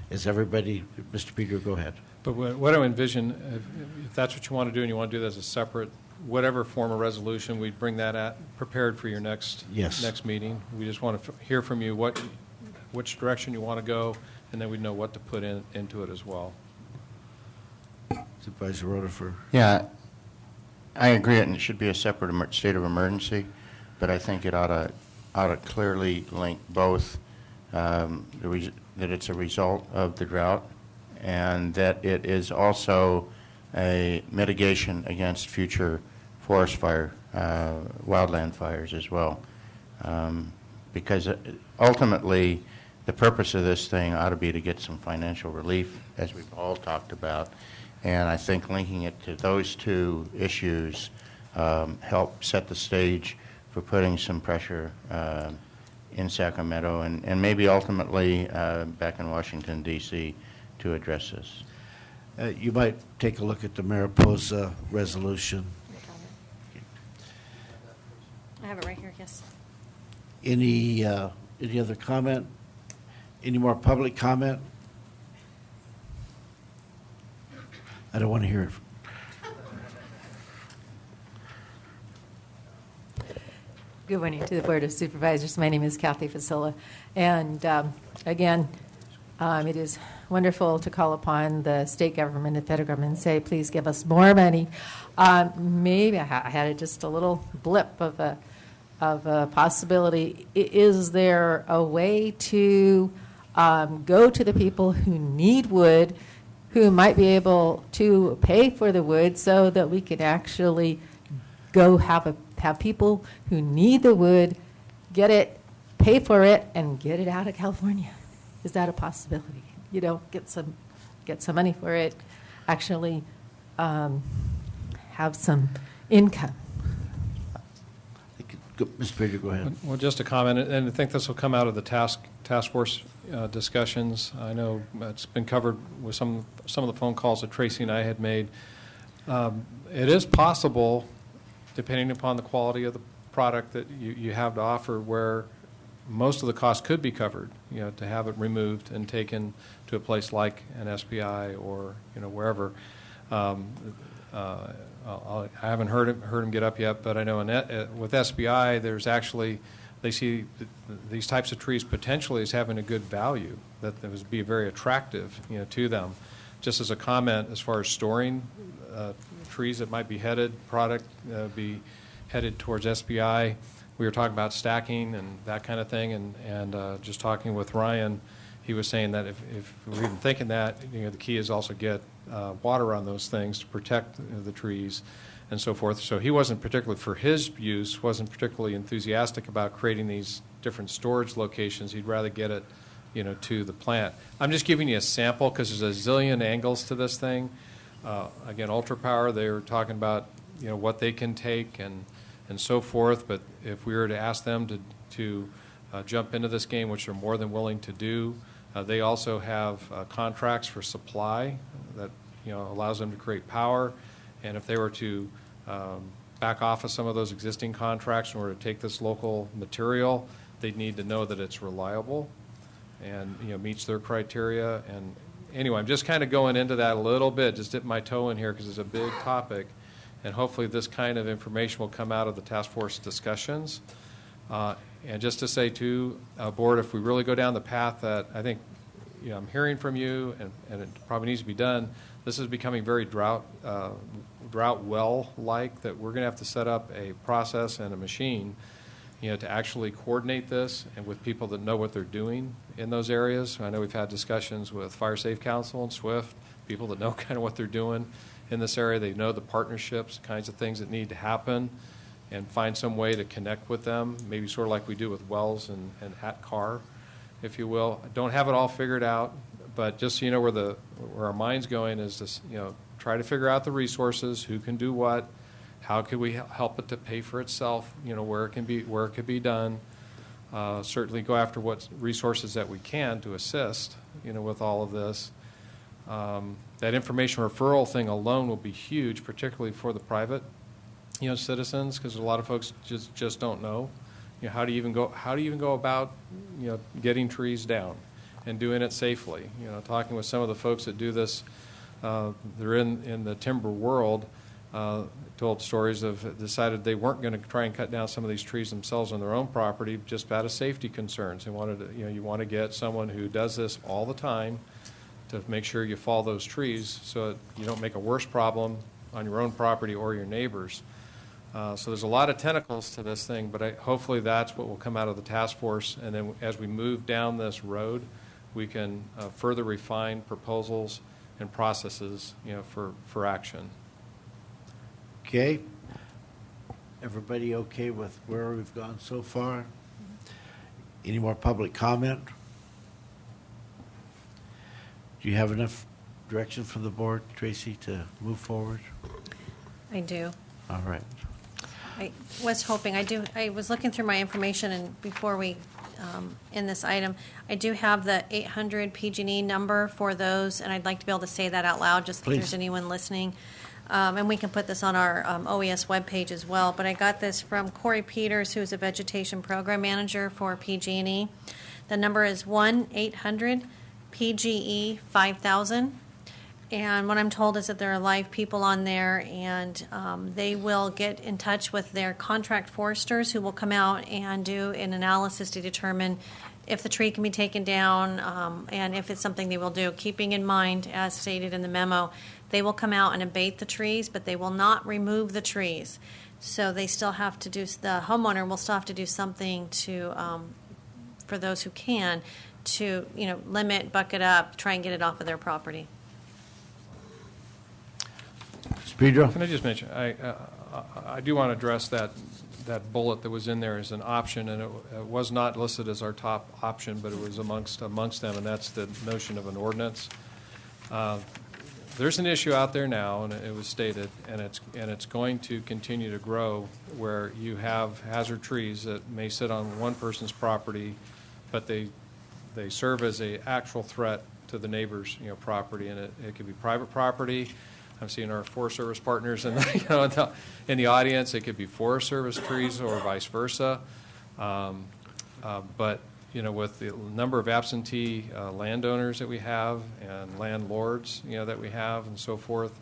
Is everybody, Mr. Peter, go ahead. But what I envision, if that's what you want to do and you want to do that as a separate, whatever form of resolution, we'd bring that prepared for your next meeting. We just want to hear from you which direction you want to go, and then we'd know what to put into it as well. Supervisor Rutherford. Yeah, I agree, and it should be a separate state of emergency, but I think it ought to clearly link both that it's a result of the drought and that it is also a mitigation against future forest fire, wildland fires as well. Because ultimately, the purpose of this thing ought to be to get some financial relief, as we've all talked about. And I think linking it to those two issues help set the stage for putting some pressure in Sacramento and maybe ultimately back in Washington, D.C. to address this. You might take a look at the Mariposa resolution. I have it right here, yes. Any other comment? Any more public comment? I don't want to hear it. Good morning to the Board of Supervisors. My name is Kathy Fasilla. And again, it is wonderful to call upon the state government and federal government and say, please give us more money. Maybe I had just a little blip of a possibility. Is there a way to go to the people who need wood, who might be able to pay for the wood so that we could actually go have people who need the wood get it, pay for it, and get it out of California? Is that a possibility? Get some money for it, actually have some income. Mr. Baker, go ahead. Well, just a comment, and I think this will come out of the task force discussions. I know it's been covered with some of the phone calls that Tracy and I had made. It is possible, depending upon the quality of the product that you have to offer, where most of the cost could be covered, to have it removed and taken to a place like an SPI or, wherever. I haven't heard him get up yet, but I know with SBI, there's actually, they see these types of trees potentially as having a good value, that would be very attractive, to them. Just as a comment, as far as storing trees that might be be headed towards SBI, we were talking about stacking and that kind of thing, and just talking with Ryan, he was saying that if we're even thinking that, the key is also get water on those things to protect the trees and so forth. So he wasn't particularly, for his use, wasn't particularly enthusiastic about creating these different storage locations. He'd rather get it, to the plant. I'm just giving you a sample because there's a zillion angles to this thing. Again, Ultra Power, they were talking about, what they can take and so forth. But if we were to ask them to jump into this game, which they're more than willing to do, they also have contracts for supply that allows them to create power. And if they were to back off of some of those existing contracts in order to take this local material, they'd need to know that it's reliable and meets their criteria. And anyway, I'm just kind of going into that a little bit, just dipping my toe in here because it's a big topic. And hopefully this kind of information will come out of the task force discussions. And just to say to Board, if we really go down the path that I think I'm hearing from you, and it probably needs to be done, this is becoming very drought well-like, that we're going to have to set up a process and a machine to actually coordinate this and with people that know what they're doing in those areas. I know we've had discussions with Fire Safe Council and SWIFT, people that know kind of what they're doing in this area. They know the partnerships, kinds of things that need to happen, and find some way to connect with them, maybe sort of like we do with Wells and ATCAR, if you will. I don't have it all figured out, but just so you know where our mind's going is this, try to figure out the resources, who can do what, how can we help it to pay for itself, where it could be done. Certainly go after what resources that we can to assist, with all of this. That information referral thing alone will be huge, particularly for the private, citizens, because a lot of folks just don't know. How do you even go about, getting trees down and doing it safely? Talking with some of the folks that do this, they're in the timber world. Told stories of decided they weren't going to try and cut down some of these trees themselves on their own property just out of safety concerns. They wanted to, you want to get someone who does this all the time to make sure you fall those trees so that you don't make a worse problem on your own property or your neighbors. So there's a lot of tentacles to this thing, but hopefully that's what will come out of the task force. And then as we move down this road, we can further refine proposals and processes, for action. Okay. Everybody okay with where we've gone so far? Any more public comment? Do you have enough direction from the board, Tracy, to move forward? I do. All right. I was hoping, I was looking through my information, and before we in this item, I do have the 800 PG&E number for those, and I'd like to be able to say that out loud, just if there's anyone listening. And we can put this on our OES webpage as well. But I got this from Corey Peters, who's a vegetation program manager for PG&E. The number is 1-800-PGE-5000. And what I'm told is that there are live people on there, and they will get in touch with their contract foresters, who will come out and do an analysis to determine if the tree can be taken down, and if it's something they will do. Keeping in mind, as stated in the memo, they will come out and abate the trees, but they will not remove the trees. So they still have to the homeowner will still have to do something to, for those who can, to, limit, bucket up, try and get it off of their property. Pedro? Can I just mention, I do want to address that bullet that was in there as an option, and it was not listed as our top option, but it was amongst them, and that's the notion of an ordinance. There's an issue out there now, and it was stated, and it's going to continue to grow, where you have hazard trees that may sit on one person's property, but they serve as a actual threat to the neighbor's property, and it could be private property. I'm seeing our Forest Service partners in the audience. It could be Forest Service trees or vice versa. But with the number of absentee landowners that we have and landlords, that we have and so forth,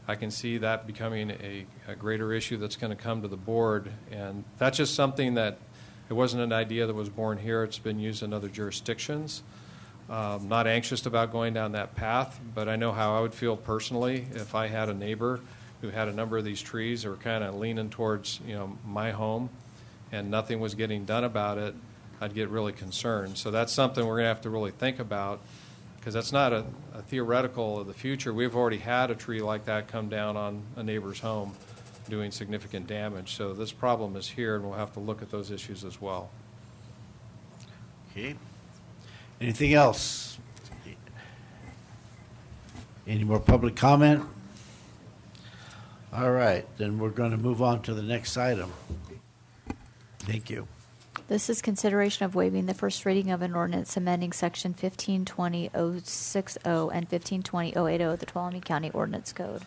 I can see that becoming a greater issue that's going to come to the board. And that's just something that it wasn't an idea that was born here. It's been used in other jurisdictions. Not anxious about going down that path, but I know how I would feel personally if I had a neighbor who had a number of these trees that were kind of leaning towards, my home, and nothing was getting done about it. I'd get really concerned. So that's something we're going to have to really think about, because that's not a theoretical of the future. We've already had a tree like that come down on a neighbor's home doing significant damage. So this problem is here, and we'll have to look at those issues as well. Okay. Anything else? Any more public comment? All right, then we're going to move on to the next item. Thank you. This is consideration of waiving the first reading of an ordinance amending Section 1520.060 and 1520.080 of the Tuolumne County Ordinance Code.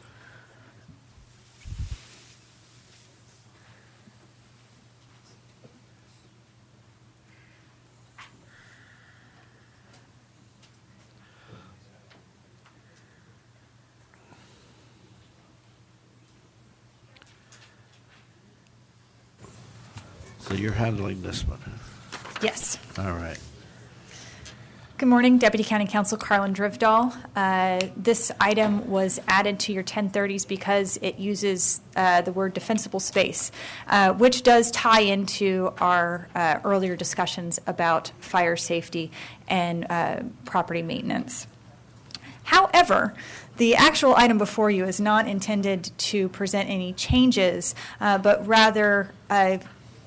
So you're handling this one? Yes. All right. Good morning, Deputy County Counsel Carlin Drivdahl. This item was added to your 1030s because it uses the word defensible space, which does tie into our earlier discussions about fire safety and property maintenance. However, the actual item before you is not intended to present any changes, but rather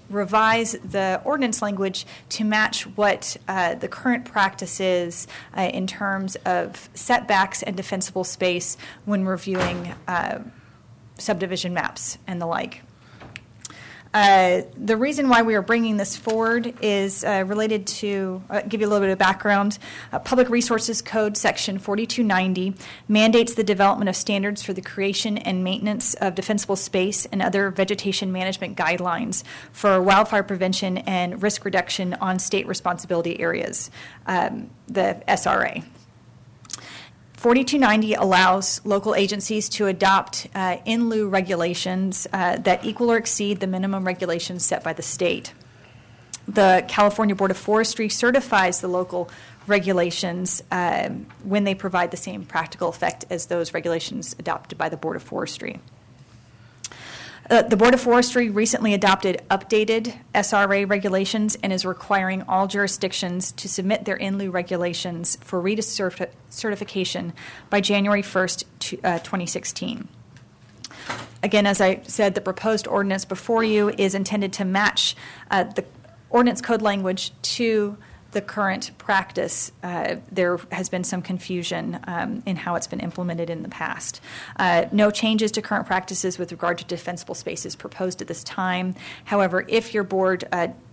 revise the ordinance language to match what the current practice is in terms of setbacks and defensible space when reviewing subdivision maps and the like. The reason why we are bringing this forward is related to, give you a little bit of background. Public Resources Code Section 4290 mandates the development of standards for the creation and maintenance of defensible space and other vegetation management guidelines for wildfire prevention and risk reduction on state responsibility areas, the SRA. 4290 allows local agencies to adopt in lieu regulations that equal or exceed the minimum regulations set by the state. The California Board of Forestry certifies the local regulations when they provide the same practical effect as those regulations adopted by the Board of Forestry. The Board of Forestry recently adopted updated SRA regulations and is requiring all jurisdictions to submit their in lieu regulations for certification by January 1st, 2016. Again, as I said, the proposed ordinance before you is intended to match the ordinance code language to the current practice. There has been some confusion in how it's been implemented in the past. No changes to current practices with regard to defensible spaces proposed at this time. However, if your board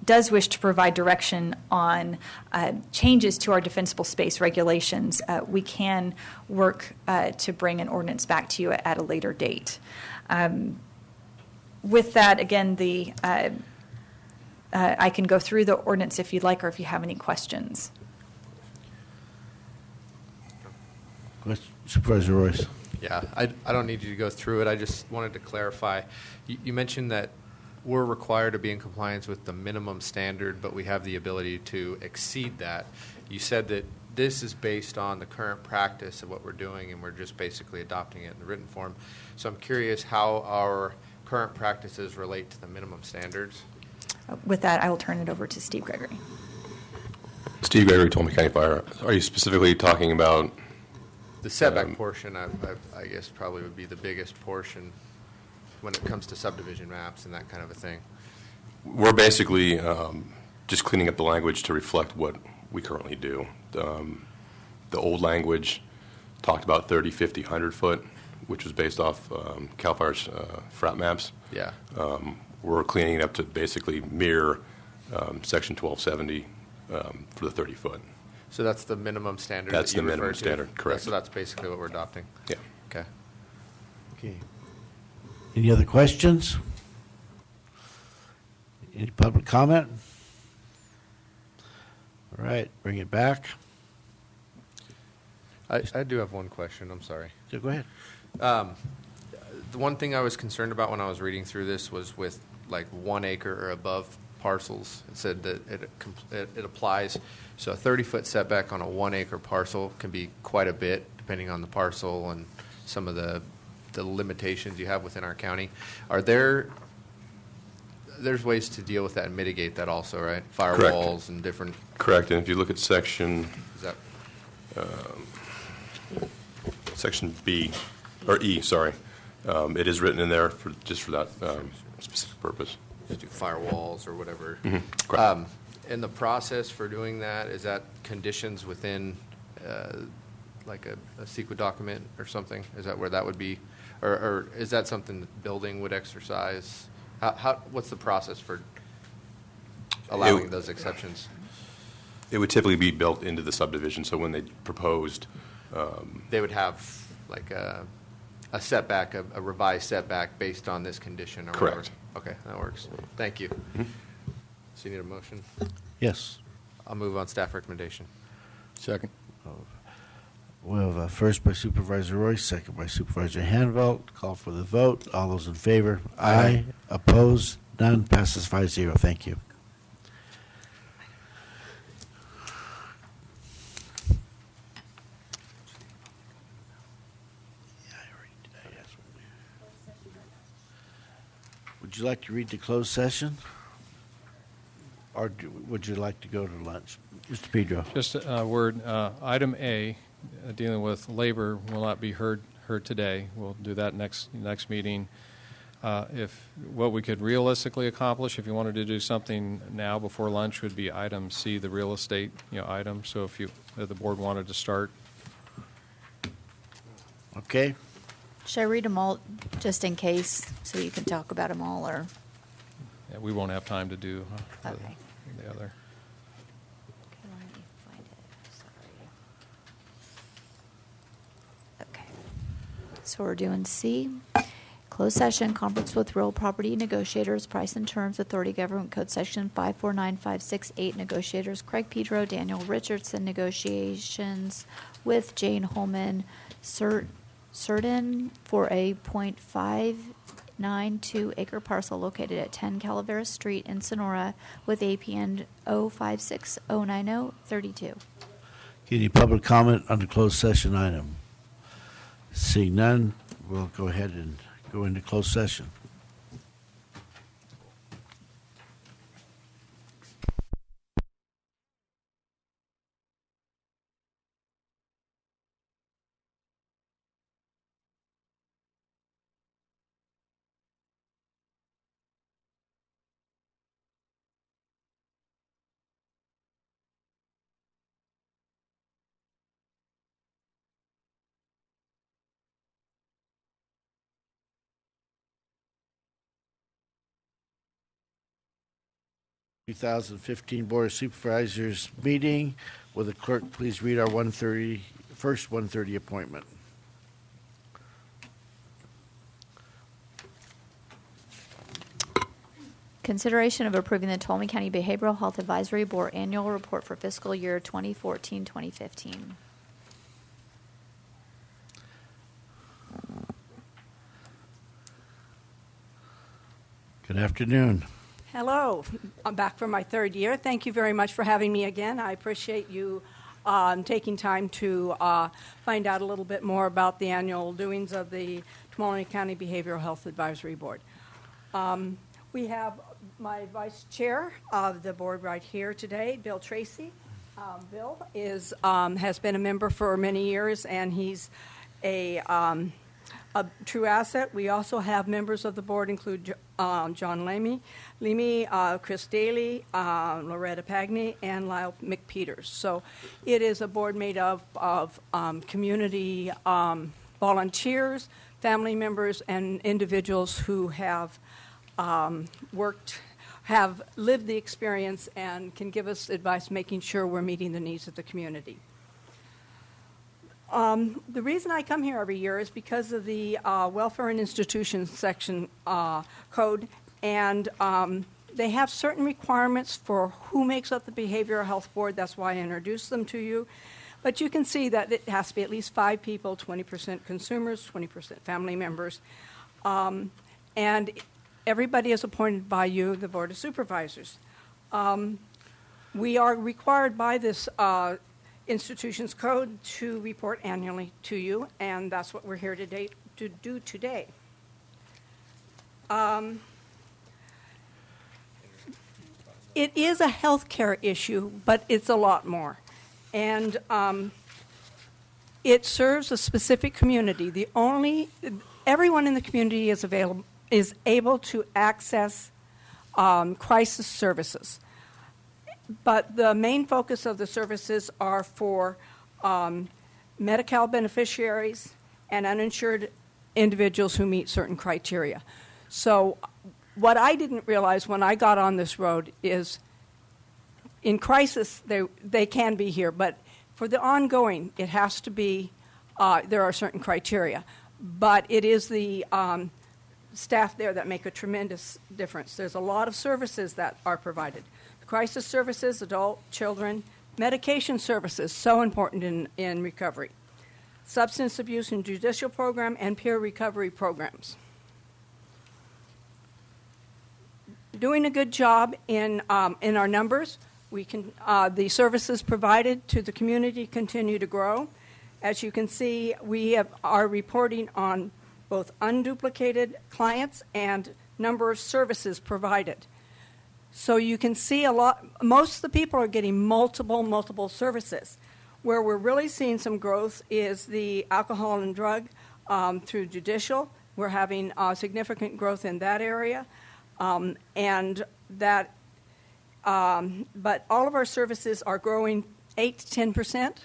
does wish to provide direction on changes to our defensible space regulations, we can work to bring an ordinance back to you at a later date. With that, again, I can go through the ordinance if you'd like, or if you have any questions. Supervisor Royce. Yeah, I don't need you to go through it. I just wanted to clarify. You mentioned that we're required to be in compliance with the minimum standard, but we have the ability to exceed that. You said that this is based on the current practice of what we're doing, and we're just basically adopting it in the written form. So I'm curious how our current practices relate to the minimum standards. With that, I will turn it over to Steve Gregory. Steve Gregory, Tolman County Fire. Are you specifically talking about the setback portion? I guess probably would be the biggest portion when it comes to subdivision maps and that kind of a thing. We're basically just cleaning up the language to reflect what we currently do. The old language talked about 30, 50, 100 foot, which was based off CAL FIRE's FRAP maps. Yeah. We're cleaning it up to basically mirror Section 1270 for the 30 foot. So that's the minimum standard. That's that you the minimum referred to? standard, correct. So that's basically what we're adopting. Yeah. Okay. Okay. Any other questions? Any public comment? All right, bring it back. I do have one question. I'm sorry. So go ahead. The one thing I was concerned about when I was reading through this was with like 1 acre or above parcels. It said that it applies. So a 30-foot setback on a 1 acre parcel can be quite a bit depending on the parcel and some of the limitations you have within our county. Are there's ways to deal with that and mitigate that also, right? Firewalls and different. Correct. And if you look at section section B or E, sorry. It is written in there for that specific purpose. Just do firewalls or whatever. Mm-hmm. Correct. And the process for doing that, is that conditions within like a CEQA document or something? Is that where that would be? Or is that something that building would exercise? What's the process for allowing those exceptions? It would typically be built into the subdivision, so when they proposed... they would have like a setback, a revised setback based on this condition or Correct. whatever. Okay, that works. Thank you. Mm-hmm. So you need a motion? Yes. I'll move on staff recommendation. Second. We have a first by Supervisor Royce, second by Supervisor Hanvelt. Call for the vote. All those in favor? Aye. Opposed? None. Passes 5-0. Thank you. Would you like to read the closed session? Or would you like to go to lunch? Mr. Pedro. Just a word. Item A, dealing with labor, will not be heard today. We'll do that next meeting. If what we could realistically accomplish, if you wanted to do something now before lunch, would be item C, the real estate item. So if the board wanted to start. Okay. Should I read them all just in case so you can talk about them all, or? Yeah, we won't have time to do the other. Okay, let me find it. Sorry. Okay. So we're doing C. Closed session, conference with real property negotiators, price and terms, authority government code section 549568, negotiators Craig Pedro, Daniel Richardson, negotiations with Jane Holman, certain for a .592 acre parcel located at 10 Calaveras Street in Sonora with APN 056090032. Any public comment on the closed session item? Seeing none, we'll go ahead and go into closed session. The 2015 Board of Supervisors meeting. Will the clerk please read our first 1:30 appointment? Consideration of approving the Tuolumne County Behavioral Health Advisory Board annual report for fiscal year 2014-2015. Good afternoon. Hello. I'm back for my third year. Thank you very much for having me again. I appreciate you taking time to find out a little bit more about the annual doings of the Tuolumne County Behavioral Health Advisory Board. We have my vice chair of the board right here today, Bill Tracy. Bill has been a member for many years, and he's a true asset. We also have members of the board include John Leamy, Chris Daly, Loretta Pagney, and Lyle McPeters. So it is a board made up of community volunteers, family members, and individuals who have have lived the experience and can give us advice making sure we're meeting the needs of the community. The reason I come here every year is because of the Welfare and Institutions section code, and they have certain requirements for who makes up the Behavioral Health Board. That's why I introduced them to you. But you can see that it has to be at least 5 people, 20% consumers, 20% family members. And everybody is appointed by you, the Board of Supervisors. We are required by this institutions code to report annually to you, and that's what we're here today to do today. It is a healthcare issue, but it's a lot more. And it serves a specific community. Everyone in the community is able to access crisis services. But the main focus of the services are for Medi-Cal beneficiaries and uninsured individuals who meet certain criteria. So what I didn't realize when I got on this road is in crisis, they can be here, but for the ongoing, it has to be, there are certain criteria. But it is the staff there that make a tremendous difference. There's a lot of services that are provided. Crisis services, adult, children, medication services, so important in recovery. Substance abuse and judicial program, and peer recovery programs. Doing a good job in our numbers. We can the services provided to the community continue to grow. As you can see, we are reporting on both unduplicated clients and number of services provided. So you can see most of the people are getting multiple services. Where we're really seeing some growth is the alcohol and drug through judicial. We're having significant growth in that area. But all of our services are growing 8 to 10%,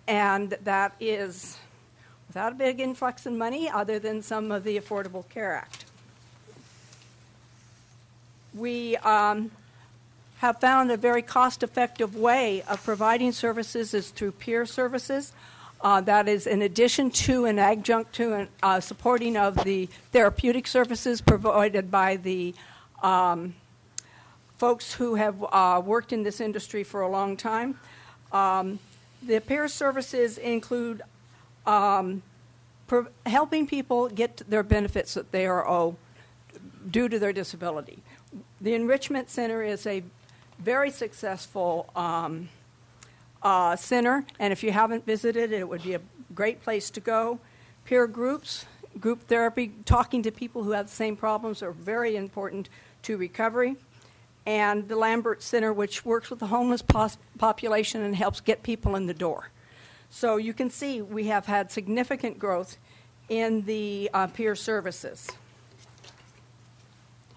and that is without a big influx in money other than some of the Affordable Care Act. We have found a very cost-effective way of providing services is through peer services. That is in addition to an adjunct to and supporting of the therapeutic services provided by the folks who have worked in this industry for a long time. The peer services include helping people get their benefits that they are owed due to their disability. The Enrichment Center is a very successful center, and if you haven't visited, it would be a great place to go. Peer groups, group therapy, talking to people who have the same problems are very important to recovery. And the Lambert Center, which works with the homeless population and helps get people in the door. So you can see we have had significant growth in the peer services.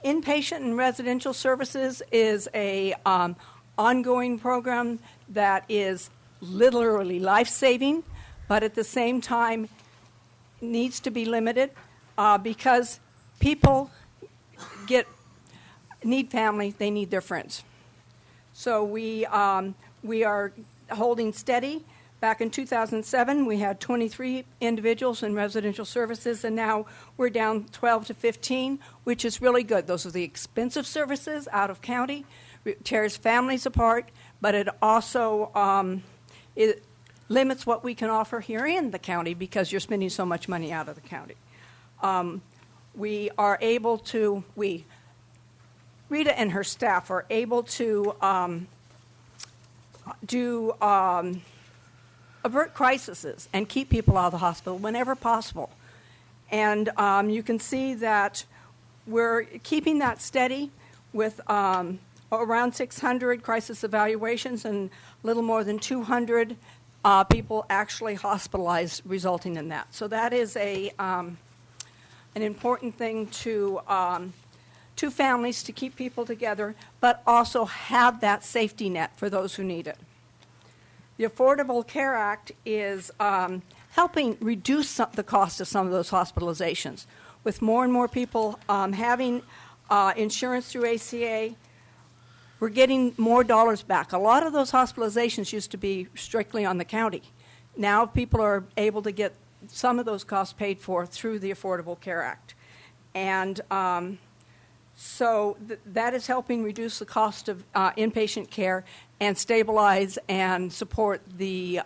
Inpatient and residential services is a ongoing program that is literally life-saving, but at the same time needs to be limited because people need family, they need their friends. So we are holding steady. Back in 2007, we had 23 individuals in residential services, and now we're down 12 to 15, which is really good. Those are the expensive services out of county. It tears families apart, but it also it limits what we can offer here in the county because you're spending so much money out of the county. We are able to, Rita and her staff are able to avert crises and keep people out of the hospital whenever possible. And you can see that we're keeping that steady with around 600 crisis evaluations and a little more than 200 people actually hospitalized resulting in that. So that is an important thing to families to keep people together, but also have that safety net for those who need it. The Affordable Care Act is helping reduce the cost of some of those hospitalizations. With more and more people having insurance through ACA, we're getting more dollars back. A lot of those hospitalizations used to be strictly on the county. Now people are able to get some of those costs paid for through the Affordable Care Act. And so that is helping reduce the cost of inpatient care and stabilize and support the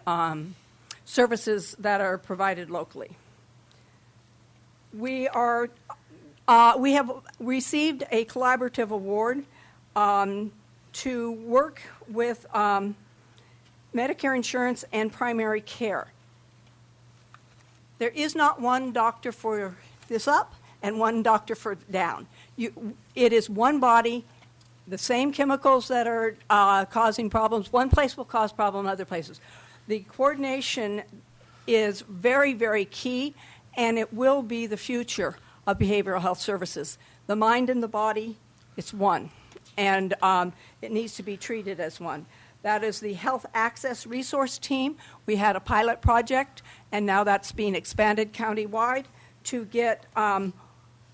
services that are provided locally. We have received a collaborative award to work with Medicare insurance and primary care. There is not one doctor for this up and one doctor for down. It is one body, the same chemicals that are causing problems. One place will cause problem, other places. The coordination is very, very key, and it will be the future of behavioral health services. The mind and the body, it's one, and it needs to be treated as one. That is the Health Access Resource Team. We had a pilot project, and now that's being expanded countywide to get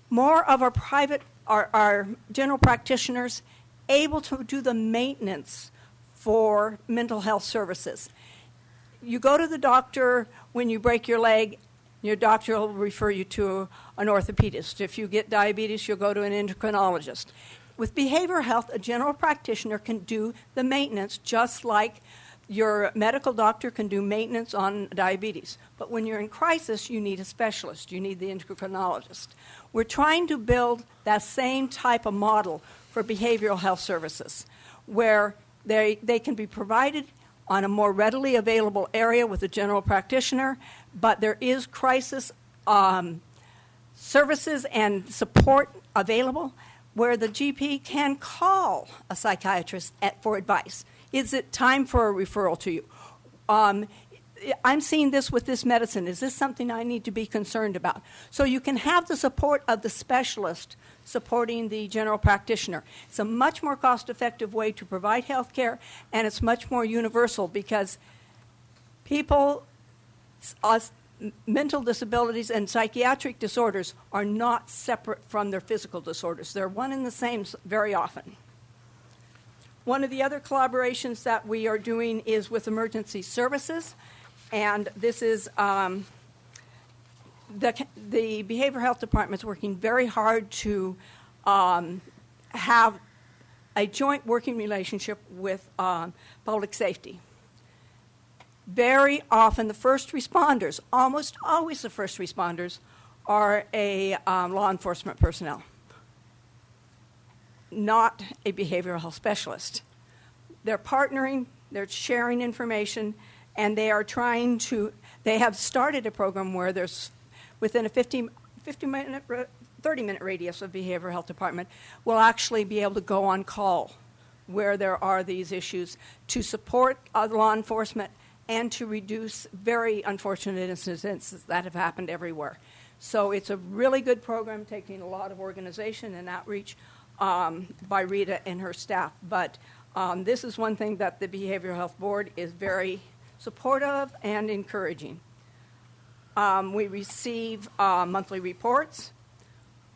more of our general practitioners able to do the maintenance for mental health services. You go to the doctor when you break your leg, your doctor will refer you to an orthopedist. If you get diabetes, you'll go to an endocrinologist. With behavioral health, a general practitioner can do the maintenance just like your medical doctor can do maintenance on diabetes. But when you're in crisis, you need a specialist. You need the endocrinologist. We're trying to build that same type of model for behavioral health services, where they can be provided on a more readily available area with a general practitioner, but there is crisis services and support available where the GP can call a psychiatrist for advice. Is it time for a referral to you? I'm seeing this with this medicine. Is this something I need to be concerned about? So you can have the support of the specialist supporting the general practitioner. It's a much more cost-effective way to provide health care, and it's much more universal because people, mental disabilities and psychiatric disorders are not separate from their physical disorders. They're one and the same very often. One of the other collaborations that we are doing is with emergency services, and this is the Behavioral Health Department is working very hard to have a joint working relationship with public safety. Very often the first responders, almost always the first responders, are a law enforcement personnel, not a behavioral health specialist. They're partnering, they're sharing information, and they are trying to, they have started a program where there's within a 30-minute radius of behavioral health department will actually be able to go on call where there are these issues to support law enforcement and to reduce very unfortunate incidents that have happened everywhere. So it's a really good program taking a lot of organization and outreach by Rita and her staff. But this is one thing that the Behavioral Health Board is very supportive and encouraging. We receive monthly reports.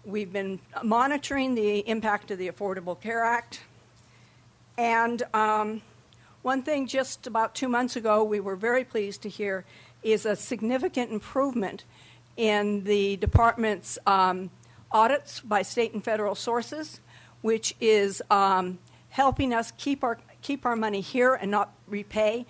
We've been monitoring the impact of the Affordable Care Act. And one thing just about 2 months ago we were very pleased to hear is a significant improvement in the department's audits by state and federal sources, which is helping us keep our money here and not repay.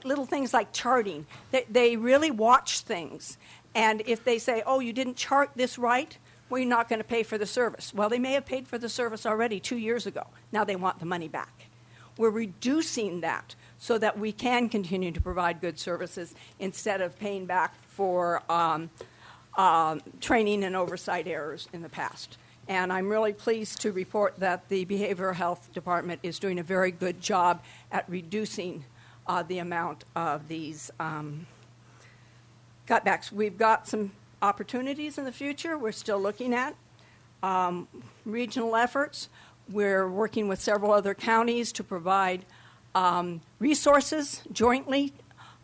Little things like charting. They really watch things. And if they say, oh, you didn't chart this right, well, you're not going to pay for the service. Well, they may have paid for the service already 2 years ago. Now they want the money back. We're reducing that so that we can continue to provide good services instead of paying back for training and oversight errors in the past. And I'm really pleased to report that the Behavioral Health Department is doing a very good job at reducing the amount of these cutbacks. We've got some opportunities in the future we're still looking at. Regional efforts. We're working with several other counties to provide resources jointly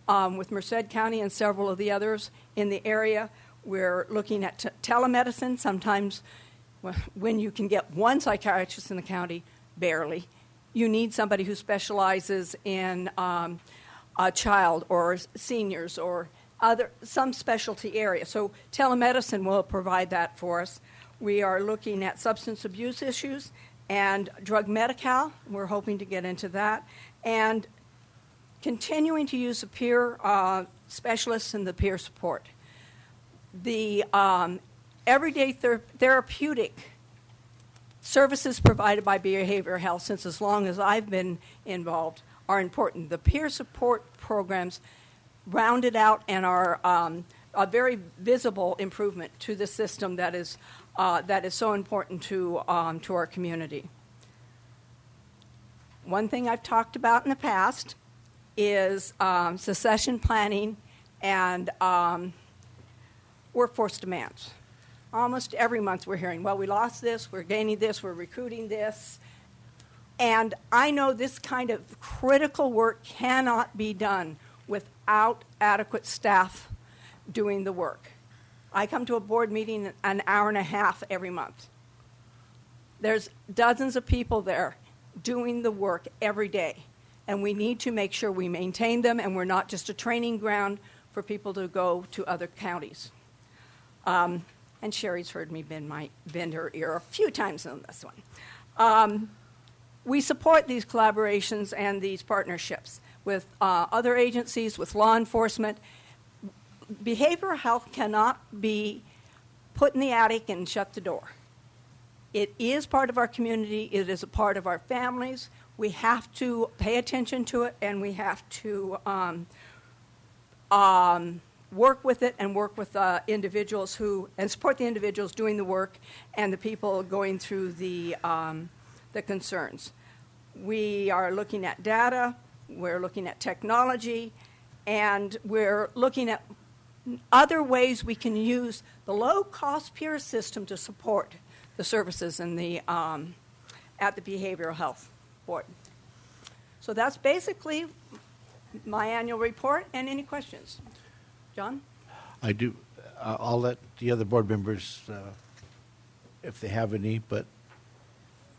with Merced County and several of the others in the area. We're looking at telemedicine. Sometimes when you can get one psychiatrist in the county, barely, you need somebody who specializes in a child or seniors or some specialty area. So telemedicine will provide that for us. We are looking at substance abuse issues and drug Medi-Cal. We're hoping to get into that. And continuing to use the peer specialists and the peer support. The everyday therapeutic services provided by behavioral health, since as long as I've been involved, are important. The peer support programs rounded out and are a very visible improvement to the system that is so important to our community. One thing I've talked about in the past is succession planning and workforce demands. Almost every month we're hearing, well, we lost this, we're gaining this, we're recruiting this. And I know this kind of critical work cannot be done without adequate staff doing the work. I come to a board meeting an hour and a half every month. There's dozens of people there doing the work every day. And we need to make sure we maintain them and we're not just a training ground for people to go to other counties. And Sherry's heard me bend her ear a few times on this one. We support these collaborations and these partnerships with other agencies, with law enforcement. Behavioral health cannot be put in the attic and shut the door. It is part of our community. It is a part of our families. We have to pay attention to it, and we have to work with it and work with individuals and support the individuals doing the work and the people going through the concerns. We are looking at data, we're looking at technology, and we're looking at other ways we can use the low-cost peer system to support the services in at the Behavioral Health Board. So that's basically my annual report. And any questions? John? I do. I'll let the other board members, if they have any, but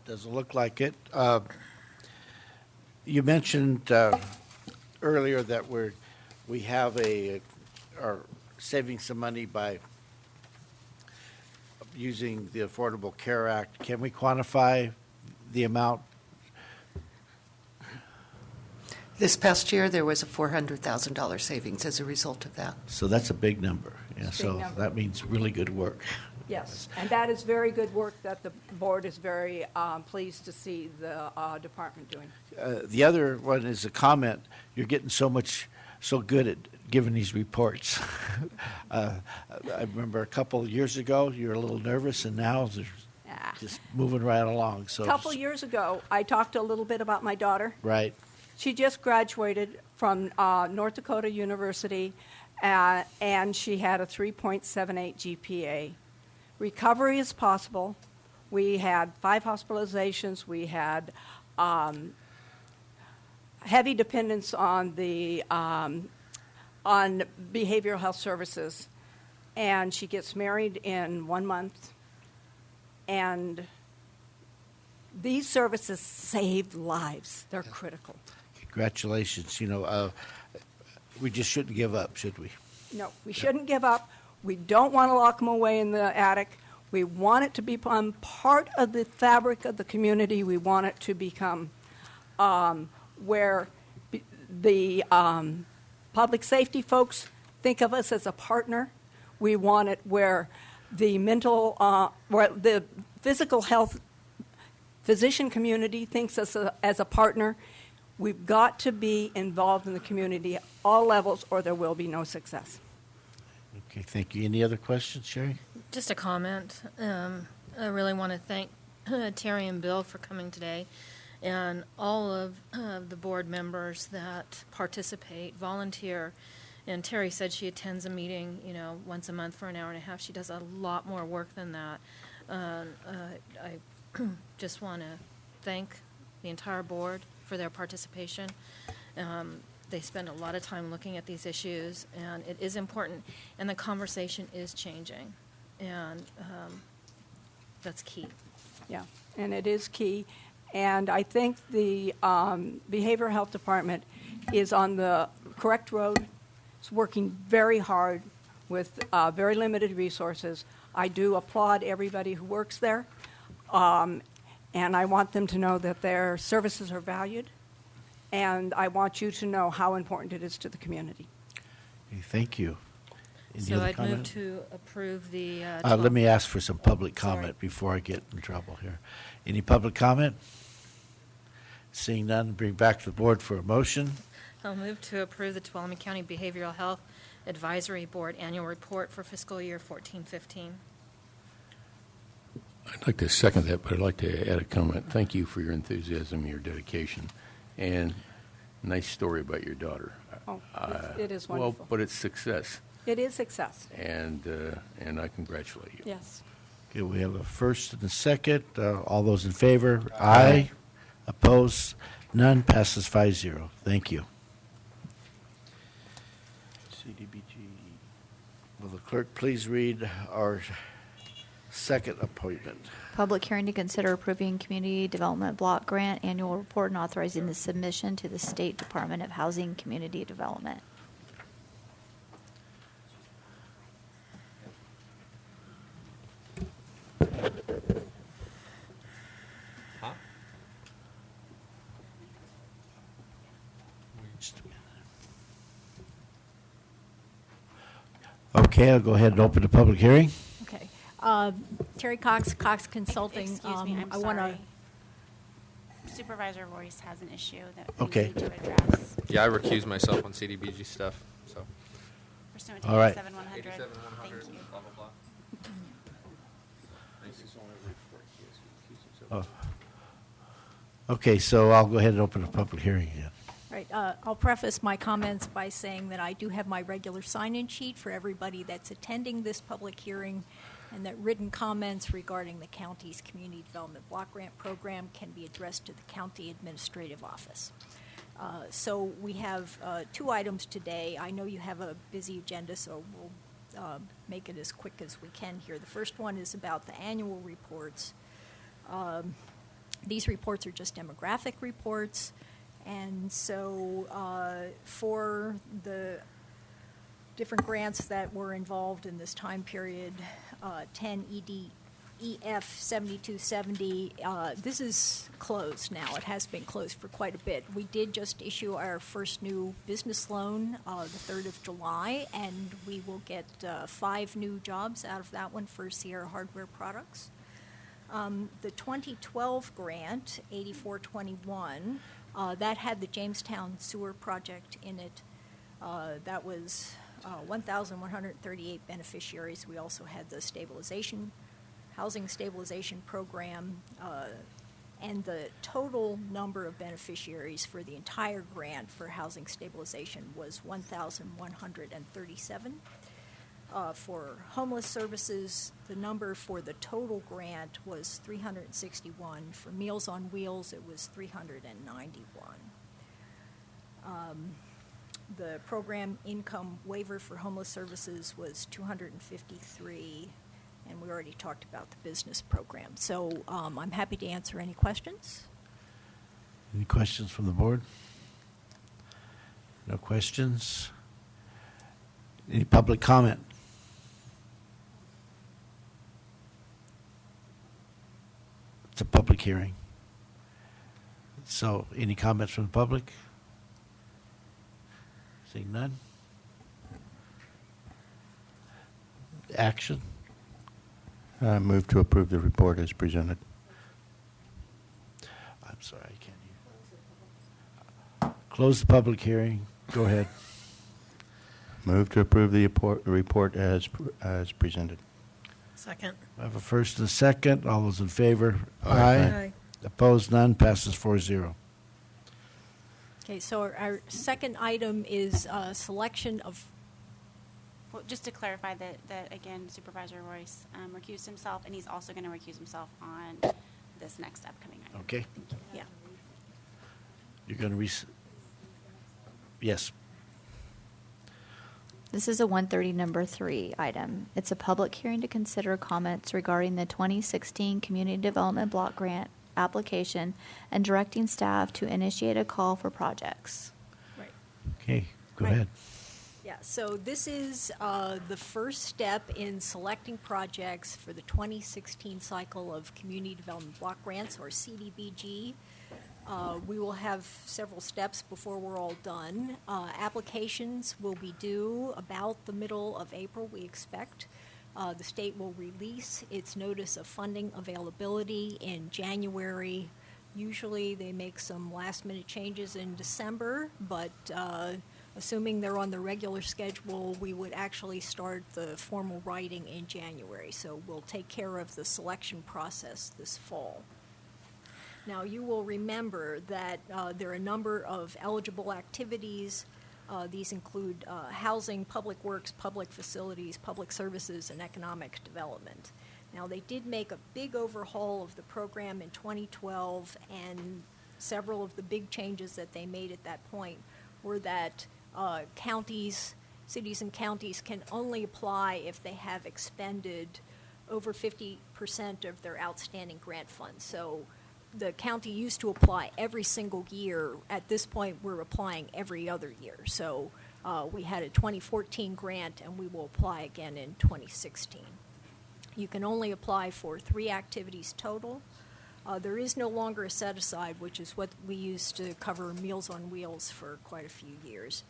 doesn't look like it. You mentioned earlier that we are saving some money by using the Affordable Care Act. Can we quantify the amount? This past year, there was a $400,000 savings as a result of that. So that's a big number. Yeah, Big so number. that means really good work. Yes, and that is very good work that the board is very pleased to see the department doing. The other one is a comment. You're getting so good at giving these reports. I remember a couple of years ago, you were a little nervous, and now they're just moving right along. So A couple years ago, I talked a little bit about my daughter. Right. She just graduated from North Dakota University, and she had a 3.78 GPA. Recovery is possible. We had 5 hospitalizations. We had heavy dependence on the on behavioral health services, and she gets married in 1 month. And these services save lives. They're critical. Congratulations. We just shouldn't give up, should we? No, we shouldn't give up. We don't want to lock them away in the attic. We want it to become part of the fabric of the community. We want it to become where the public safety folks think of us as a partner. We want it where the where the physical health physician community thinks us as a partner. We've got to be involved in the community at all levels, or there will be no success. Okay, thank you. Any other questions, Sherry? Just a comment. I really want to thank Terry and Bill for coming today, and all of the board members that participate, volunteer. And Terry said she attends a meeting, once a month for an hour and a half. She does a lot more work than that. I just want to thank the entire board for their participation. They spend a lot of time looking at these issues, and it is important, and the conversation is changing, and that's key. Yeah, and it is key. And I think the Behavioral Health Department is on the correct road. It's working very hard with very limited resources. I do applaud everybody who works there, and I want them to know that their services are valued, and I want you to know how important it is to the community. Okay, thank you. Any So other I'd comment? move to approve the... Let me ask for some public comment before I get in trouble here. Any public comment? Seeing none, bring back to the board for a motion. I'll move to approve the Tuolumne County Behavioral Health Advisory Board Annual Report for fiscal year 14-15. I'd like to second that, but I'd like to add a comment. Thank you for your enthusiasm, your dedication, and nice story about your daughter. Oh, it is wonderful. Well, but it's success, It is success. and I congratulate you. Yes. Okay, we have a first and a second. All those in favor? Aye. Opposed? None. Passes 5-0. Thank you. CDBG. Will the clerk please read our second appointment? Public hearing to consider approving Community Development Block Grant Annual Report and authorizing the submission to the State Department of Housing and Community Development. Okay, I'll go ahead and open the public hearing. Okay. Terry Cox, Cox Consulting. Excuse me, I'm I wanna- sorry. Supervisor Royce has an issue that Okay. we need to address. Yeah, I recuse myself on CDBG stuff, so. For pursuant to All right. 87-100. Thank you. Blah, blah, blah. Oh. Okay, so I'll go ahead and open a public hearing again. Right. I'll preface my comments by saying that I do have my regular sign-in sheet for everybody that's attending this public hearing, and that written comments regarding the county's Community Development Block Grant Program can be addressed to the County Administrative Office. So we have 2 items today. I know you have a busy agenda, so we'll make it as quick as we can here. The first one is about the annual reports. These reports are just demographic reports, and so for the different grants that were involved in this time period, 10 EF 7270, this is closed now. It has been closed for quite a bit. We did just issue our first new business loan the 3rd of July, and we will get 5 new jobs out of that one for Sierra Hardware Products. The 2012 grant, 8421, that had the Jamestown Sewer Project in it. That was 1,138 beneficiaries. We also had the Housing Stabilization Program, and the total number of beneficiaries for the entire grant for housing stabilization was 1,137. For homeless services, the number for the total grant was 361. For Meals on Wheels, it was 391. The program income waiver for homeless services was 253, and we already talked about the business program. So I'm happy to answer any questions. Any questions from the board? No questions? Any public comment? It's a public hearing. So, any comments from the public? Seeing none? Action? Move to approve the report as presented. I'm sorry, I can't hear. Close the public hearing. Go ahead. Move to approve the report as presented. Second. I have a first and a second. All those in favor? Aye. Opposed? None. Passes 4-0. Okay, so our second item is selection of. Well, just to clarify that again, Supervisor Royce recused himself, and he's also going to recuse himself on this next upcoming item. Okay. Yeah. You're going to Yes. This is a 130 number 3 item. It's a public hearing to consider comments regarding the 2016 Community Development Block Grant application and directing staff to initiate a call for projects. Right. Okay, go Right. ahead. Yeah, so this is the first step in selecting projects for the 2016 cycle of Community Development Block Grants, or CDBG. We will have several steps before we're all done. Applications will be due about the middle of April, we expect. The state will release its notice of funding availability in January. Usually they make some last-minute changes in December, but assuming they're on the regular schedule, we would actually start the formal writing in January. So we'll take care of the selection process this fall. Now, you will remember that there are a number of eligible activities. These include housing, public works, public facilities, public services, and economic development. Now, they did make a big overhaul of the program in 2012, and several of the big changes that they made at that point were that cities and counties can only apply if they have expended over 50% of their outstanding grant funds. So the county used to apply every single year. At this point, we're applying every other year. So we had a 2014 grant, and we will apply again in 2016. You can only apply for 3 activities total. There is no longer a set-aside, which is what we used to cover Meals on Wheels for quite a few years.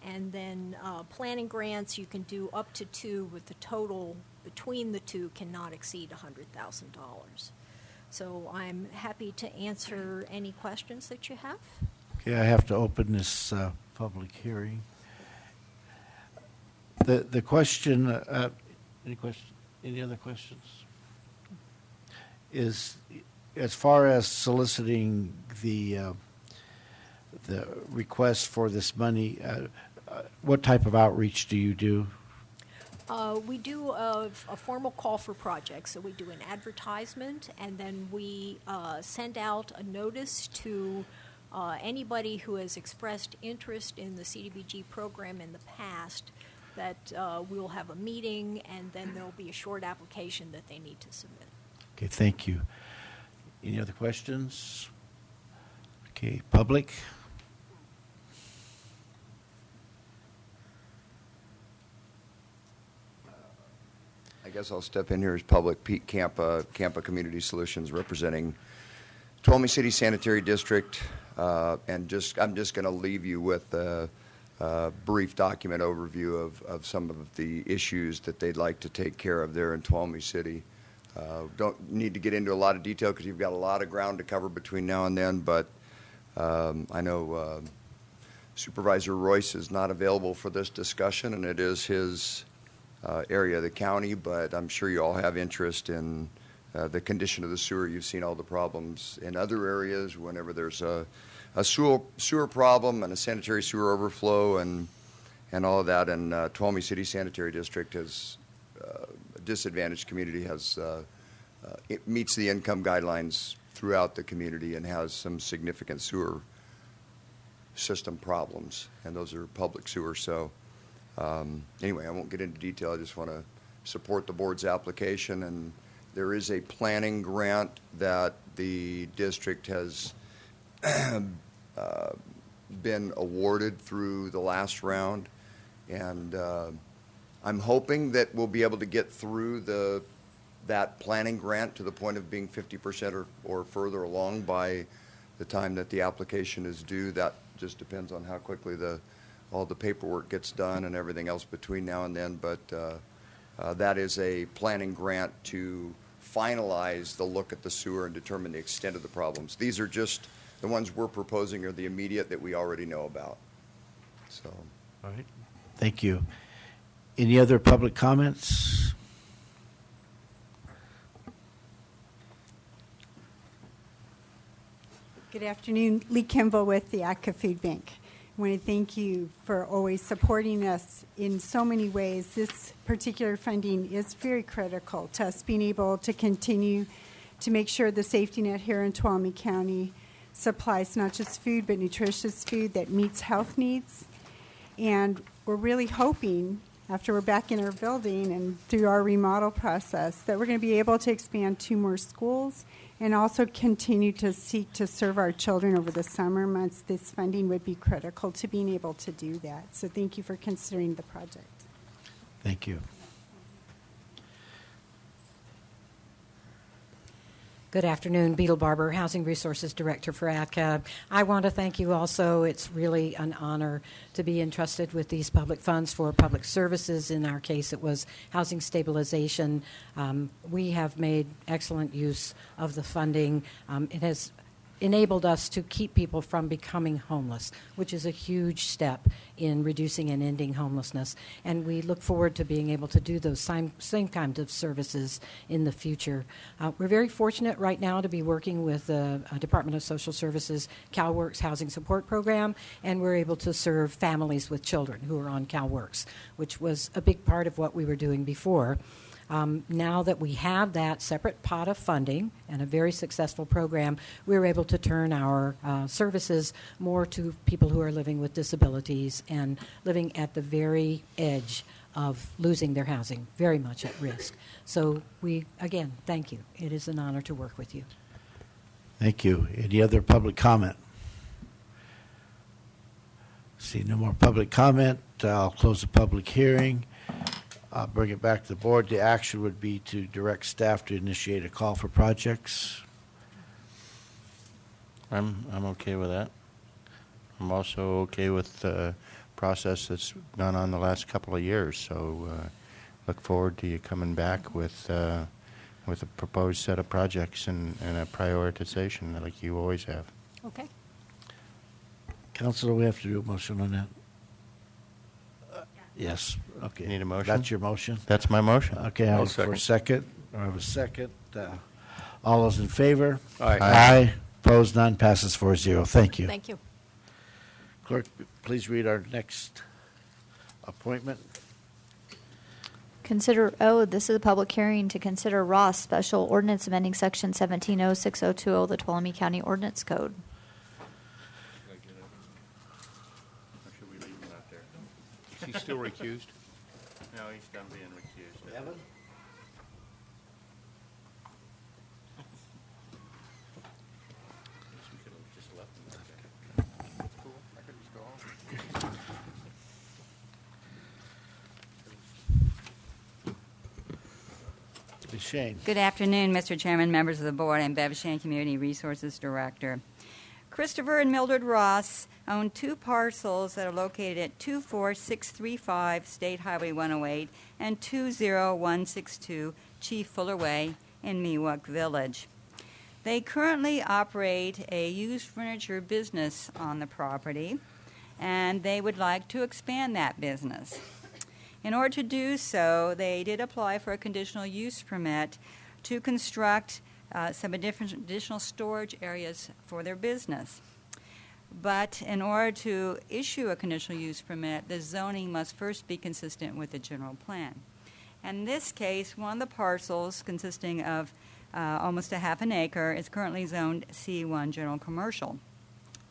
And then planning grants, you can do up to 2, but the total between the 2 cannot exceed $100,000. So I'm happy to answer any questions that you have. Okay, I have to open this public hearing. The question, any other questions? Is as far as soliciting the request for this money, what type of outreach do you do? We do a formal call for projects. So we do an advertisement, and then we send out a notice to anybody who has expressed interest in the CDBG program in the past, that we'll have a meeting, and then there'll be a short application that they need to submit. Okay, thank you. Any other questions? Okay, public? I guess I'll step in here as public. Pete Campa, Campa Community Solutions, representing Tuolumne City Sanitary District, and I'm just going to leave you with a brief document overview of some of the issues that they'd like to take care of there in Tuolumne City. Don't need to get into a lot of detail because you've got a lot of ground to cover between now and then, but I know Supervisor Royce is not available for this discussion, and it is his area of the county, but I'm sure you all have interest in the condition of the sewer. You've seen all the problems in other areas whenever there's a sewer problem and a sanitary sewer overflow and all of that. And Tuolumne City Sanitary District has a disadvantaged community, it meets the income guidelines throughout the community and has some significant sewer system problems, and those are public sewer. So anyway, I won't get into detail. I just want to support the board's application, and there is a planning grant that the district has been awarded through the last round, and I'm hoping that we'll be able to get through that planning grant to the point of being 50% or further along by the time that the application is due. That just depends on how quickly all the paperwork gets done and everything else between now and then, but that is a planning grant to finalize the look at the sewer and determine the extent of the problems. These are just the ones we're proposing are the immediate that we already know about. So, all right. Thank you. Any other public comments? Good afternoon. Lee Kimball with the ACA Food Bank. I want to thank you for always supporting us in so many ways. This particular funding is very critical to us being able to continue to make sure the safety net here in Tuolumne County supplies not just food, but nutritious food that meets health needs. And we're really hoping, after we're back in our building and through our remodel process, that we're going to be able to expand 2 more schools and also continue to seek to serve our children over the summer months. This funding would be critical to being able to do that. So thank you for considering the project. Thank you. Good afternoon. Beetle Barber, Housing Resources Director for ADCA. I want to thank you also. It's really an honor to be entrusted with these public funds for public services. In our case, it was housing stabilization. We have made excellent use of the funding. It has enabled us to keep people from becoming homeless, which is a huge step in reducing and ending homelessness. And we look forward to being able to do those same kinds of services in the future. We're very fortunate right now to be working with the Department of Social Services CalWorks Housing Support Program, and we're able to serve families with children who are on CalWorks, which was a big part of what we were doing before. Now that we have that separate pot of funding and a very successful program, we're able to turn our services more to people who are living with disabilities and living at the very edge of losing their housing, very much at risk. So we, again, thank you. It is an honor to work with you. Thank you. Any other public comment? See no more public comment. I'll close the public hearing. I'll bring it back to the board. The action would be to direct staff to initiate a call for projects. I'm okay with that. I'm also okay with the process that's gone on the last couple of years. So look forward to you coming back with a proposed set of projects and a prioritization like you always have. Okay. Councilor, we have to do a motion on that. Yes, okay. Need a motion? That's your motion? That's my motion. Okay, I'll I look for a second. second. I have a second. All those in favor? Aye. Aye. Opposed, none, passes 4-0. Thank you. Thank you. Clerk, please read our next appointment. This is a public hearing to consider Ross Special Ordinance amending Section 170602 of the Tuolumne County Ordinance Code. Is he still recused? No, he's done being recused. Evan? Shane. Good afternoon, Mr. Chairman, members of the board. I'm Bev Shane, Community Resources Director. Christopher and Mildred Ross own 2 parcels that are located at 24635 State Highway 108 and 20162 Chief Fuller Way in Miwok Village. They currently operate a used furniture business on the property, and they would like to expand that business. In order to do so, they did apply for a conditional use permit to construct some additional storage areas for their business. But in order to issue a conditional use permit, the zoning must first be consistent with the general plan. And in this case, one of the parcels, consisting of almost a half an acre, is currently zoned C1 General Commercial.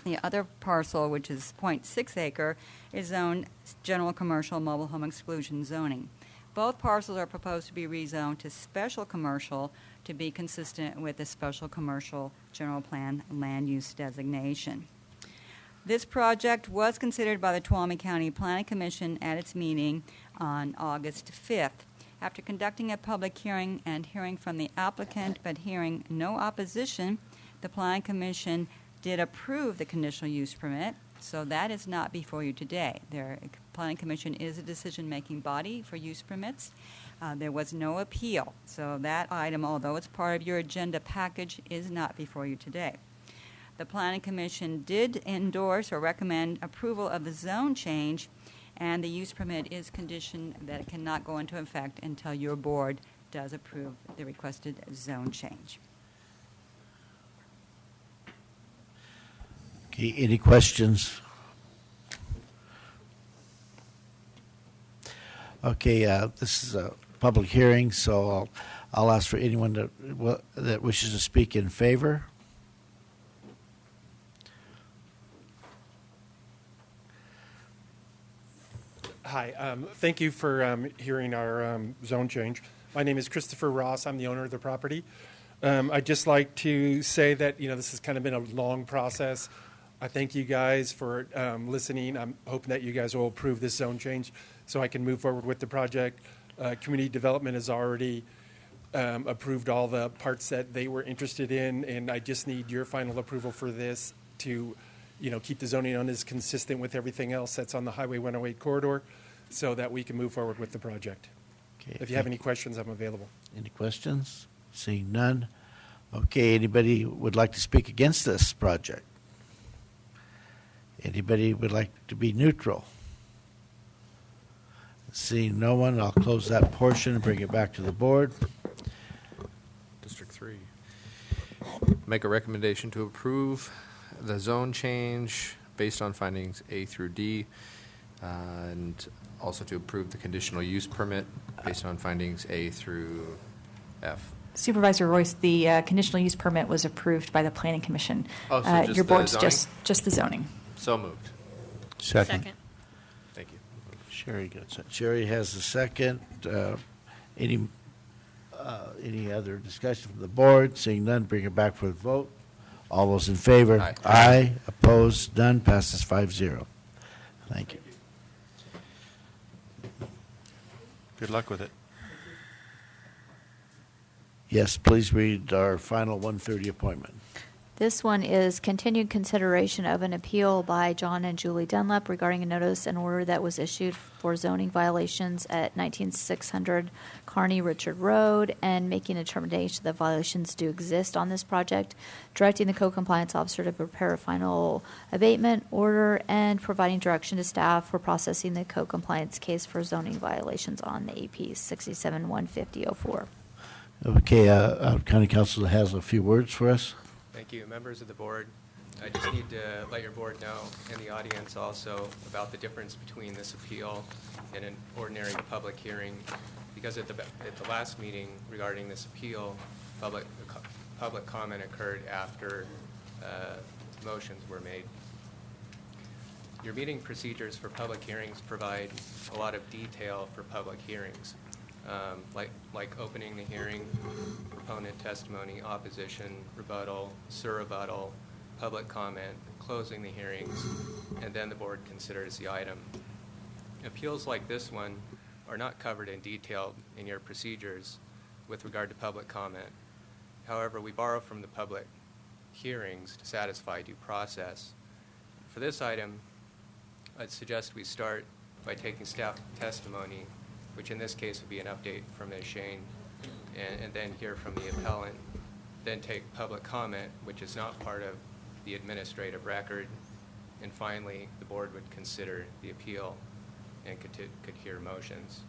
The other parcel, which is 0.6 acre, is zoned General Commercial Mobile Home Exclusion zoning. Both parcels are proposed to be rezoned to Special Commercial to be consistent with the Special Commercial General Plan land use designation. This project was considered by the Tuolumne County Planning Commission at its meeting on August 5th. After conducting a public hearing and hearing from the applicant but hearing no opposition, the Planning Commission did approve the conditional use permit, so that is not before you today. The Planning Commission is a decision-making body for use permits. There was no appeal, so that item, although it's part of your agenda package, is not before you today. The Planning Commission did endorse or recommend approval of the zone change, and the use permit is conditioned that it cannot go into effect until your board does approve the requested zone change. Okay, any questions? Okay, this is a public hearing, so I'll ask for anyone that wishes to speak in favor. Hi, thank you for hearing our zone change. My name is Christopher Ross. I'm the owner of the property. I'd just like to say that, this has kind of been a long process. I thank you guys for listening. I'm hoping that you guys will approve this zone change so I can move forward with the project. Community Development has already approved all the parts that they were interested in, and I just need your final approval for this to, keep the zoning on as consistent with everything else that's on the Highway 108 corridor so that we can move forward with the project. Okay, if you have any questions, I'm available. Any questions? Seeing none. Okay, anybody would like to speak against this project? Anybody would like to be neutral? Seeing no one, I'll close that portion and bring it back to the board. District 3. Make a recommendation to approve the zone change based on findings A through D, and also to approve the conditional use permit based on findings A through F. Supervisor Royce, the conditional use permit was approved by the Planning Commission. Oh, so just your the board's zoning? just the zoning. So moved. Second. Thank you. Sherry gets it. Sherry has the second. Any other discussion from the board? Seeing none, bring it back for the vote. All those in favor? Aye. Aye. Opposed? None. Passes 5-0. Thank you. Good luck with it. Yes, please read our final 1:30 appointment. This one is continued consideration of an appeal by John and Julie Dunlap regarding a notice and order that was issued for zoning violations at 19600 Kearney Richard Road and making a determination that violations do exist on this project, directing the co-compliance officer to prepare a final abatement order, and providing direction to staff for processing the co-compliance case for zoning violations on the AP 67-150-04. Okay, County Council has a few words for us. Thank you. Members of the board, I just need to let your board know, and the audience also, about the difference between this appeal and an ordinary public hearing, because at the last meeting regarding this appeal, public comment occurred after motions were made. Your meeting procedures for public hearings provide a lot of detail for public hearings, like opening the hearing, proponent testimony, opposition, rebuttal, surrebuttal, public comment, closing the hearings, and then the board considers the item. Appeals like this one are not covered in detail in your procedures with regard to public comment. However, we borrow from the public hearings to satisfy due process. For this item, I'd suggest we start by taking staff testimony, which in this case would be an update from Ms. Shane, and then hear from the appellant, then take public comment, which is not part of the administrative record, and finally, the board would consider the appeal and could hear motions.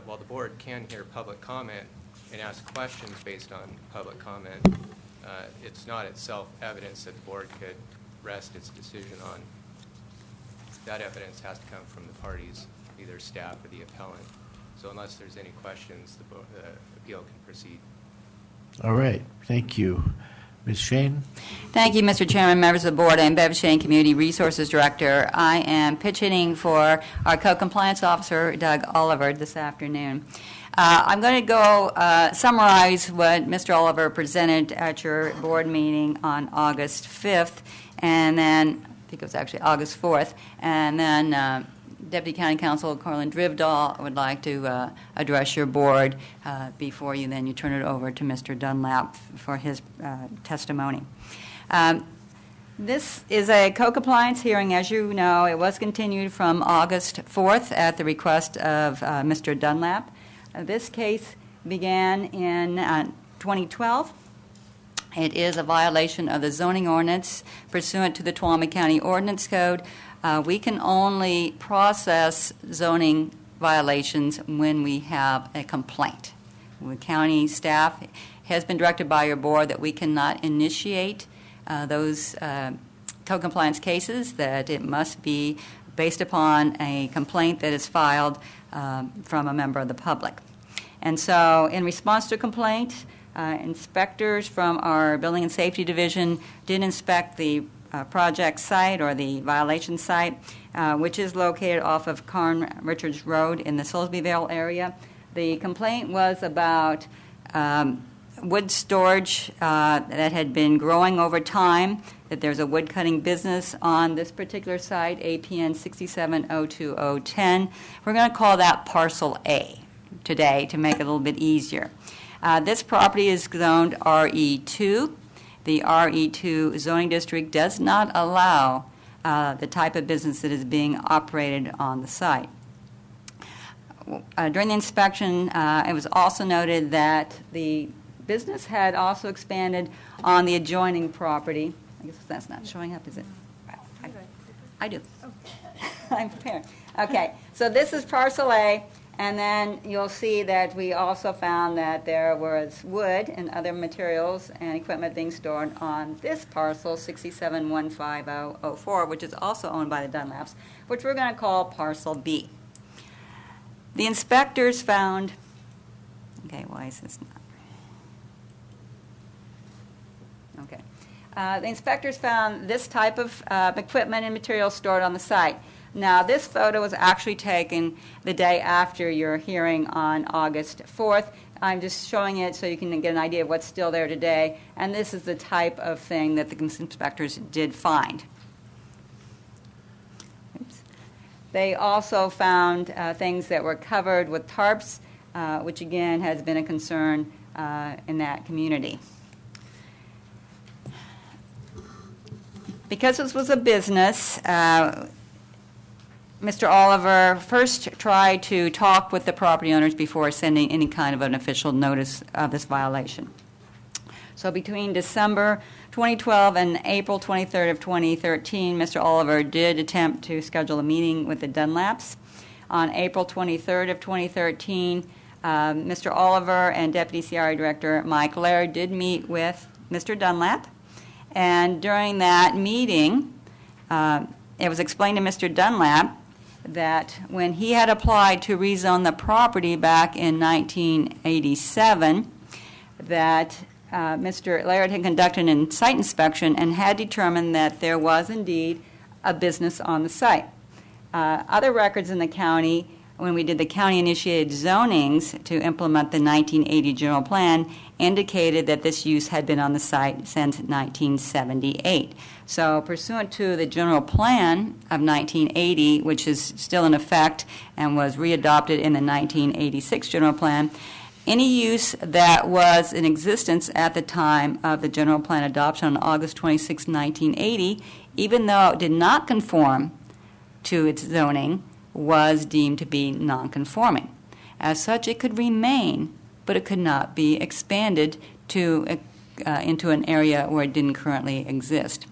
While the board can hear public comment and ask questions based on public comment, it's not itself evidence that the board could rest its decision on. That evidence has to come from the parties, either staff or the appellant. So unless there's any questions, the appeal can proceed. All right. Thank you. Ms. Shane? Thank you, Mr. Chairman, members of the board. I'm Bev Shane, Community Resources Director. I am pitching for our co-compliance officer, Doug Oliver, this afternoon. I'm going to go summarize what Mr. Oliver presented at your board meeting on August 5th, and then, I think it was actually August 4th, and then Deputy County Counsel Carlin Drivdahl would like to address your board before you turn it over to Mr. Dunlap for his testimony. This is a co-compliance hearing, as you know. It was continued from August 4th at the request of Mr. Dunlap. This case began in 2012. It is a violation of the zoning ordinance pursuant to the Tuolumne County Ordinance Code. We can only process zoning violations when we have a complaint. The county staff has been directed by your board that we cannot initiate those co-compliance cases, that it must be based upon a complaint that is filed from a member of the public. And so in response to a complaint, inspectors from our Building and Safety Division did inspect the project site or the violation site, which is located off of Kearney Richards Road in the Silsbyvale area. The complaint was about wood storage that had been growing over time, that there's a wood cutting business on this particular site, APN 670210. We're going to call that Parcel A today to make it a little bit easier. This property is zoned RE2. The RE2 zoning district does not allow the type of business that is being operated on the site. During the inspection, it was also noted that the business had also expanded on the adjoining property. I guess that's not showing up, is it? Well, I do. I'm prepared. Okay, so this is Parcel A. And then you'll see that we also found that there was wood and other materials and equipment being stored on this parcel, 67-15004, which is also owned by the Dunlaps, which we're going to call Parcel B. The inspectors found, okay, why is this not? Okay. The inspectors found this type of equipment and material stored on the site. Now, this photo was actually taken the day after your hearing on August 4th. I'm just showing it so you can get an idea of what's still there today. And this is the type of thing that the inspectors did find. Oops. They also found things that were covered with tarps, which again has been a concern in that community. Because this was a business, Mr. Oliver first tried to talk with the property owners before sending any kind of an official notice of this violation. So between December 2012 and April 23rd of 2013, Mr. Oliver did attempt to schedule a meeting with the Dunlaps. On April 23rd of 2013, Mr. Oliver and Deputy CRA Director Mike Laird did meet with Mr. Dunlap. And during that meeting, it was explained to Mr. Dunlap that when he had applied to rezone the property back in 1987, that Mr. Laird had conducted a site inspection and had determined that there was indeed a business on the site. Other records in the county, when we did the county-initiated zonings to implement the 1980 general plan, indicated that this use had been on the site since 1978. So pursuant to the general plan of 1980, which is still in effect and was readopted in the 1986 general plan, any use that was in existence at the time of the general plan adoption on August 26, 1980, even though it did not conform to its zoning, was deemed to be nonconforming. As such, it could remain, but it could not be expanded to into an area where it didn't currently exist.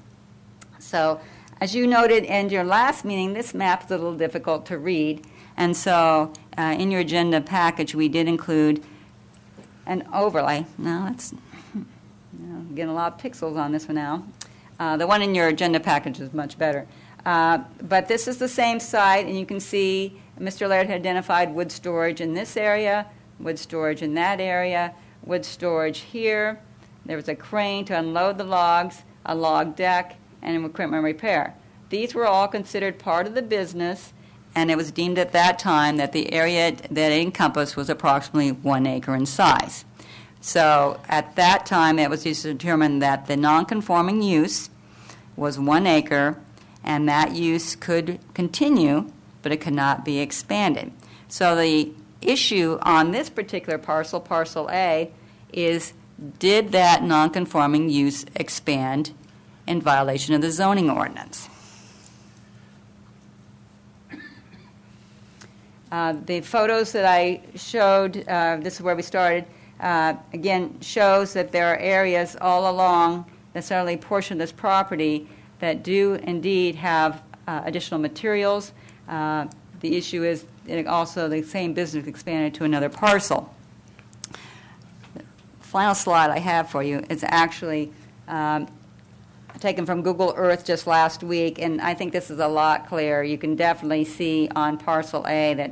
So, as you noted in your last meeting, this map is a little difficult to read, and so in your agenda package, we did include an overlay. Now, that's getting a lot of pixels on this one now. The one in your agenda package is much better. But this is the same site, and you can see Mr. Laird had identified wood storage in this area, wood storage in that area, wood storage here. There was a crane to unload the logs, a log deck, and equipment repair. These were all considered part of the business, and it was deemed at that time that the area that it encompassed was approximately 1 acre in size. So at that time, it was determined that the nonconforming use was 1 acre, and that use could continue, but it could not be expanded. So the issue on this particular parcel, Parcel A, is did that nonconforming use expand in violation of the zoning ordinance? The photos that I showed, this is where we started, again, shows that there are areas all along the southerly portion of this property that do indeed have additional materials. The issue is that also the same business expanded to another parcel. The final slide I have for you is actually taken from Google Earth just last week, and I think this is a lot clearer. You can definitely see on Parcel A that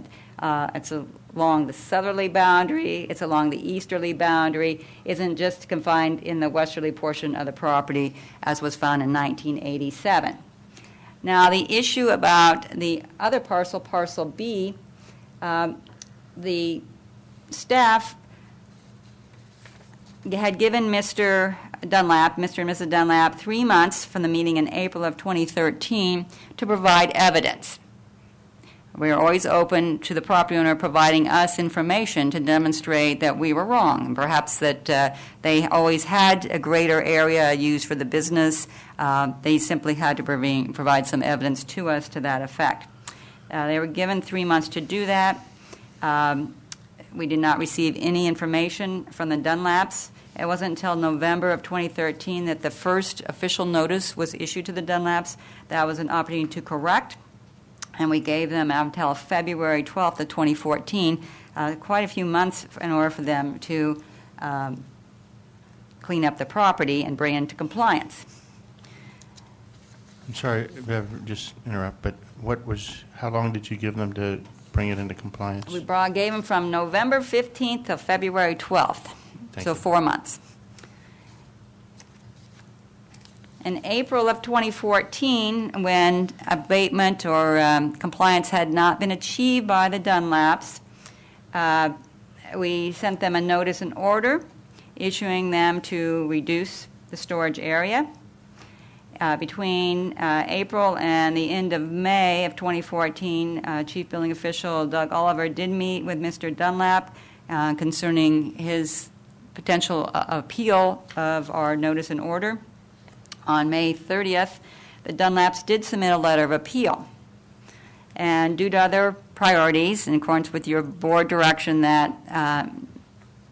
it's along the southerly boundary, it's along the easterly boundary, isn't just confined in the westerly portion of the property as was found in 1987. Now, the issue about the other parcel, Parcel B, the staff had given Mr. Dunlap, Mr. and Mrs. Dunlap, 3 months from the meeting in April of 2013 to provide evidence. We are always open to the property owner providing us information to demonstrate that we were wrong, and perhaps that they always had a greater area used for the business. They simply had to provide some evidence to us to that effect. They were given 3 months to do that. We did not receive any information from the Dunlaps. It wasn't until November of 2013 that the first official notice was issued to the Dunlaps. That was an opportunity to correct, and we gave them until February 12th of 2014, quite a few months in order for them to clean up the property and bring it into compliance. I'm sorry, Bev, just interrupt, but how long did you give them to bring it into compliance? We gave them from November 15th to February 12th, so 4 months. In April of 2014, when abatement or compliance had not been achieved by the Dunlaps, we sent them a notice and order issuing them to reduce the storage area. Between April and the end of May of 2014, Chief Building Official Doug Oliver did meet with Mr. Dunlap concerning his potential appeal of our notice and order. On May 30th, the Dunlaps did submit a letter of appeal. And due to other priorities, in accordance with your board direction that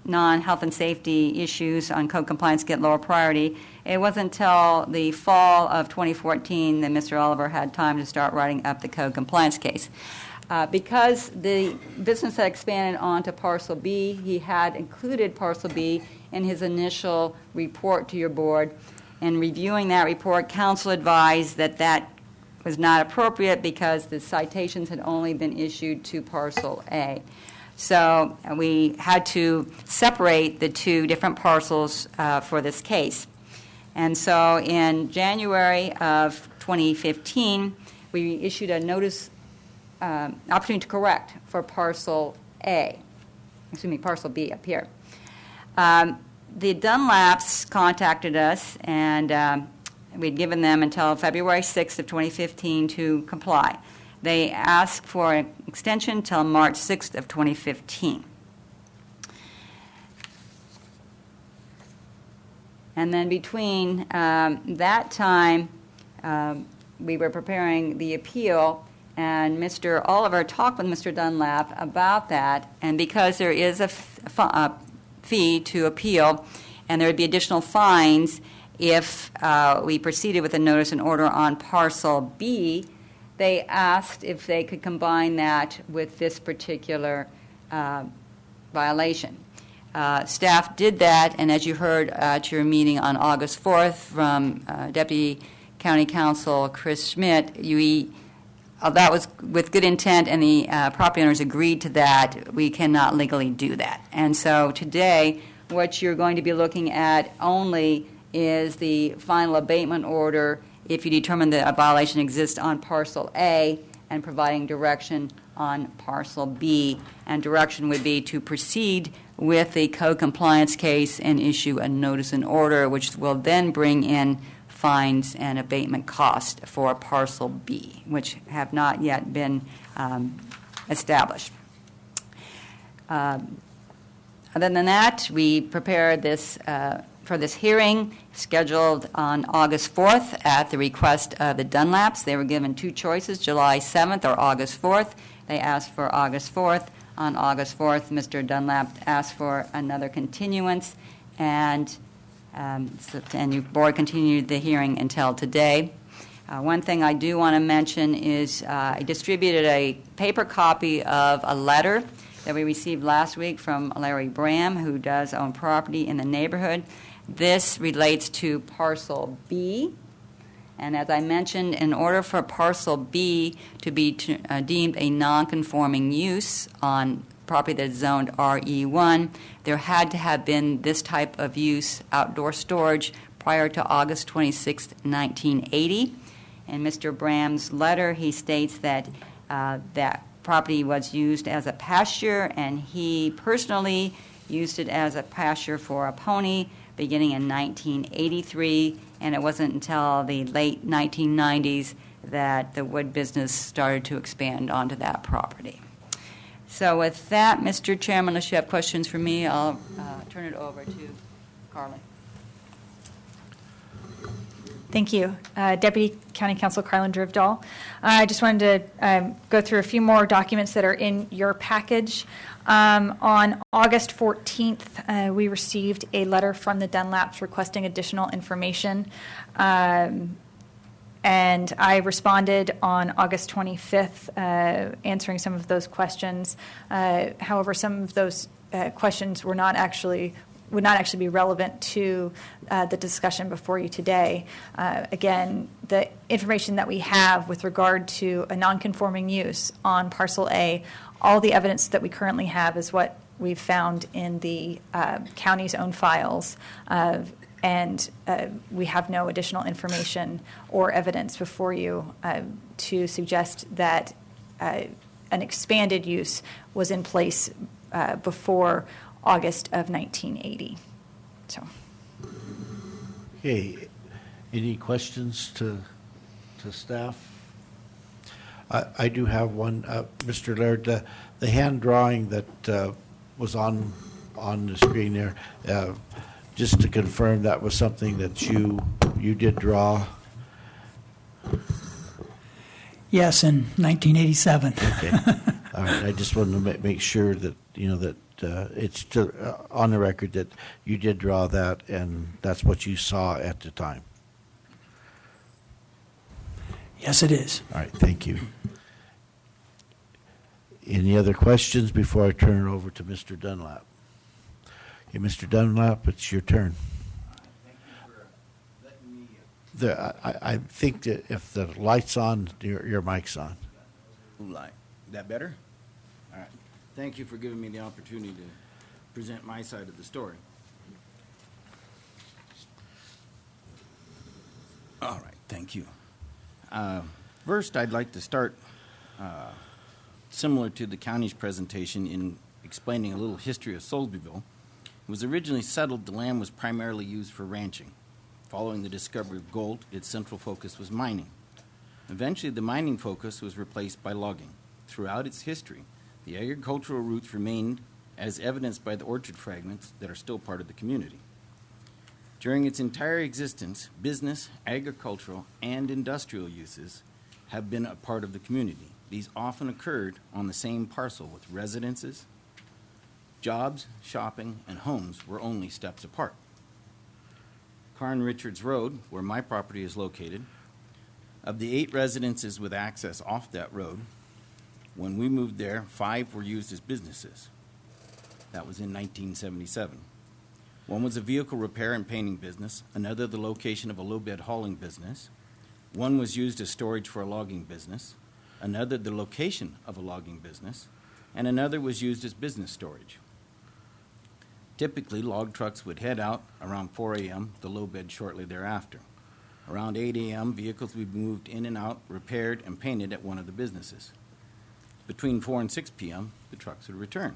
non-health and safety issues on code compliance get lower priority, it wasn't until the fall of 2014 that Mr. Oliver had time to start writing up the code compliance case. Because the business had expanded onto Parcel B, he had included Parcel B in his initial report to your board. In reviewing that report, council advised that that was not appropriate because the citations had only been issued to Parcel A. So we had to separate the two different parcels for this case. And so in January of 2015, we issued a notice opportunity to correct for Parcel B up here. The Dunlaps contacted us, and we'd given them until February 6th of 2015 to comply. They asked for an extension until March 6th of 2015. And then between that time, we were preparing the appeal, and Mr. Oliver talked with Mr. Dunlap about that, and because there is a fee to appeal, and there would be additional fines if we proceeded with a notice and order on Parcel B, they asked if they could combine that with this particular violation. Staff did that, and as you heard at your meeting on August 4th from Deputy County Counsel Chris Schmidt, that was with good intent, and the property owners agreed to that. We cannot legally do that. And so today, what you're going to be looking at only is the final abatement order if you determine that a violation exists on Parcel A, and providing direction on Parcel B. And direction would be to proceed with the code compliance case and issue a notice and order, which will then bring in fines and abatement cost for Parcel B, which have not yet been established. Other than that, we prepared this for this hearing, scheduled on August 4th at the request of the Dunlaps. They were given two choices, July 7th or August 4th. They asked for August 4th. On August 4th, Mr. Dunlap asked for another continuance, and your board continued the hearing until today. One thing I do want to mention is I distributed a paper copy of a letter that we received last week from Larry Bram, who does own property in the neighborhood. This relates to Parcel B. And as I mentioned, in order for Parcel B to be deemed a nonconforming use on property that is zoned RE1, there had to have been this type of use, outdoor storage, prior to August 26, 1980. In Mr. Bram's letter, he states that that property was used as a pasture, and he personally used it as a pasture for a pony beginning in 1983, and it wasn't until the late 1990s that the wood business started to expand onto that property. So with that, Mr. Chairman, unless you have questions for me, I'll turn it over to Carly. Thank you. Deputy County Counsel Carlin Drivdahl. I just wanted to go through a few more documents that are in your package. On August 14th, we received a letter from the Dunlaps requesting additional information, and I responded on August 25th, answering some of those questions. However, some of those questions would not actually be relevant to the discussion before you today. Again, the information that we have with regard to a nonconforming use on Parcel A, all the evidence that we currently have is what we've found in the county's own files, and we have no additional information or evidence before you to suggest that an expanded use was in place before August of 1980. So. Okay. Any questions to staff? I do have one, Mr. Laird. The hand drawing that was on the screen there. Just to confirm, that was something that you did draw. Yes, in 1987. Okay. All right. I just wanted to make sure that, that it's on the record that you did draw that, and that's what you saw at the time. Yes, it is. All right. Thank you. Any other questions before I turn it over to Mr. Dunlap? Okay, Mr. Dunlap, it's your turn. I think that if the light's on, your mic's on. Light. That better? All right. Thank you for giving me the opportunity to present my side of the story. All right. Thank you. First, I'd like to start similar to the county's presentation in explaining a little history of Soulsbyville. It was originally settled, the land was primarily used for ranching. Following the discovery of gold, its central focus was mining. Eventually, the mining focus was replaced by logging. Throughout its history, the agricultural roots remained, as evidenced by the orchard fragments that are still part of the community. During its entire existence, business, agricultural, and industrial uses have been a part of the community. These often occurred on the same parcel, with residences, jobs, shopping, and homes were only steps apart. Carn Richards Road, where my property is located, of the 8 residences with access off that road, when we moved there, 5 were used as businesses. That was in 1977. One was a vehicle repair and painting business, another the location of a low-bed hauling business. One was used as storage for a logging business, another the location of a logging business, and another was used as business storage. Typically, log trucks would head out around 4 a.m., the low bed shortly thereafter. Around 8 a.m., vehicles would be moved in and out, repaired, and painted at one of the businesses. Between 4 and 6 p.m., the trucks would return.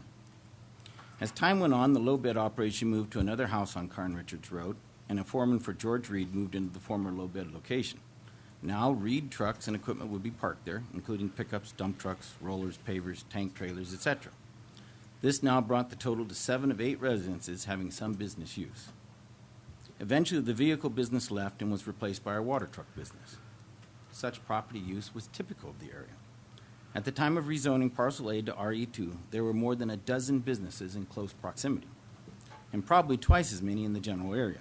As time went on, the low bed operation moved to another house on Carn Richards Road, and a foreman for George Reed moved into the former low bed location. Now, Reed trucks and equipment would be parked there, including pickups, dump trucks, rollers, pavers, tank trailers, etc. This now brought the total to 7 of 8 residences having some business use. Eventually, the vehicle business left and was replaced by our water truck business. Such property use was typical of the area. At the time of rezoning Parcel A to RE2, there were more than a dozen businesses in close proximity, and probably twice as many in the general area.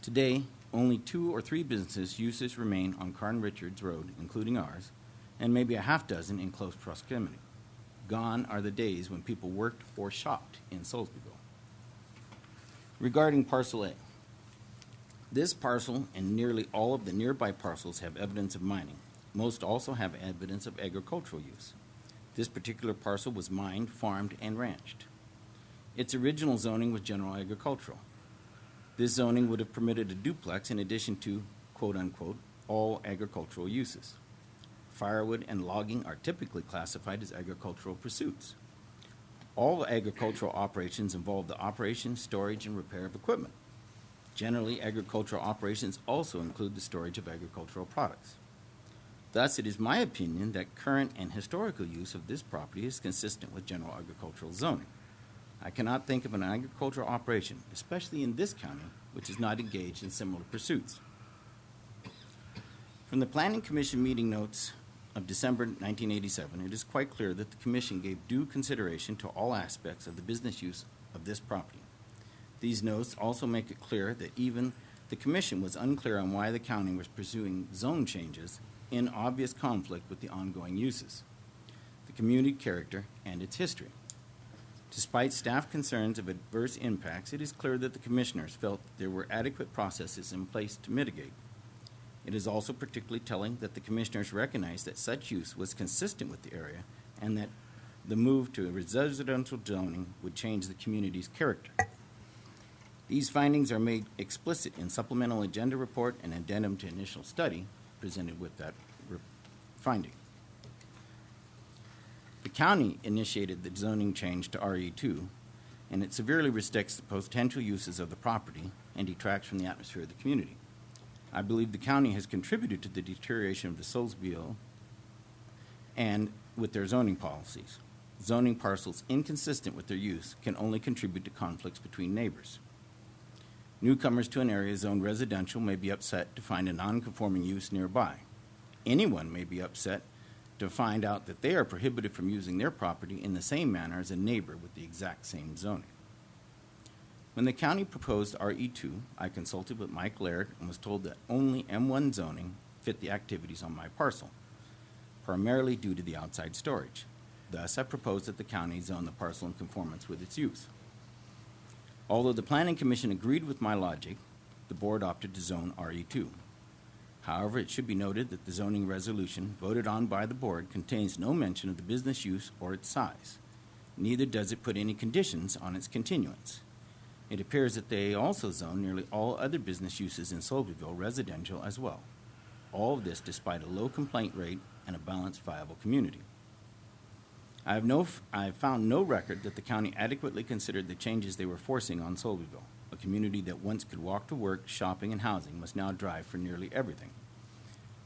Today, only 2 or 3 businesses uses remain on Carn Richards Road, including ours, and maybe a half dozen in close proximity. Gone are the days when people worked or shopped in Soulsbyville. Regarding Parcel A, this parcel and nearly all of the nearby parcels have evidence of mining. Most also have evidence of agricultural use. This particular parcel was mined, farmed, and ranched. Its original zoning was general agricultural. This zoning would have permitted a duplex in addition to, quote-unquote, all agricultural uses. Firewood and logging are typically classified as agricultural pursuits. All agricultural operations involve the operation, storage, and repair of equipment. Generally, agricultural operations also include the storage of agricultural products. Thus, it is my opinion that current and historical use of this property is consistent with general agricultural zoning. I cannot think of an agricultural operation, especially in this county, which is not engaged in similar pursuits. From the Planning Commission meeting notes of December 1987, it is quite clear that the Commission gave due consideration to all aspects of the business use of this property. These notes also make it clear that even the Commission was unclear on why the county was pursuing zone changes in obvious conflict with the ongoing uses, the community character, and its history. Despite staff concerns of adverse impacts, it is clear that the Commissioners felt there were adequate processes in place to mitigate. It is also particularly telling that the Commissioners recognized that such use was consistent with the area and that the move to a residential zoning would change the community's character. These findings are made explicit in supplemental agenda report and addendum to initial study presented with that finding. The county initiated the zoning change to RE2, and it severely restricts the potential uses of the property and detracts from the atmosphere of the community. I believe the county has contributed to the deterioration of the Soulsbyville and with their zoning policies. Zoning parcels inconsistent with their use can only contribute to conflicts between neighbors. Newcomers to an area zoned residential may be upset to find a non-conforming use nearby. Anyone may be upset to find out that they are prohibited from using their property in the same manner as a neighbor with the exact same zoning. When the county proposed RE2, I consulted with Mike Laird and was told that only M1 zoning fit the activities on my parcel, primarily due to the outside storage. Thus, I proposed that the county zone the parcel in conformance with its use. Although the Planning Commission agreed with my logic, the board opted to zone RE2. However, it should be noted that the zoning resolution voted on by the board contains no mention of the business use or its size. Neither does it put any conditions on its continuance. It appears that they also zone nearly all other business uses in Solbyville residential as well. All of this despite a low complaint rate and a balanced, viable community. I have found no record that the county adequately considered the changes they were forcing on Solbyville. A community that once could walk to work, shopping, and housing must now drive for nearly everything.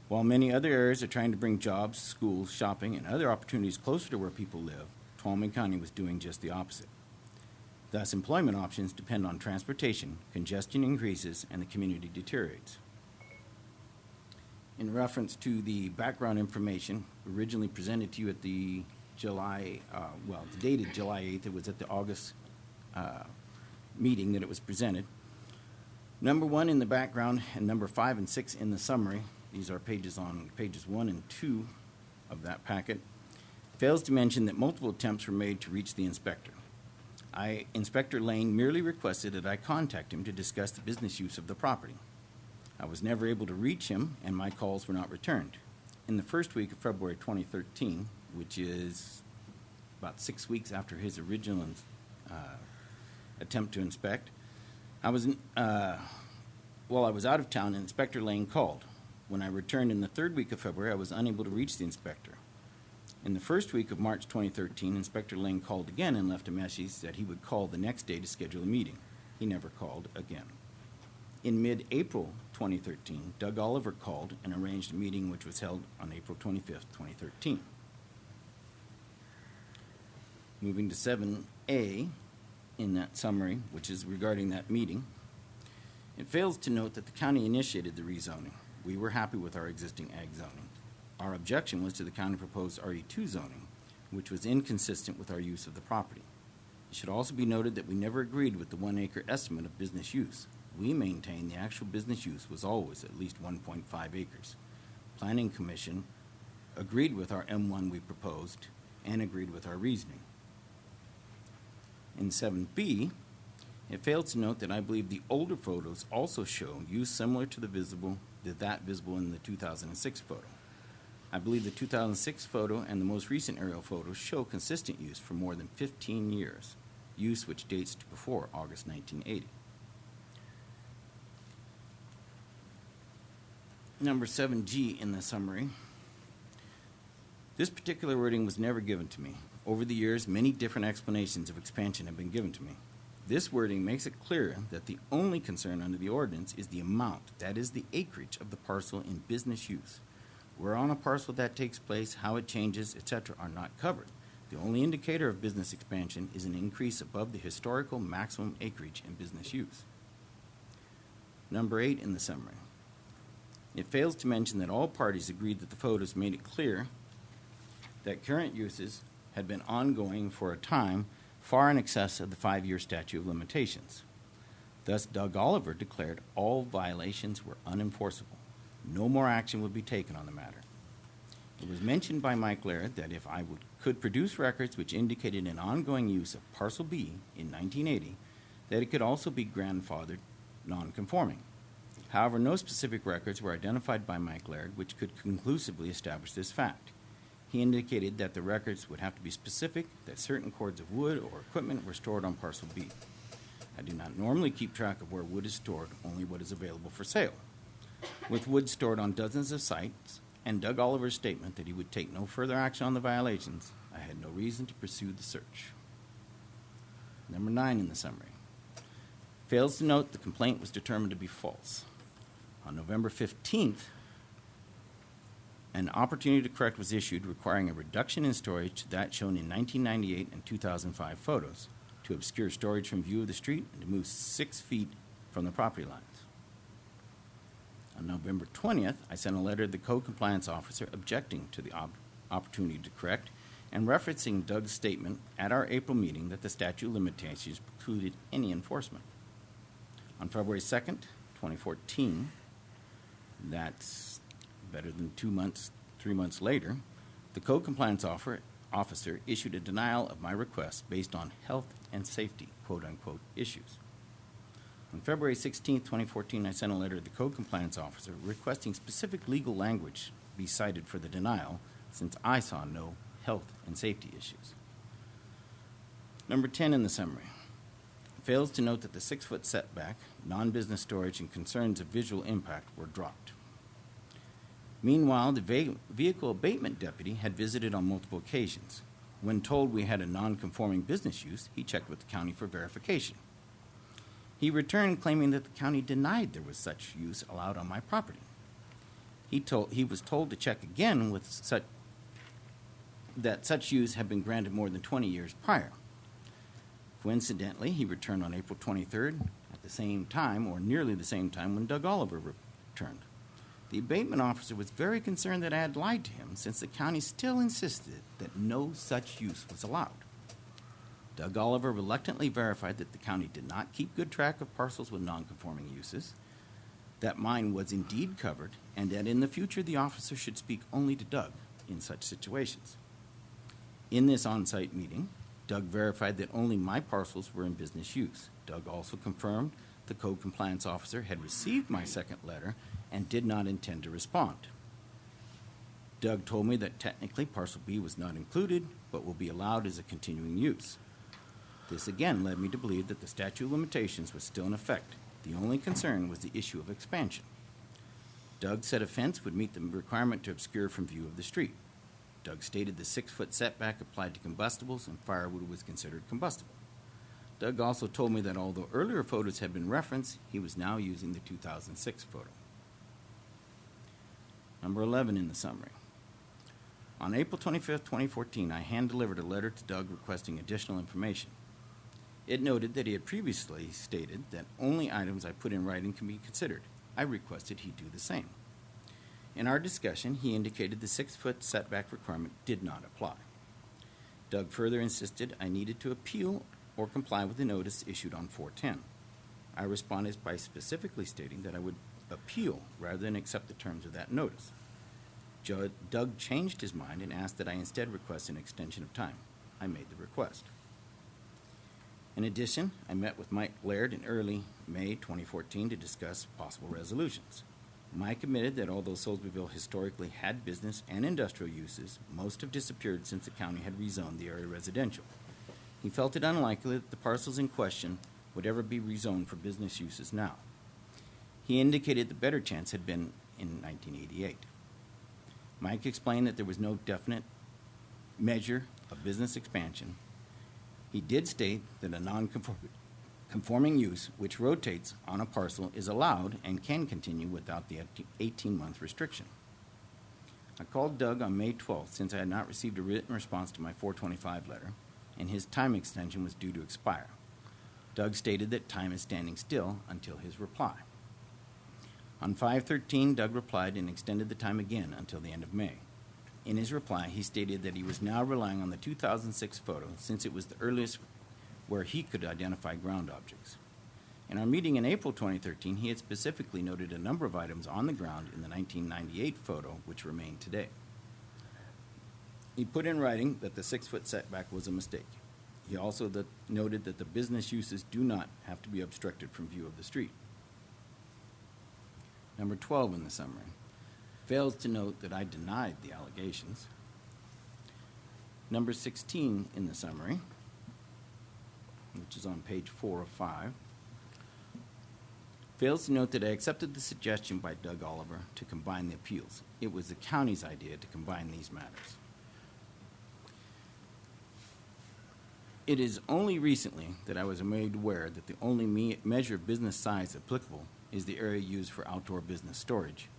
While many other areas are trying to bring jobs, schools, shopping, and other opportunities closer to where people live, Tuolumne County was doing just the opposite. Thus, employment options depend on transportation, congestion increases, and the community deteriorates. In reference to the background information originally presented to you at the dated July 8th, it was at the August meeting that it was presented. Number 1 in the background and number 5 and 6 in the summary, these are pages 1 and 2 of that packet, fails to mention that multiple attempts were made to reach the inspector. Inspector Lane merely requested that I contact him to discuss the business use of the property. I was never able to reach him, and my calls were not returned. In the first week of February 2013, which is about 6 weeks after his original attempt to inspect, while I was out of town, Inspector Lane called. When I returned in the third week of February, I was unable to reach the inspector. In the first week of March 2013, Inspector Lane called again and left a message that he would call the next day to schedule a meeting. He never called again. In mid-April 2013, Doug Oliver called and arranged a meeting which was held on April 25th, 2013. Moving to 7A in that summary, which is regarding that meeting, it fails to note that the county initiated the rezoning. We were happy with our existing ag zoning. Our objection was to the county proposed RE2 zoning, which was inconsistent with our use of the property. It should also be noted that we never agreed with the 1 acre estimate of business use. We maintain the actual business use was always at least 1.5 acres. Planning Commission agreed with our M1 we proposed and agreed with our reasoning. In 7B, it fails to note that I believe the older photos also show use similar to that visible in the 2006 photo. I believe the 2006 photo and the most recent aerial photos show consistent use for more than 15 years, use which dates to before August 1980. Number 7G in the summary. This particular wording was never given to me. Over the years, many different explanations of expansion have been given to me. This wording makes it clear that the only concern under the ordinance is the amount, that is the acreage of the parcel in business use. Where on a parcel that takes place, how it changes, etc. are not covered. The only indicator of business expansion is an increase above the historical maximum acreage in business use. Number 8 in the summary. It fails to mention that all parties agreed that the photos made it clear that current uses had been ongoing for a time far in excess of the 5-year statute of limitations. Thus, Doug Oliver declared all violations were unenforceable. No more action would be taken on the matter. It was mentioned by Mike Laird that if I could produce records which indicated an ongoing use of Parcel B in 1980, that it could also be grandfathered non-conforming. However, no specific records were identified by Mike Laird which could conclusively establish this fact. He indicated that the records would have to be specific, that certain cords of wood or equipment were stored on Parcel B. I do not normally keep track of where wood is stored, only what is available for sale. With wood stored on dozens of sites, and Doug Oliver's statement that he would take no further action on the violations, I had no reason to pursue the search. Number 9 in the summary. Fails to note the complaint was determined to be false. On November 15th, an opportunity to correct was issued requiring a reduction in storage to that shown in 1998 and 2005 photos, to obscure storage from view of the street and to move 6 feet from the property lines. On November 20th, I sent a letter to the code compliance officer objecting to the opportunity to correct, and referencing Doug's statement at our April meeting that the statute of limitations precluded any enforcement. On February 2nd, 2014, that's better than 3 months later, the Code Compliance Officer issued a denial of my request based on health and safety, quote-unquote, issues. On February 16, 2014, I sent a letter to the Code Compliance Officer requesting specific legal language be cited for the denial since I saw no health and safety issues. Number 10 in the summary fails to note that the 6-foot setback, non-business storage, and concerns of visual impact were dropped. Meanwhile, the vehicle abatement deputy had visited on multiple occasions. When told we had a non-conforming business use, he checked with the county for verification. He returned claiming that the county denied there was such use allowed on my property. He was told to check again with that such use had been granted more than 20 years prior. Coincidentally, he returned on April 23rd at the same time, or nearly the same time, when Doug Oliver returned. The abatement officer was very concerned that I had lied to him since the county still insisted that no such use was allowed. Doug Oliver reluctantly verified that the county did not keep good track of parcels with non-conforming uses, that mine was indeed covered, and that in the future the officer should speak only to Doug in such situations. In this on-site meeting, Doug verified that only my parcels were in business use. Doug also confirmed the Code Compliance Officer had received my second letter and did not intend to respond. Doug told me that technically Parcel B was not included, but will be allowed as a continuing use. This again led me to believe that the statute of limitations was still in effect. The only concern was the issue of expansion. Doug said a fence would meet the requirement to obscure from view of the street. Doug stated the 6-foot setback applied to combustibles and firewood was considered combustible. Doug also told me that although earlier photos had been referenced, he was now using the 2006 photo. Number 11 in the summary. On April 25, 2014, I hand-delivered a letter to Doug requesting additional information. It noted that he had previously stated that only items I put in writing can be considered. I requested he do the same. In our discussion, he indicated the 6-foot setback requirement did not apply. Doug further insisted I needed to appeal or comply with the notice issued on 4/10. I responded by specifically stating that I would appeal rather than accept the terms of that notice. Doug changed his mind and asked that I instead request an extension of time. I made the request. In addition, I met with Mike Laird in early May 2014 to discuss possible resolutions. Mike admitted that although Soulsbyville historically had business and industrial uses, most have disappeared since the county had rezoned the area residential. He felt it unlikely that the parcels in question would ever be rezoned for business uses now. He indicated the better chance had been in 1988. Mike explained that there was no definite measure of business expansion. He did state that a non-conforming use which rotates on a parcel is allowed and can continue without the 18-month restriction. I called Doug on May 12th since I had not received a written response to my 425 letter, and his time extension was due to expire. Doug stated that time is standing still until his reply. On 5/13, Doug replied and extended the time again until the end of May. In his reply, he stated that he was now relying on the 2006 photo since it was the earliest where he could identify ground objects. In our meeting in April 2013, he had specifically noted a number of items on the ground in the 1998 photo which remain today. He put in writing that the 6-foot setback was a mistake. He also noted that the business uses do not have to be obstructed from view of the street. Number 12 in the summary fails to note that I denied the allegations. Number 16 in the summary, which is on page 4 of 5, fails to note that I accepted the suggestion by Doug Oliver to combine the appeals. It was the county's idea to combine these matters. It is only recently that I was made aware that the only measure of business size applicable is the area used for outdoor business storage.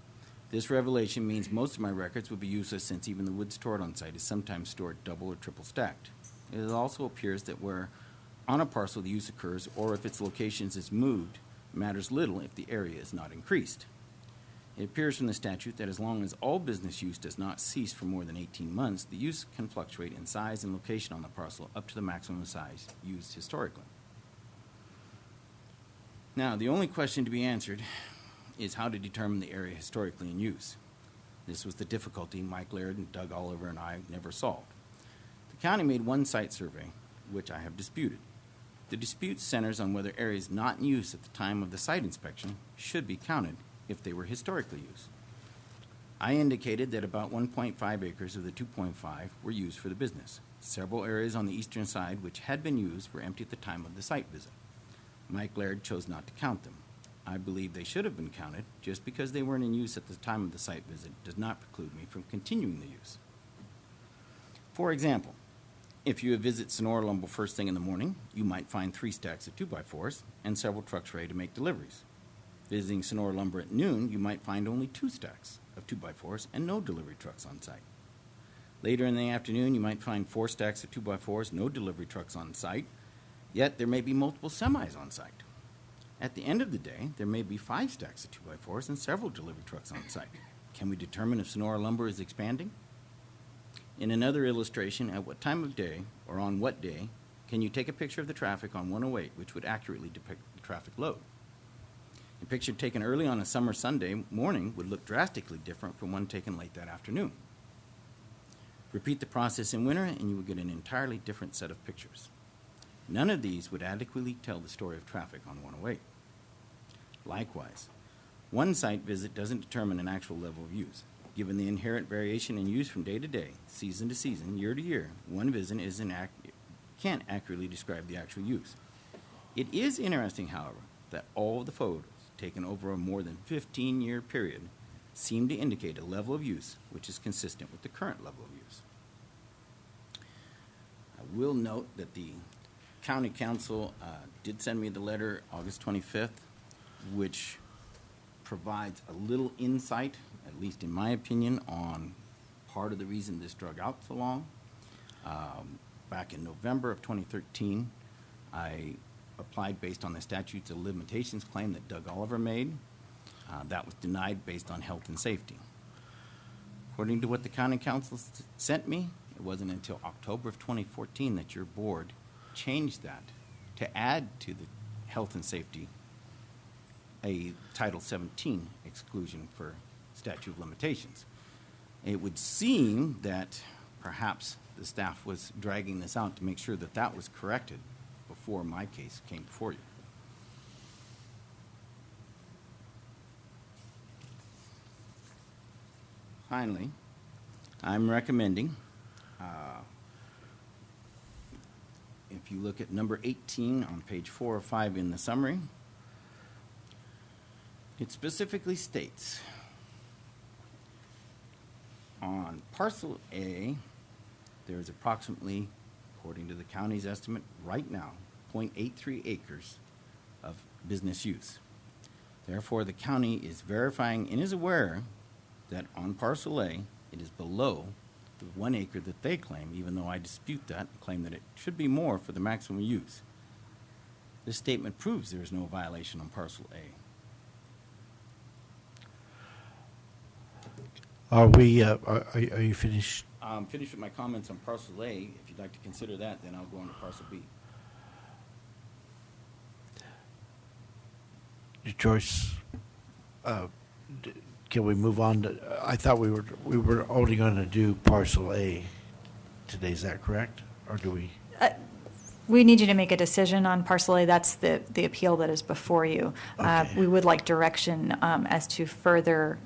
This revelation means most of my records would be useless since even the wood stored on site is sometimes stored double or triple stacked. It also appears that where on a parcel the use occurs or if its location is moved matters little if the area is not increased. It appears from the statute that as long as all business use does not cease for more than 18 months, the use can fluctuate in size and location on the parcel up to the maximum size used historically. Now, the only question to be answered is how to determine the area historically in use. This was the difficulty Mike Laird and Doug Oliver and I never solved. The county made one site survey, which I have disputed. The dispute centers on whether areas not in use at the time of the site inspection should be counted if they were historically used. I indicated that about 1.5 acres of the 2.5 were used for the business. Several areas on the eastern side which had been used were empty at the time of the site visit. Mike Laird chose not to count them. I believe they should have been counted. Just because they weren't in use at the time of the site visit does not preclude me from continuing the use. For example, if you visit Sonora Lumber first thing in the morning, you might find 3 stacks of 2x4s and several trucks ready to make deliveries. Visiting Sonora Lumber at noon, you might find only 2 stacks of 2x4s and no delivery trucks on site. Later in the afternoon, you might find 4 stacks of 2x4s, no delivery trucks on site, yet there may be multiple semis on site. At the end of the day, there may be 5 stacks of 2x4s and several delivery trucks on site. Can we determine if Sonora Lumber is expanding? In another illustration, at what time of day or on what day can you take a picture of the traffic on 108 which would accurately depict the traffic load? A picture taken early on a summer Sunday morning would look drastically different from one taken late that afternoon. Repeat the process in winter and you will get an entirely different set of pictures. None of these would adequately tell the story of traffic on 108. Likewise, one site visit doesn't determine an actual level of use. Given the inherent variation in use from day to day, season to season, year to year, one visit can't accurately describe the actual use. It is interesting, however, that all of the photos taken over a more than 15-year period seem to indicate a level of use which is consistent with the current level of use. I will note that the County Council did send me the letter August 25th, which provides a little insight, at least in my opinion, on part of the reason this drug out so long. Back in November of 2013, I applied based on the statutes of limitations claim that Doug Oliver made. That was denied based on health and safety. According to what the County Council sent me, it wasn't until October of 2014 that your board changed that to add to the health and safety a Title 17 exclusion for statute of limitations. It would seem that perhaps the staff was dragging this out to make sure that that was corrected before my case came before you. Finally, I'm recommending, if you look at number 18 on page 4 or 5 in the summary, it specifically states on parcel A, there is approximately, according to the county's estimate right now, 0.83 acres of business use. Therefore, the county is verifying and is aware that on parcel A, it is below the 1 acre that they claim, even though I dispute that and claim that it should be more for the maximum use. This statement proves there is no violation on parcel A. Are you finished? I'm finished with my comments on parcel A. If you'd like to consider that, then I'll go on to parcel B. Joyce, can we move on to? I thought we were only going to do parcel A today. Is that correct, or do we? We need you to make a decision on parcel A. That's the appeal that is before you. Okay. We would like direction as to further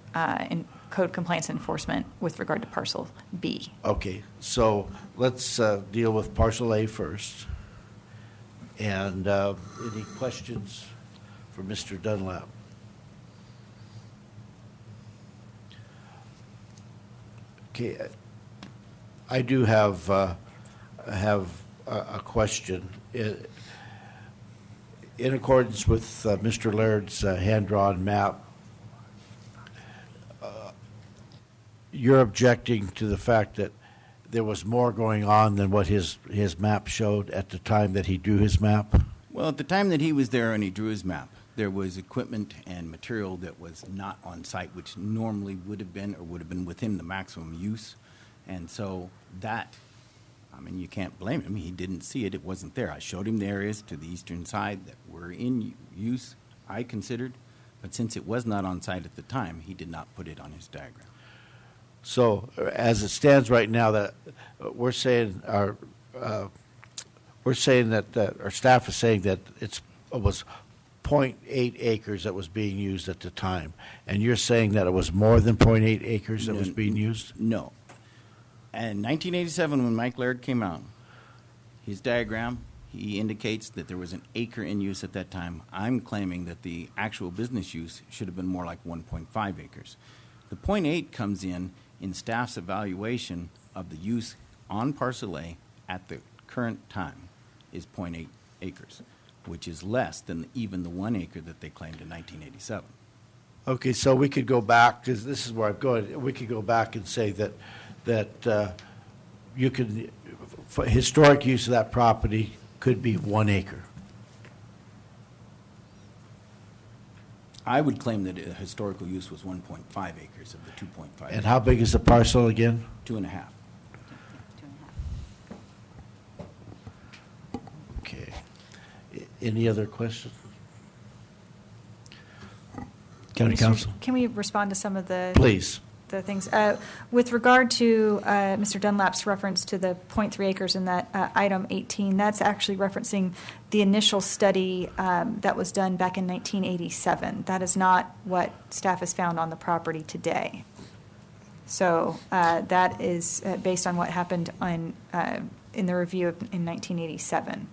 code compliance enforcement with regard to parcel B. Okay, so let's deal with parcel A first. And any questions for Mr. Dunlap? Okay, I do have a question. In accordance with Mr. Laird's hand-drawn map, you're objecting to the fact that there was more going on than what his map showed at the time that he drew his map? Well, at the time that he was there and he drew his map, there was equipment and material that was not on site, which normally would have been within the maximum use. And so that, I mean, you can't blame him. He didn't see it. It wasn't there. I showed him the areas to the eastern side that were in use, I considered. But since it was not on site at the time, he did not put it on his diagram. So as it stands right now, that we're saying our staff is saying that it was 0.8 acres that was being used at the time, and you're saying that it was more than 0.8 acres that was being used? No. And in 1987, when Mike Laird came out, his diagram, he indicates that there was an acre in use at that time. I'm claiming that the actual business use should have been more like 1.5 acres. The 0.8 comes in staff's evaluation of the use on parcel A at the current time is 0.8 acres, which is less than even the 1 acre that they claimed in 1987. Okay, so we could go back, because this is where I'm going, we could go back and say that you could, for historic use of that property could be 1 acre. I would claim that historical use was 1.5 acres of the 2.5. And how big is the parcel again? 2.5. Okay. Any other questions? County Council? Can we respond to some of the Please. The things with regard to Mr. Dunlap's reference to the 0.3 acres in that item 18? That's actually referencing the initial study that was done back in 1987. That is not what staff has found on the property today. So that is based on what happened in the review in 1987.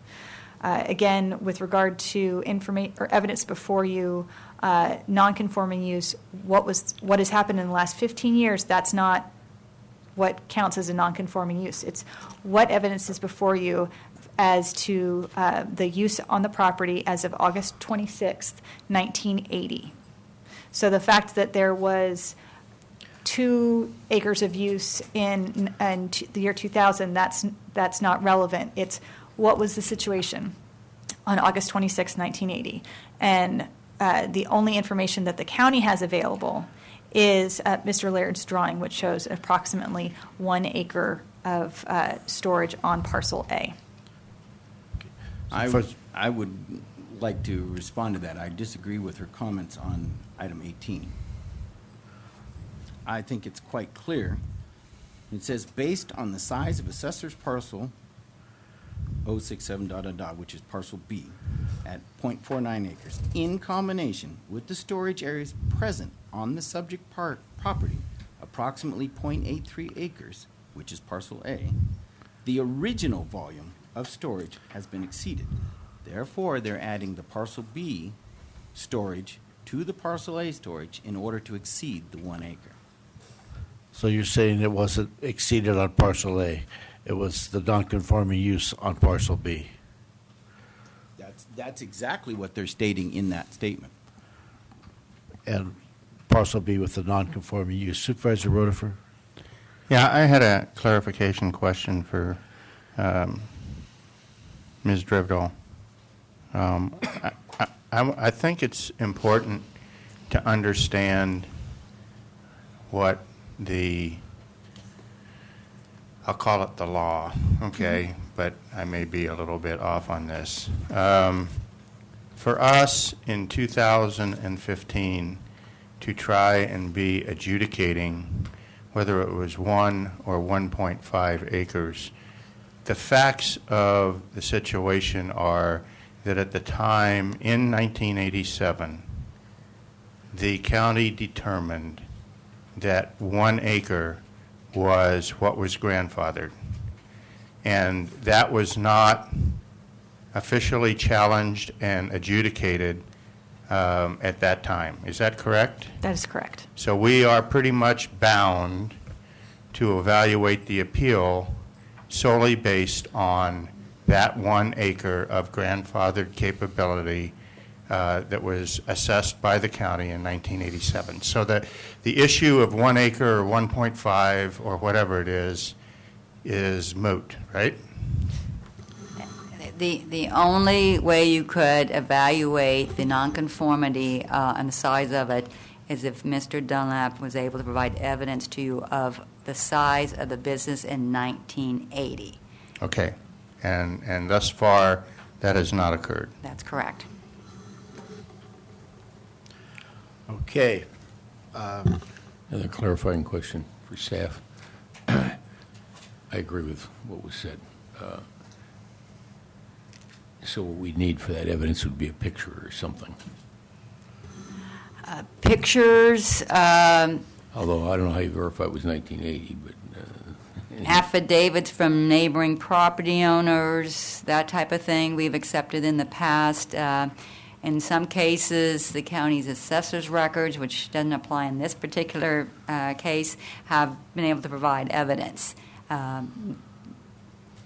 Again, with regard to information or evidence before you, non-conforming use, what has happened in the last 15 years, that's not what counts as a non-conforming use. It's what evidence is before you as to the use on the property as of August 26th, 1980. So the fact that there was 2 acres of use in the year 2000, that's not relevant. It's what was the situation on August 26, 1980. And the only information that the county has available is Mr. Laird's drawing, which shows approximately 1 acre of storage on parcel A. I would like to respond to that. I disagree with her comments on item 18. I think it's quite clear. It says, based on the size of assessor's parcel 067 ... which is parcel B, at 0.49 acres, in combination with the storage areas present on the subject property, approximately 0.83 acres, which is parcel A, the original volume of storage has been exceeded. Therefore, they're adding the parcel B storage to the parcel A storage in order to exceed the 1 acre. So you're saying it wasn't exceeded on parcel A. It was the non-conforming use on parcel B. That's exactly what they're stating in that statement. And parcel B with the non-conforming use. Supervisor Rotifer? Yeah, I had a clarification question for Ms. Drevdahl. I think it's important to understand what I'll call it the law, okay, but I may be a little bit off on this. For us in 2015 to try and be adjudicating whether it was 1 or 1.5 acres, the facts of the situation are that at the time in 1987, the county determined that 1 acre was what was grandfathered. And that was not officially challenged and adjudicated at that time. Is that correct? That is correct. So we are pretty much bound to evaluate the appeal solely based on that 1 acre of grandfathered capability that was assessed by the county in 1987. So the issue of 1 acre or 1.5 or whatever it is moot, right? The only way you could evaluate the nonconformity and the size of it is if Mr. Dunlap was able to provide evidence to you of the size of the business in 1980. Okay. And thus far, that has not occurred. That's correct. Okay. Another clarifying question for staff. I agree with what was said. So what we'd need for that evidence would be a picture or something. Pictures, Although I don't know how you verify it was 1980, but... affidavits from neighboring property owners, that type of thing we've accepted in the past. In some cases, the county's assessor's records, which doesn't apply in this particular case, have been able to provide evidence.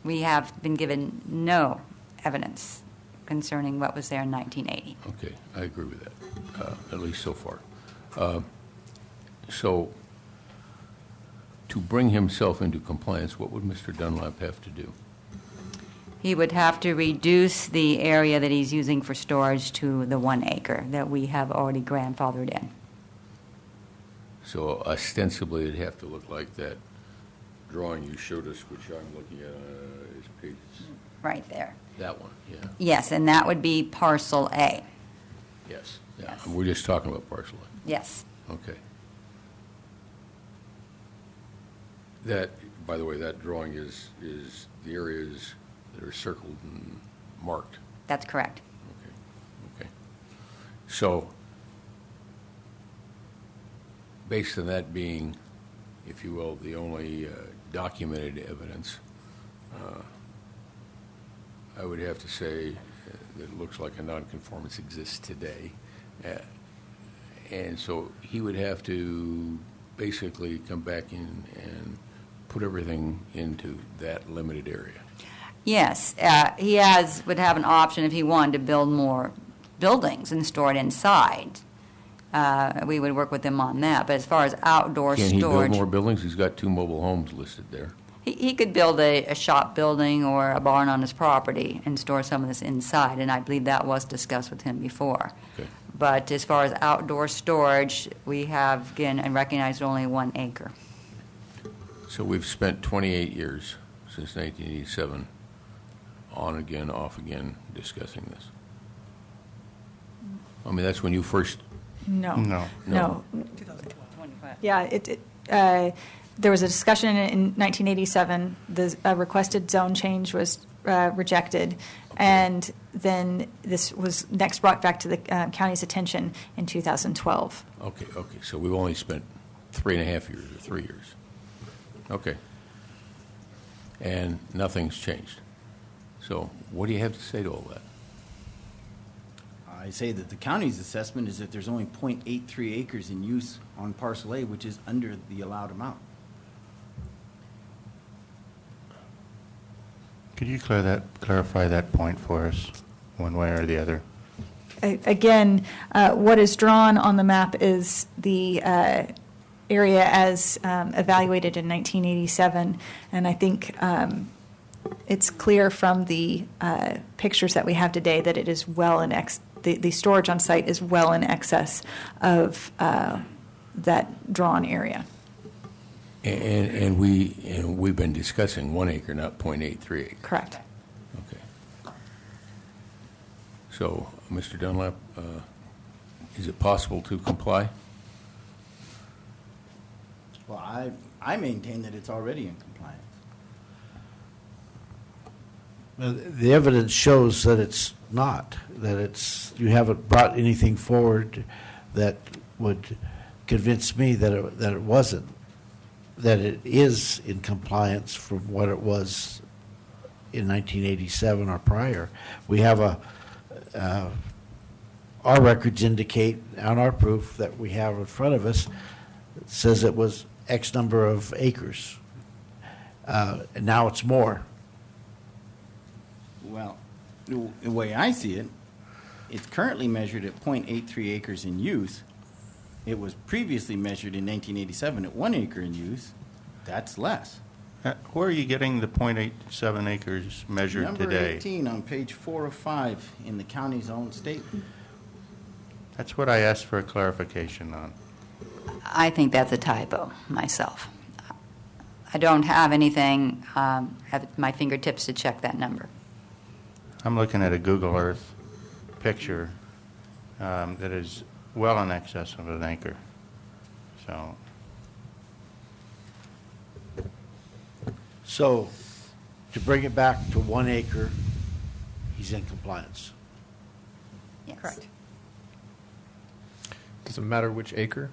We have been given no evidence concerning what was there in 1980. Okay, I agree with that, at least so far. So, to bring himself into compliance, what would Mr. Dunlap have to do? He would have to reduce the area that he's using for storage to the 1 acre that we have already grandfathered in. So ostensibly, it'd have to look like that drawing you showed us, which I'm looking at, is page... Right there. That one, yeah. Yes, and that would be parcel A. Yes, yeah. Yes. We're just talking about parcel A. Yes. Okay. That, by the way, that drawing is the areas that are circled and marked. That's correct. Okay. So, based on that being, if you will, the only documented evidence, I would have to say that it looks like a nonconformance exists today. And so he would have to basically come back in and put everything into that limited area. Yes, he would have an option if he wanted to build more buildings and store it inside. We would work with him on that. But as far as outdoor storage... Can he build more buildings? He's got 2 mobile homes listed there. He could build a shop building or a barn on his property and store some of this inside, and I believe that was discussed with him before. Okay. But as far as outdoor storage, we have, again, and recognized only 1 acre. So we've spent 28 years since 1987 on again, off again, discussing this. I mean, that's when you first... No. 2012. Yeah, there was a discussion in 1987. The requested zone change was rejected, and then this was next brought back to the county's attention in 2012. Okay. So we've only spent 3.5 years or 3 years. Okay. And nothing's changed. So what do you have to say to all that? I say that the county's assessment is that there's only 0.83 acres in use on parcel A, which is under the allowed amount. Could you clarify that point for us, one way or the other? Again, what is drawn on the map is the area as evaluated in 1987, and I think it's clear from the pictures that we have today that it is well in the storage on site is well in excess of that drawn area. And we've been discussing 1 acre, not 0.83 acres. Correct. Okay. So, Mr. Dunlap, is it possible to comply? Well, I maintain that it's already in compliance. The evidence shows that it's not, you haven't brought anything forward that would convince me that it wasn't, that it is in compliance from what it was in 1987 or prior. We have our records indicate on our proof that we have in front of us, it says it was X number of acres. And now it's more. Well, the way I see it, it's currently measured at 0.83 acres in use. It was previously measured in 1987 at 1 acre in use. That's less. Where are you getting the .87 acres measured Number today? 18 on page 4 of 5 in the county's own statement. That's what I asked for a clarification on. I think that's a typo myself. I don't have anything at my fingertips to check that number. I'm looking at a Google Earth picture that is well in excess of an acre. So, to bring it back to 1 acre, he's in compliance. Yes. Correct. Does it matter which acre?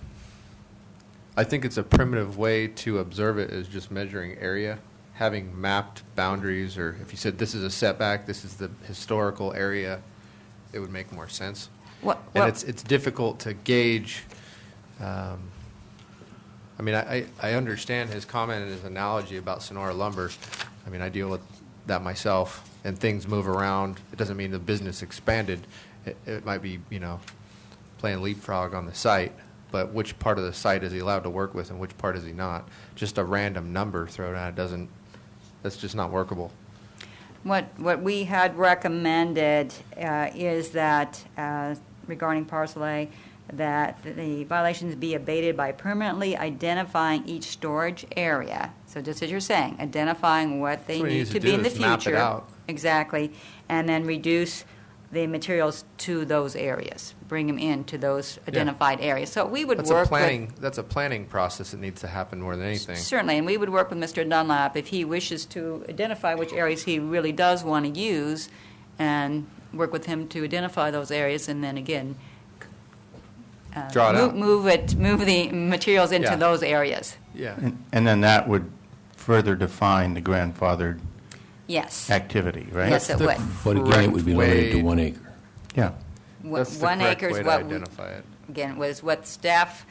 I think it's a primitive way to observe it is just measuring area, having mapped boundaries, or if you said this is a setback, this is the historical area, it would make more sense. And it's difficult to gauge. I mean, I understand his comment and his analogy about Sonora lumber. I mean, I deal with that myself, and things move around. It doesn't mean the business expanded. It might be, playing leapfrog on the site, but which part of the site is he allowed to work with and which part is he not? Just a random number thrown out, that's just not workable. What we had recommended is that, regarding parcel A, that the violations be abated by permanently identifying each storage area. So just as you're saying, identifying what they need to be in the future. Map it out. Exactly. And then reduce the materials to those areas. Bring them into those identified areas. So we would work with... That's a planning process that needs to happen more than anything. Certainly, and we would work with Mr. Dunlap if he wishes to identify which areas he really does want to use, and work with him to identify those areas, and then again, draw it out. Move the materials into those areas. Yeah. And then that would further define the grandfathered Yes. activity, right? Yes, it would. But again, it would be limited to 1 acre. Yeah. That's the 1 correct acre is way to what identify it. Again, was what staff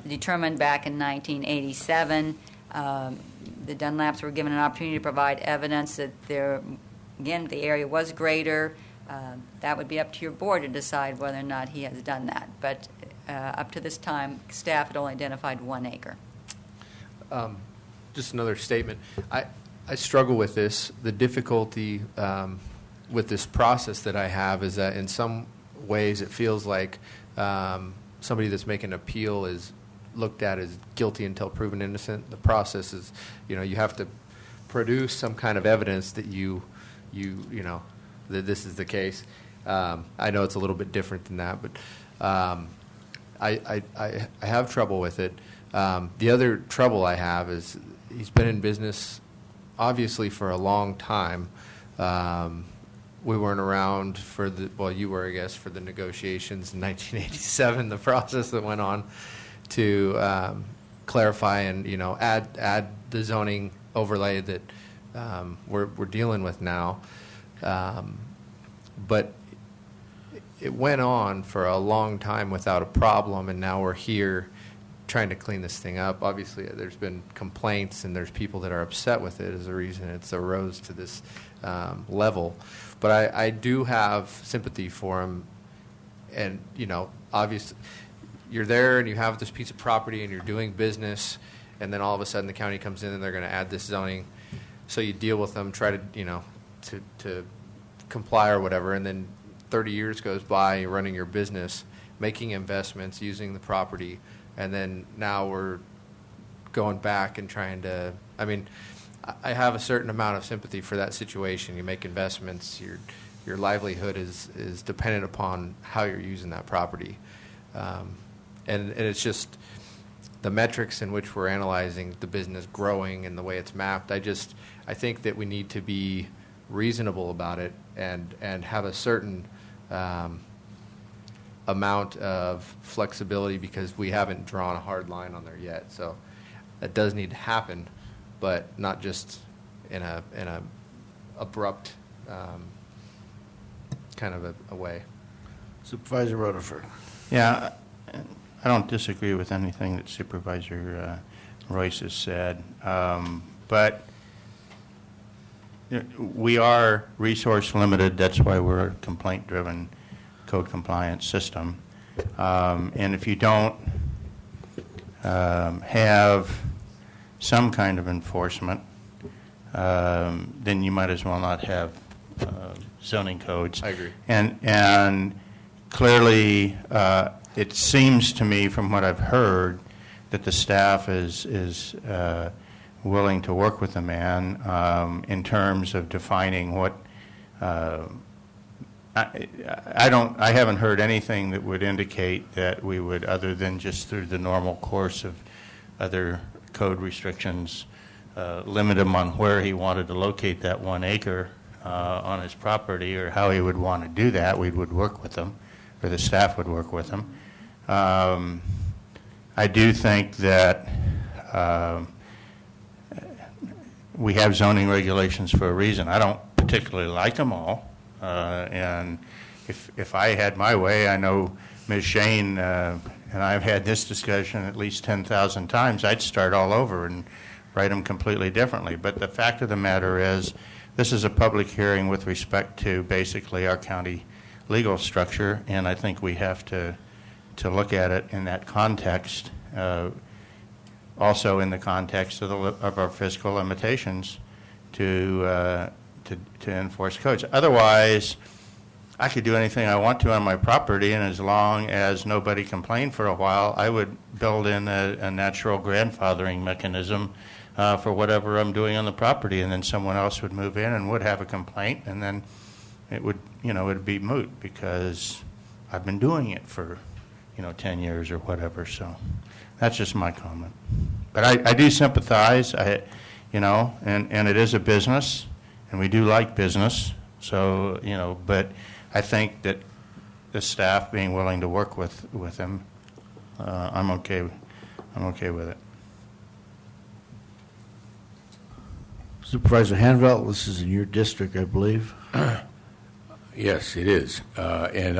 determined back in 1987. The Dunlaps were given an opportunity to provide evidence that the area was greater. That would be up to your board to decide whether or not he has done that. But up to this time, staff had only identified 1 acre. Just another statement. I struggle with this. The difficulty with this process that I have is that in some ways it feels like somebody that's making an appeal is looked at as guilty until proven innocent. The process is, you have to produce some kind of evidence that that this is the case. I know it's a little bit different than that, but I have trouble with it. The other trouble I have is he's been in business obviously for a long time. We weren't around for you were, I guess, for the negotiations in 1987, the process that went on to clarify and, add the zoning overlay that we're dealing with now. But it went on for a long time without a problem, and now we're here trying to clean this thing up. Obviously, there's been complaints, and there's people that are upset with it as a reason it's arose to this level. But I do have sympathy for him, and, obviously, you're there and you have this piece of property and you're doing business, and then all of a sudden the county comes in and they're going to add this zoning. So you deal with them, try to, to comply or whatever, and then 30 years goes by, you're running your business, making investments, using the property, and then now we're going back and trying to, I have a certain amount of sympathy for that situation. You make investments, your livelihood is dependent upon how you're using that property. And it's just the metrics in which we're analyzing the business growing and the way it's mapped. I think that we need to be reasonable about it and have a certain amount of flexibility, because we haven't drawn a hard line on there yet. So that does need to happen, but not just in a abrupt kind of a way. Supervisor Rutherford. Yeah, I don't disagree with anything that Supervisor Royce has said, but we are resource limited. That's why we're a complaint-driven code compliance system. And if you don't have some kind of enforcement, then you might as well not have zoning codes. I agree. And clearly, it seems to me from what I've heard that the staff is willing to work with the man in terms of defining what. I haven't heard anything that would indicate that we would, other than just through the normal course of other code restrictions, limit him on where he wanted to locate that 1 acre on his property, or how he would want to do that. We would work with him, or the staff would work with him. I do think that we have zoning regulations for a reason. I don't particularly like them all. And if I had my way, I know Ms. Shane and I've had this discussion at least 10,000 times, I'd start all over and write them completely differently. But the fact of the matter is, this is a public hearing with respect to basically our county legal structure, and I think we have to look at it in that context, also in the context of our fiscal limitations to enforce codes. Otherwise, I could do anything I want to on my property, and as long as nobody complained for a while, I would build in a natural grandfathering mechanism for whatever I'm doing on the property, and then someone else would move in and would have a complaint, and then it would, it'd be moot because I've been doing it for, 10 years or whatever. So that's just my comment. But I do sympathize, and it is a business. And we do like business, so, but I think that the staff being willing to work with him, I'm okay with it. Supervisor Hanvelt, this is in your district, I believe. Yes, it is. And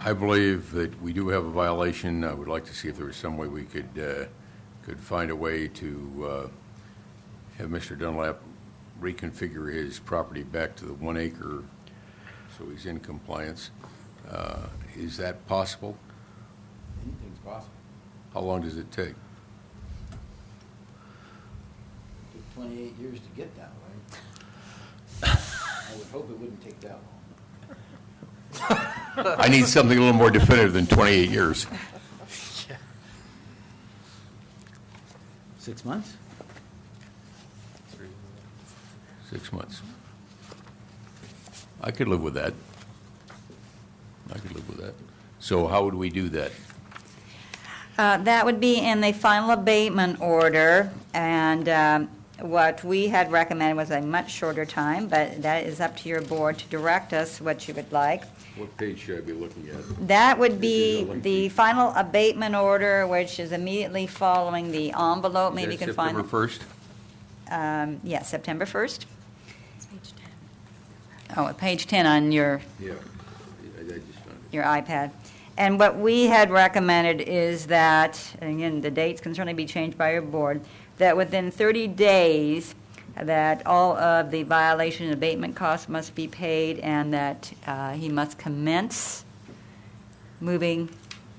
I believe that we do have a violation. I would like to see if there was some way we could find a way to have Mr. Dunlap reconfigure his property back to the 1 acre so he's in compliance. Is that possible? Anything's possible. How long does it take? It took 28 years to get that way. I would hope it wouldn't take that long. I need something a little more definitive than 28 years. 6 months? 6 months. I could live with that. So how would we do that? That would be in the final abatement order, and what we had recommended was a much shorter time, but that is up to your board to direct us what you would like. What page should I be looking at? That would be the final abatement order, which is immediately following the envelope. Maybe you can find it. September 1st? Yes, September 1st. It's page 10. Oh, page 10 on your iPad. And what we had recommended is that, and again, the dates can certainly be changed by your board, that within 30 days, that all of the violation and abatement costs must be paid, and that he must commence moving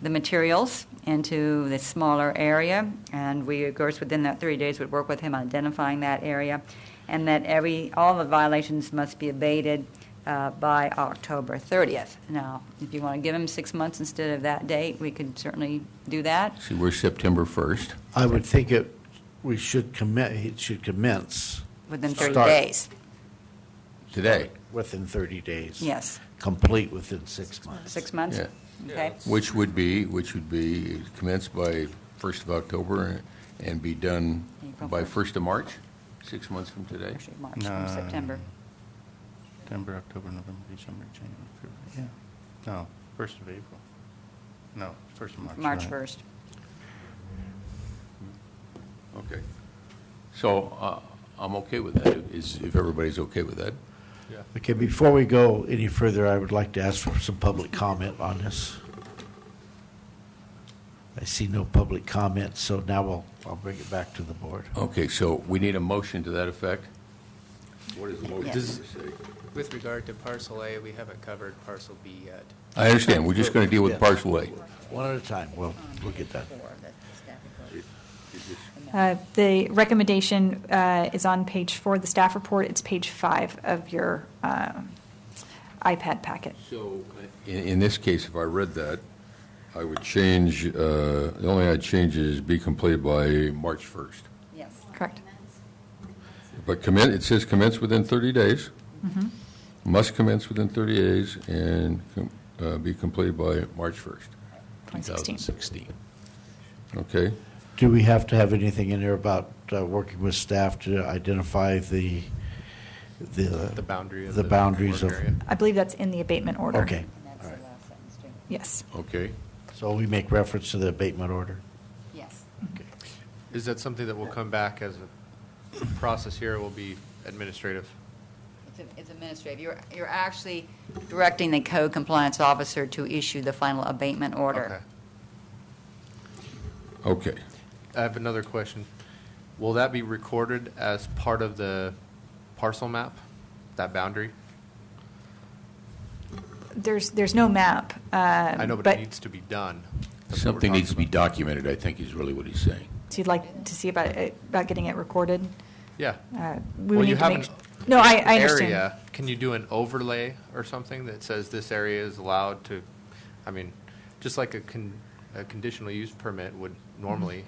the materials into the smaller area. And we, of course, within that 30 days would work with him on identifying that area, and that all the violations must be abated by October 30th. Now, if you want to give him 6 months instead of that date, we could certainly do that. See, we're September 1st. I would think it should commence. Within 30 days. Today? Within 30 days. Yes. Complete within 6 months. 6 months? Yeah. Okay. Which would be commenced by 1st of October and be done by 1st of March, 6 months from today? Actually, March, from September. September, October, November, December, January, February. Yeah. No, 1st of April. No, 1st of March. March right. 1st. Okay. So I'm okay with that, if everybody's okay with that. Yeah. Okay, before we go any further, I would like to ask for some public comment on this. I see no public comment, so now I'll bring it back to the board. Okay, so we need a motion to that effect? What is the motion Yes. to say? With regard to parcel A, we haven't covered parcel B yet. I understand. We're just going to deal with parcel A. One at a time. We'll get that. The recommendation is on page 4 of the staff report. It's page 5 of your iPad packet. So in this case, if I read that, I would change, the only I'd change is be completed by March 1st. Yes. Correct. But it says commence within 30 days. Mm-hmm. Must commence within 30 days and be completed by March 1st. 2016. Okay. Do we have to have anything in there about working with staff to identify the boundary of the the boundaries of? work area? I believe that's in the abatement order. Okay. That's the last sentence, too. Yes. Okay. So we make reference to the abatement order. Yes. Is that something that will come back as a process here, or will be administrative? It's administrative. You're actually directing the code compliance officer to issue the final abatement order. Okay. I have another question. Will that be recorded as part of the parcel map, that boundary? There's no map. I know, but it needs to be done. That's what we're Something needs to talking be documented, I think, is really what he's saying. So you'd like to see about getting it recorded? Yeah. We Well, would you need to have make. an No, I understand. area. Can you do an overlay or something that says this area is allowed to, I mean, just like a conditional use permit would normally?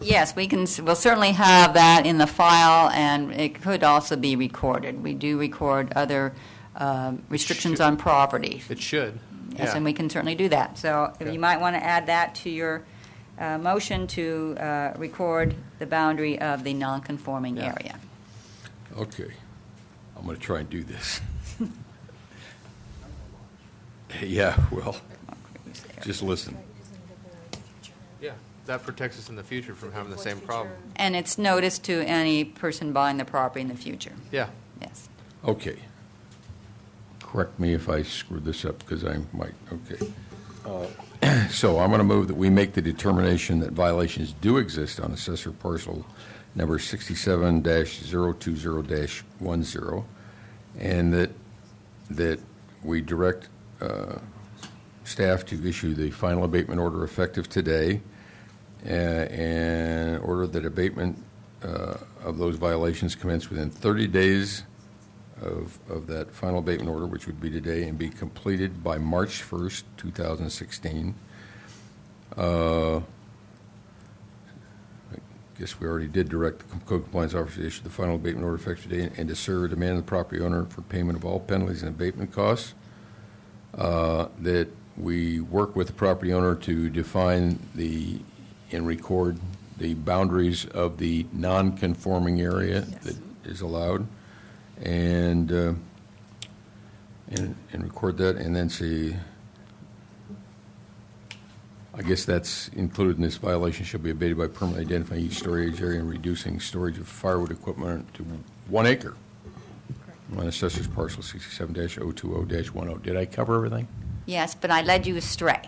Yes, we'll certainly have that in the file, and it could also be recorded. We do record other restrictions on property. It should. Yes, Yeah. and we can certainly do that. So you might want to add that to your motion to record the boundary of the nonconforming area. Okay. I'm going to try and do this. Yeah, well, just listen. Yeah, that protects us in the future from having the same problem. And it's notice to any person buying the property in the future. Yeah. Yes. Okay. Correct me if I screw this up, because I might. Okay. So I'm going to move that we make the determination that violations do exist on assessor parcel number 67-020-10, and that we direct staff to issue the final abatement order effective today, and order that abatement of those violations commence within 30 days of that final abatement order, which would be today, and be completed by March 1st, 2016. I guess we already did direct the code compliance officer to issue the final abatement order effective today and to serve or demand the property owner for payment of all penalties and abatement costs. That we work with the property owner to define and record the boundaries of the non-conforming area that is allowed, and record that, and then see. I guess that's included in this violation shall be abated by permanently identifying each storage area and reducing storage of firewood equipment to 1 acre. On assessor's parcel 67-020-10. Did I cover everything? Yes, but I led you astray.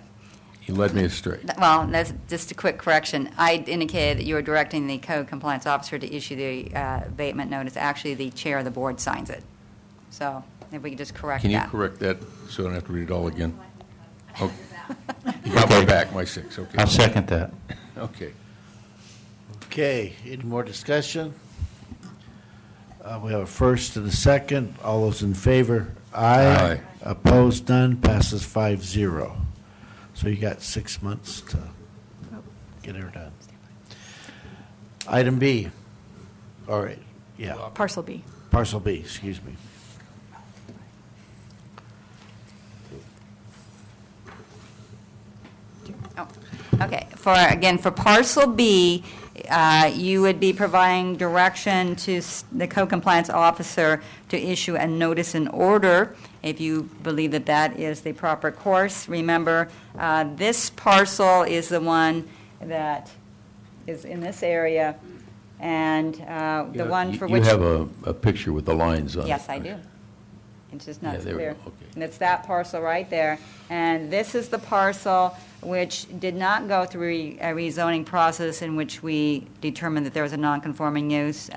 You led me astray. Well, that's just a quick correction. I indicated that you were directing the code compliance officer to issue the abatement notice. Actually, the chair of the board signs it. So if we could just correct that. Can you correct that so I don't have to read it all again? Okay. You got my back, my 6. Okay. I'll second that. Okay. Okay, any more discussion? We have a first and a second. All those in favor? Aye. Aye. Opposed, none. Passes 5-0. So you got 6 months to get her done. Item B. All right, yeah. Parcel B. Parcel B, excuse me. Okay. For parcel B, you would be providing direction to the code compliance officer to issue a notice and order if you believe that that is the proper course. Remember, this parcel is the one that is in this area, and the one for which you have a picture with the lines on it. Yes, I do. It's just not Yeah, there we clear. go. Okay. And it's that parcel right there. And this is the parcel which did not go through a rezoning process in which we determined that there was a nonconforming use.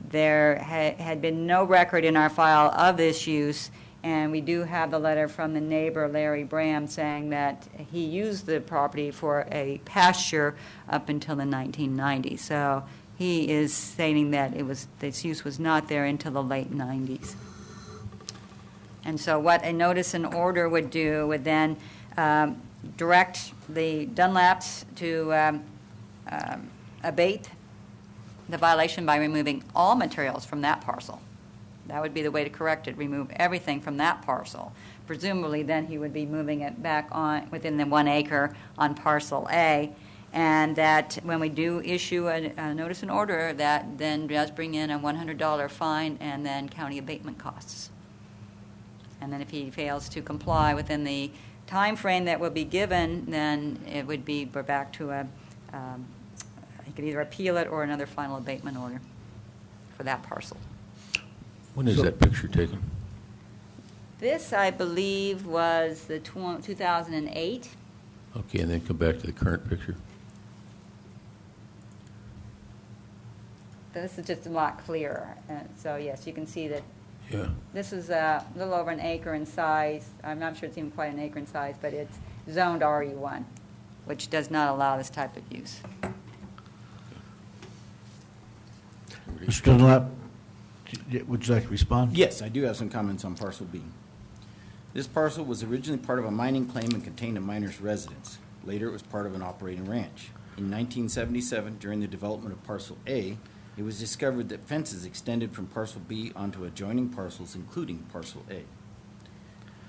There had been no record in our file of this use, And we do have the letter from the neighbor, Larry Bram, saying that he used the property for a pasture up until the 1990s. So he is stating that this use was not there until the late 90s. And so what a notice and order would do would then direct the Dunlaps to abate the violation by removing all materials from that parcel. That would be the way to correct it, remove everything from that parcel. Presumably, then he would be moving it back on within the 1 acre on parcel A, and that when we do issue a notice and order, that then does bring in a $100 fine and then county abatement costs. And then if he fails to comply within the time frame that will be given, then it would be, we're back to he could either appeal it or another final abatement order for that parcel. When is that picture taken? This, I believe, was the 2008. Okay, and then come back to the current picture. This is just a lot clearer. So, yes, you can see that Yeah. this is a little over an acre in size. I'm not sure it's even quite an acre in size, but it's zoned RE1, which does not allow this type of use. Mr. Dunlap, would you like to respond? Yes, I do have some comments on parcel B. This parcel was originally part of a mining claim and contained a miner's residence. Later, it was part of an operating ranch. In 1977, during the development of parcel A, it was discovered that fences extended from parcel B onto adjoining parcels, including parcel A.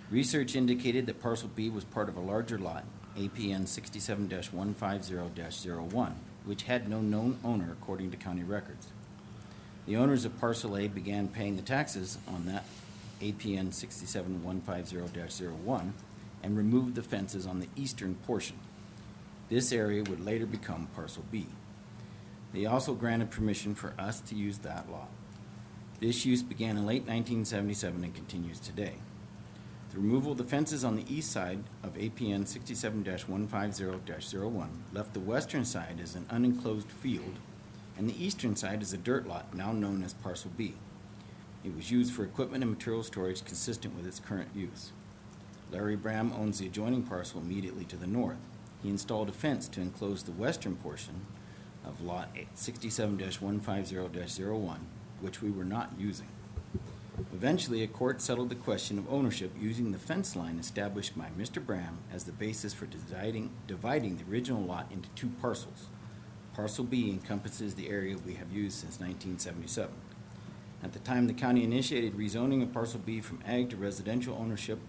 Research indicated that parcel B was part of a larger lot, APN 67-150-01, which had no known owner according to county records. The owners of parcel A began paying the taxes on that APN 67-150-01 and removed the fences on the eastern portion. This area would later become parcel B. They also granted permission for us to use that lot. This use began in late 1977 and continues today. The removal of the fences on the east side of APN 67-150-01 left the western side as an unenclosed field, and the eastern side is a dirt lot now known as parcel B. It was used for equipment and material storage consistent with its current use. Larry Bram owns the adjoining parcel immediately to the north. He installed a fence to enclose the western portion of lot 67-150-01, which we were not using. Eventually, a court settled the question of ownership using the fence line established by Mr. Bram as the basis for dividing the original lot into two parcels. Parcel B encompasses the area we have used since 1977. At the time the county initiated rezoning of parcel B from ag to residential ownership,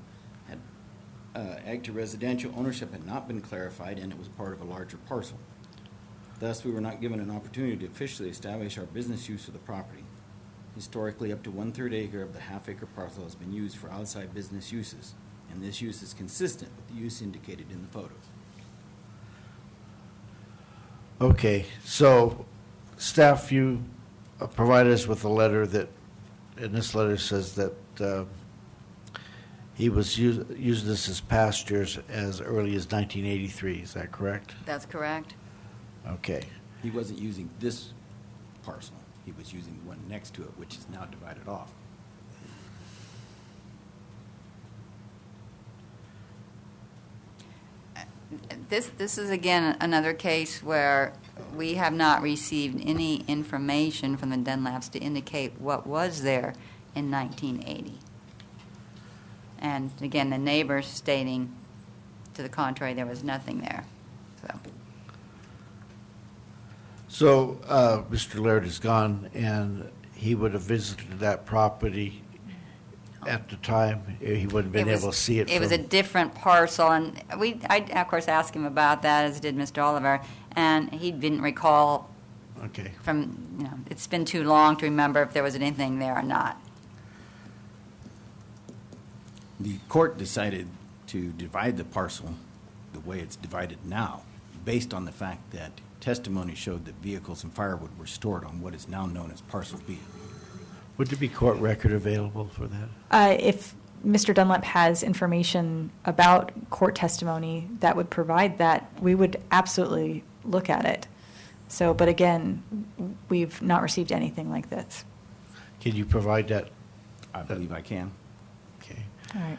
had not been clarified, and it was part of a larger parcel. Thus, we were not given an opportunity to officially establish our business use of the property. Historically, up to 1/3 acre of the half-acre parcel has been used for outside business uses, and this use is consistent with the use indicated in the photos. Okay, so staff, you provided us with a letter that, and this letter says that he was using this as pastures as early as 1983. Is that correct? That's correct. Okay. He wasn't using this parcel. He was using the one next to it, which is now divided off. This is, again, another case where we have not received any information from the Dunlaps to indicate what was there in 1980. And, again, the neighbors stating to the contrary, there was nothing there. So Mr. Laird is gone, and he would have visited that property at the time. He wouldn't have been able to see it. It was a different parcel, and I of course asked him about that, as did Mr. Oliver, and he didn't recall. Okay. It's been too long to remember if there was anything there or not. The court decided to divide the parcel the way it's divided now, based on the fact that testimony showed that vehicles and firewood were stored on what is now known as parcel B. Would there be court record available for that? If Mr. Dunlap has information about court testimony that would provide that, we would absolutely look at it. So, but again, we've not received anything like this. Can you provide that? I believe I can. Okay. All right.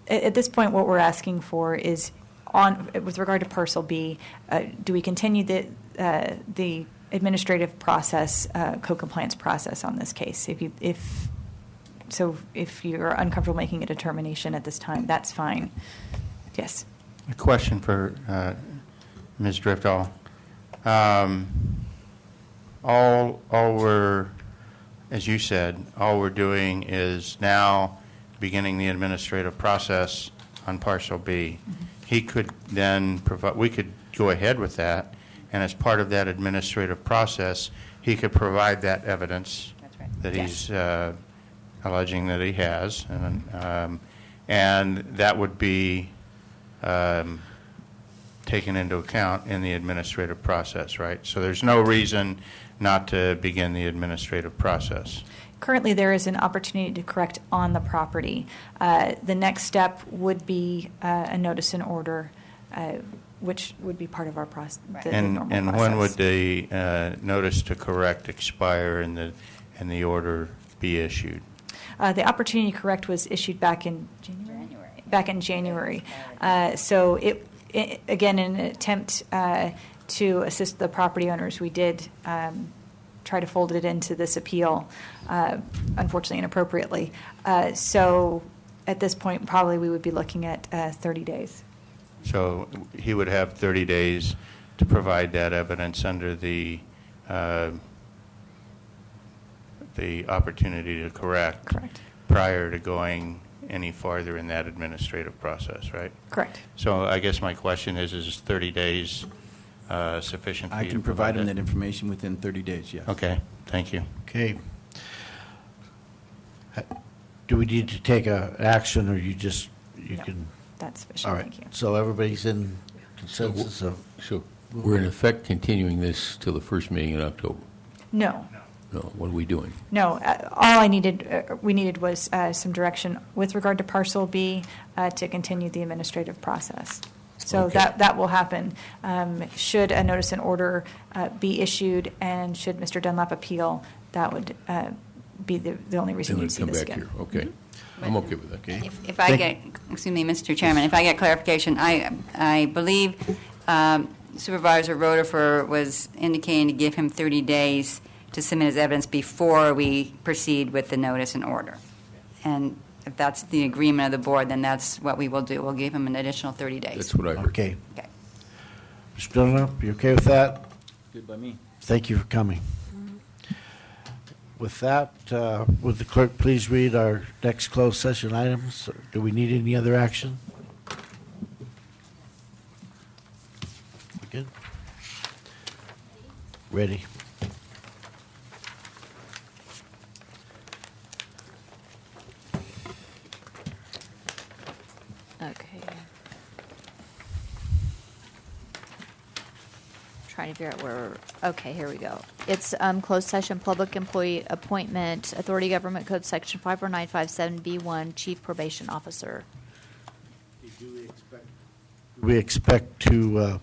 At this point, what we're asking for is, with regard to parcel B, do we continue the administrative process, co-compliance process on this case? If you're uncomfortable making a determination at this time, that's fine. Yes. A question for Ms. Driftall. As you said, all we're doing is now beginning the administrative process on parcel B. Mm-hmm. He could then provide, we could go ahead with that, and as part of that administrative process, he could provide that evidence that he's alleging that he has, and that would be taken into account in the administrative process, right? So there's no reason not to begin the administrative process. Currently, there is an opportunity to correct on the property. The next step would be a notice and order, which would be part of our process. And when would the notice to correct expire and the order be issued? The opportunity to correct was issued back in January. Back in January. So again, in an attempt to assist the property owners, we did try to fold it into this appeal, unfortunately inappropriately. So at this point, probably we would be looking at 30 days. So he would have 30 days to provide that evidence under the opportunity to correct prior to going any farther in that administrative process, right? Correct. So I guess my question is 30 days sufficient for you to I can provide him that that information within 30 days, yes. Okay, thank you. Okay. Do we need to take an action, or you No, can? That's sufficient. All right. Thank you. So everybody's in consensus. So we're in effect continuing this till the first meeting in October? No. No, what are we doing? No, all we needed was some direction with regard to parcel B to continue the administrative process. So Okay. that will happen. Should a notice and order be issued, and should Mr. Dunlap appeal, that would be the only reason Then you'd it'd see come this back again. here, okay. I'm okay with that. Okay. If I get, excuse me, Mr. Chairman, if I get clarification, I believe Supervisor Rotifer was indicating to give him 30 days to submit his evidence before we proceed with the notice and order. And if that's the agreement of the board, then that's what we will do. We'll give him an additional 30 days. That's what I heard. Okay. Okay. Mr. Dunlap, you okay with that? Good by me. Thank you for coming. With that, would the clerk please read our next closed session items? Do we need any other action? We good? Ready. Okay. Trying to figure out where, okay, here we go. It's closed session, public employee appointment, Authority Government Code Section 54957B1, Chief Probation Officer. Do we expect to,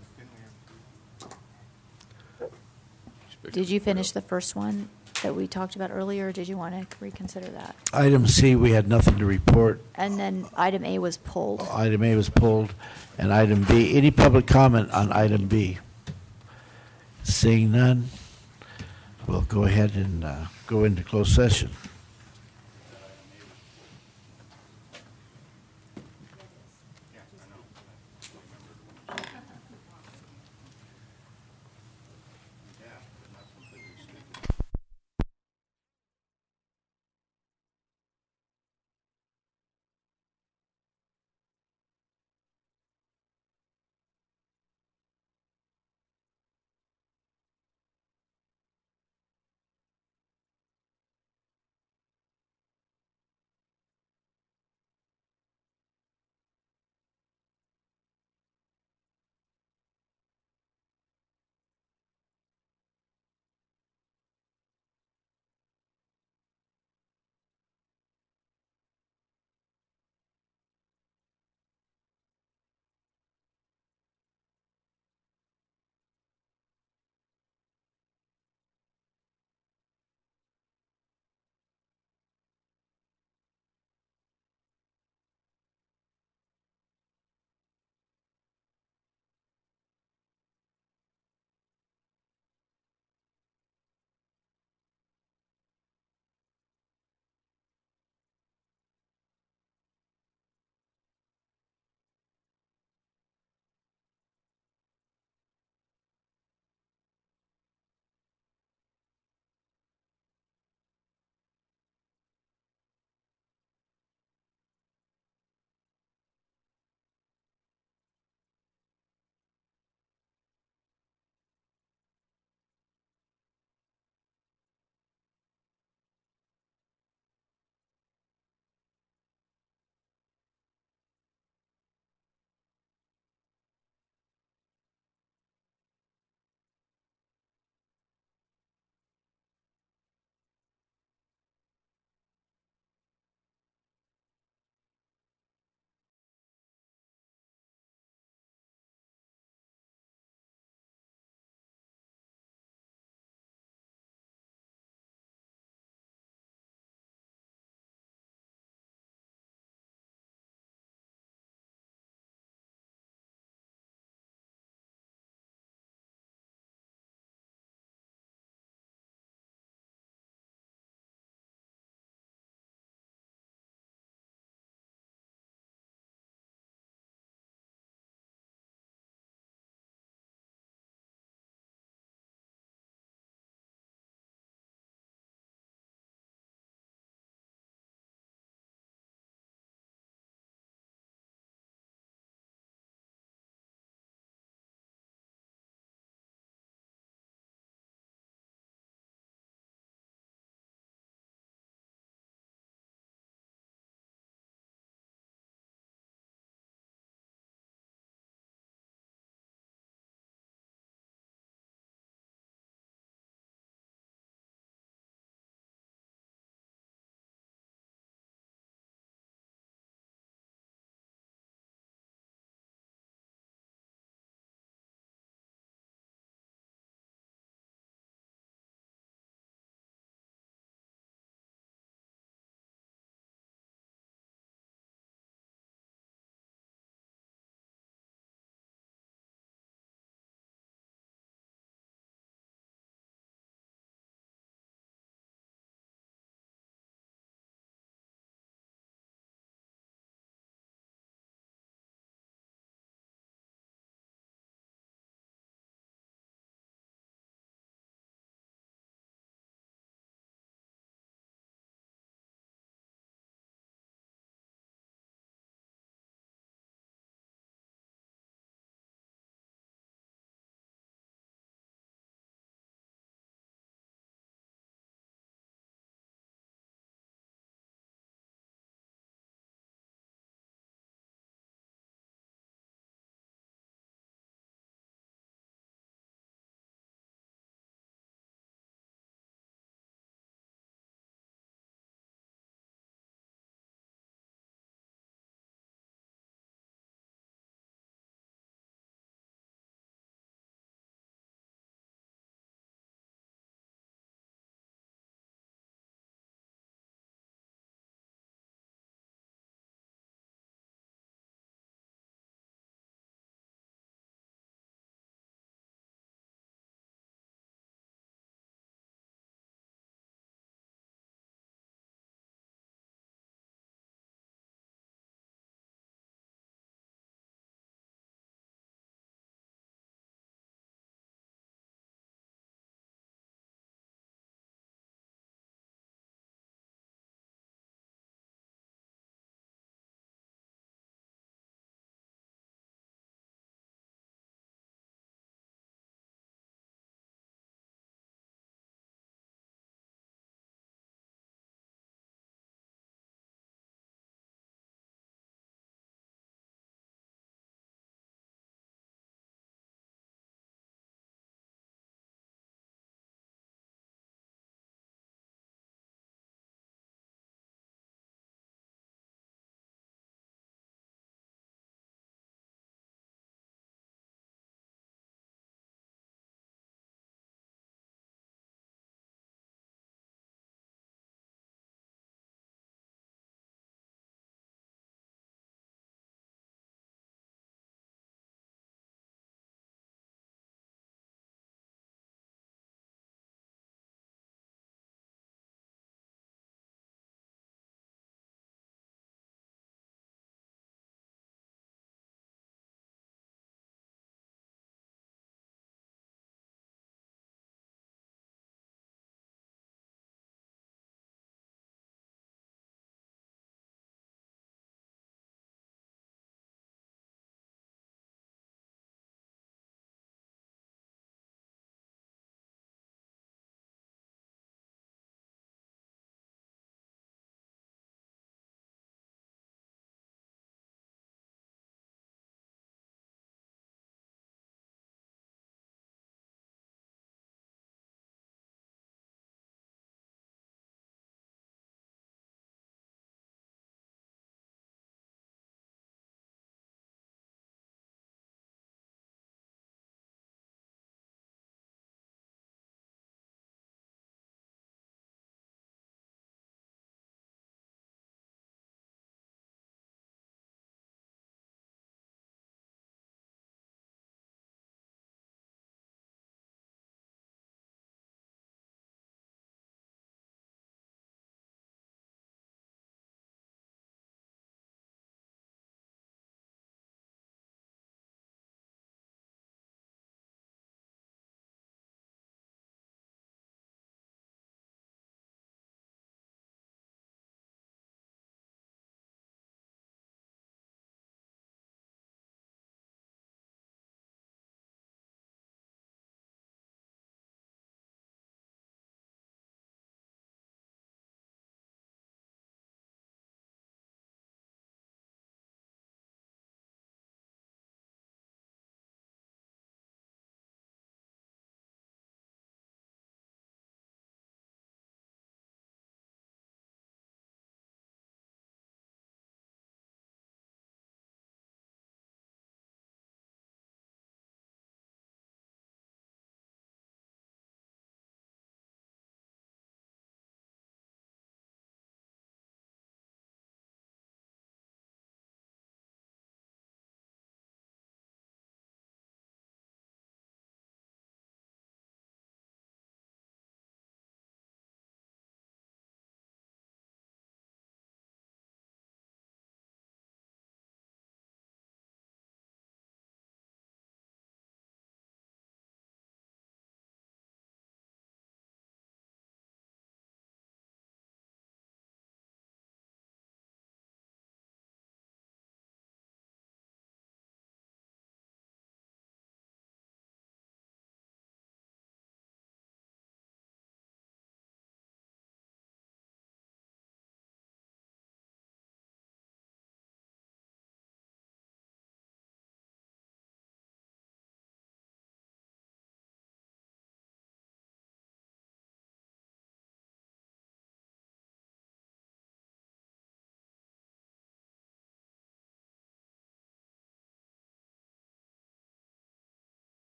Did you finish the first one that we talked about earlier, or did you want to reconsider that? item C, we had nothing to report. And then item A was pulled. Item A was pulled, and item B, any public comment on item B? Seeing none, we'll go ahead and go into closed session.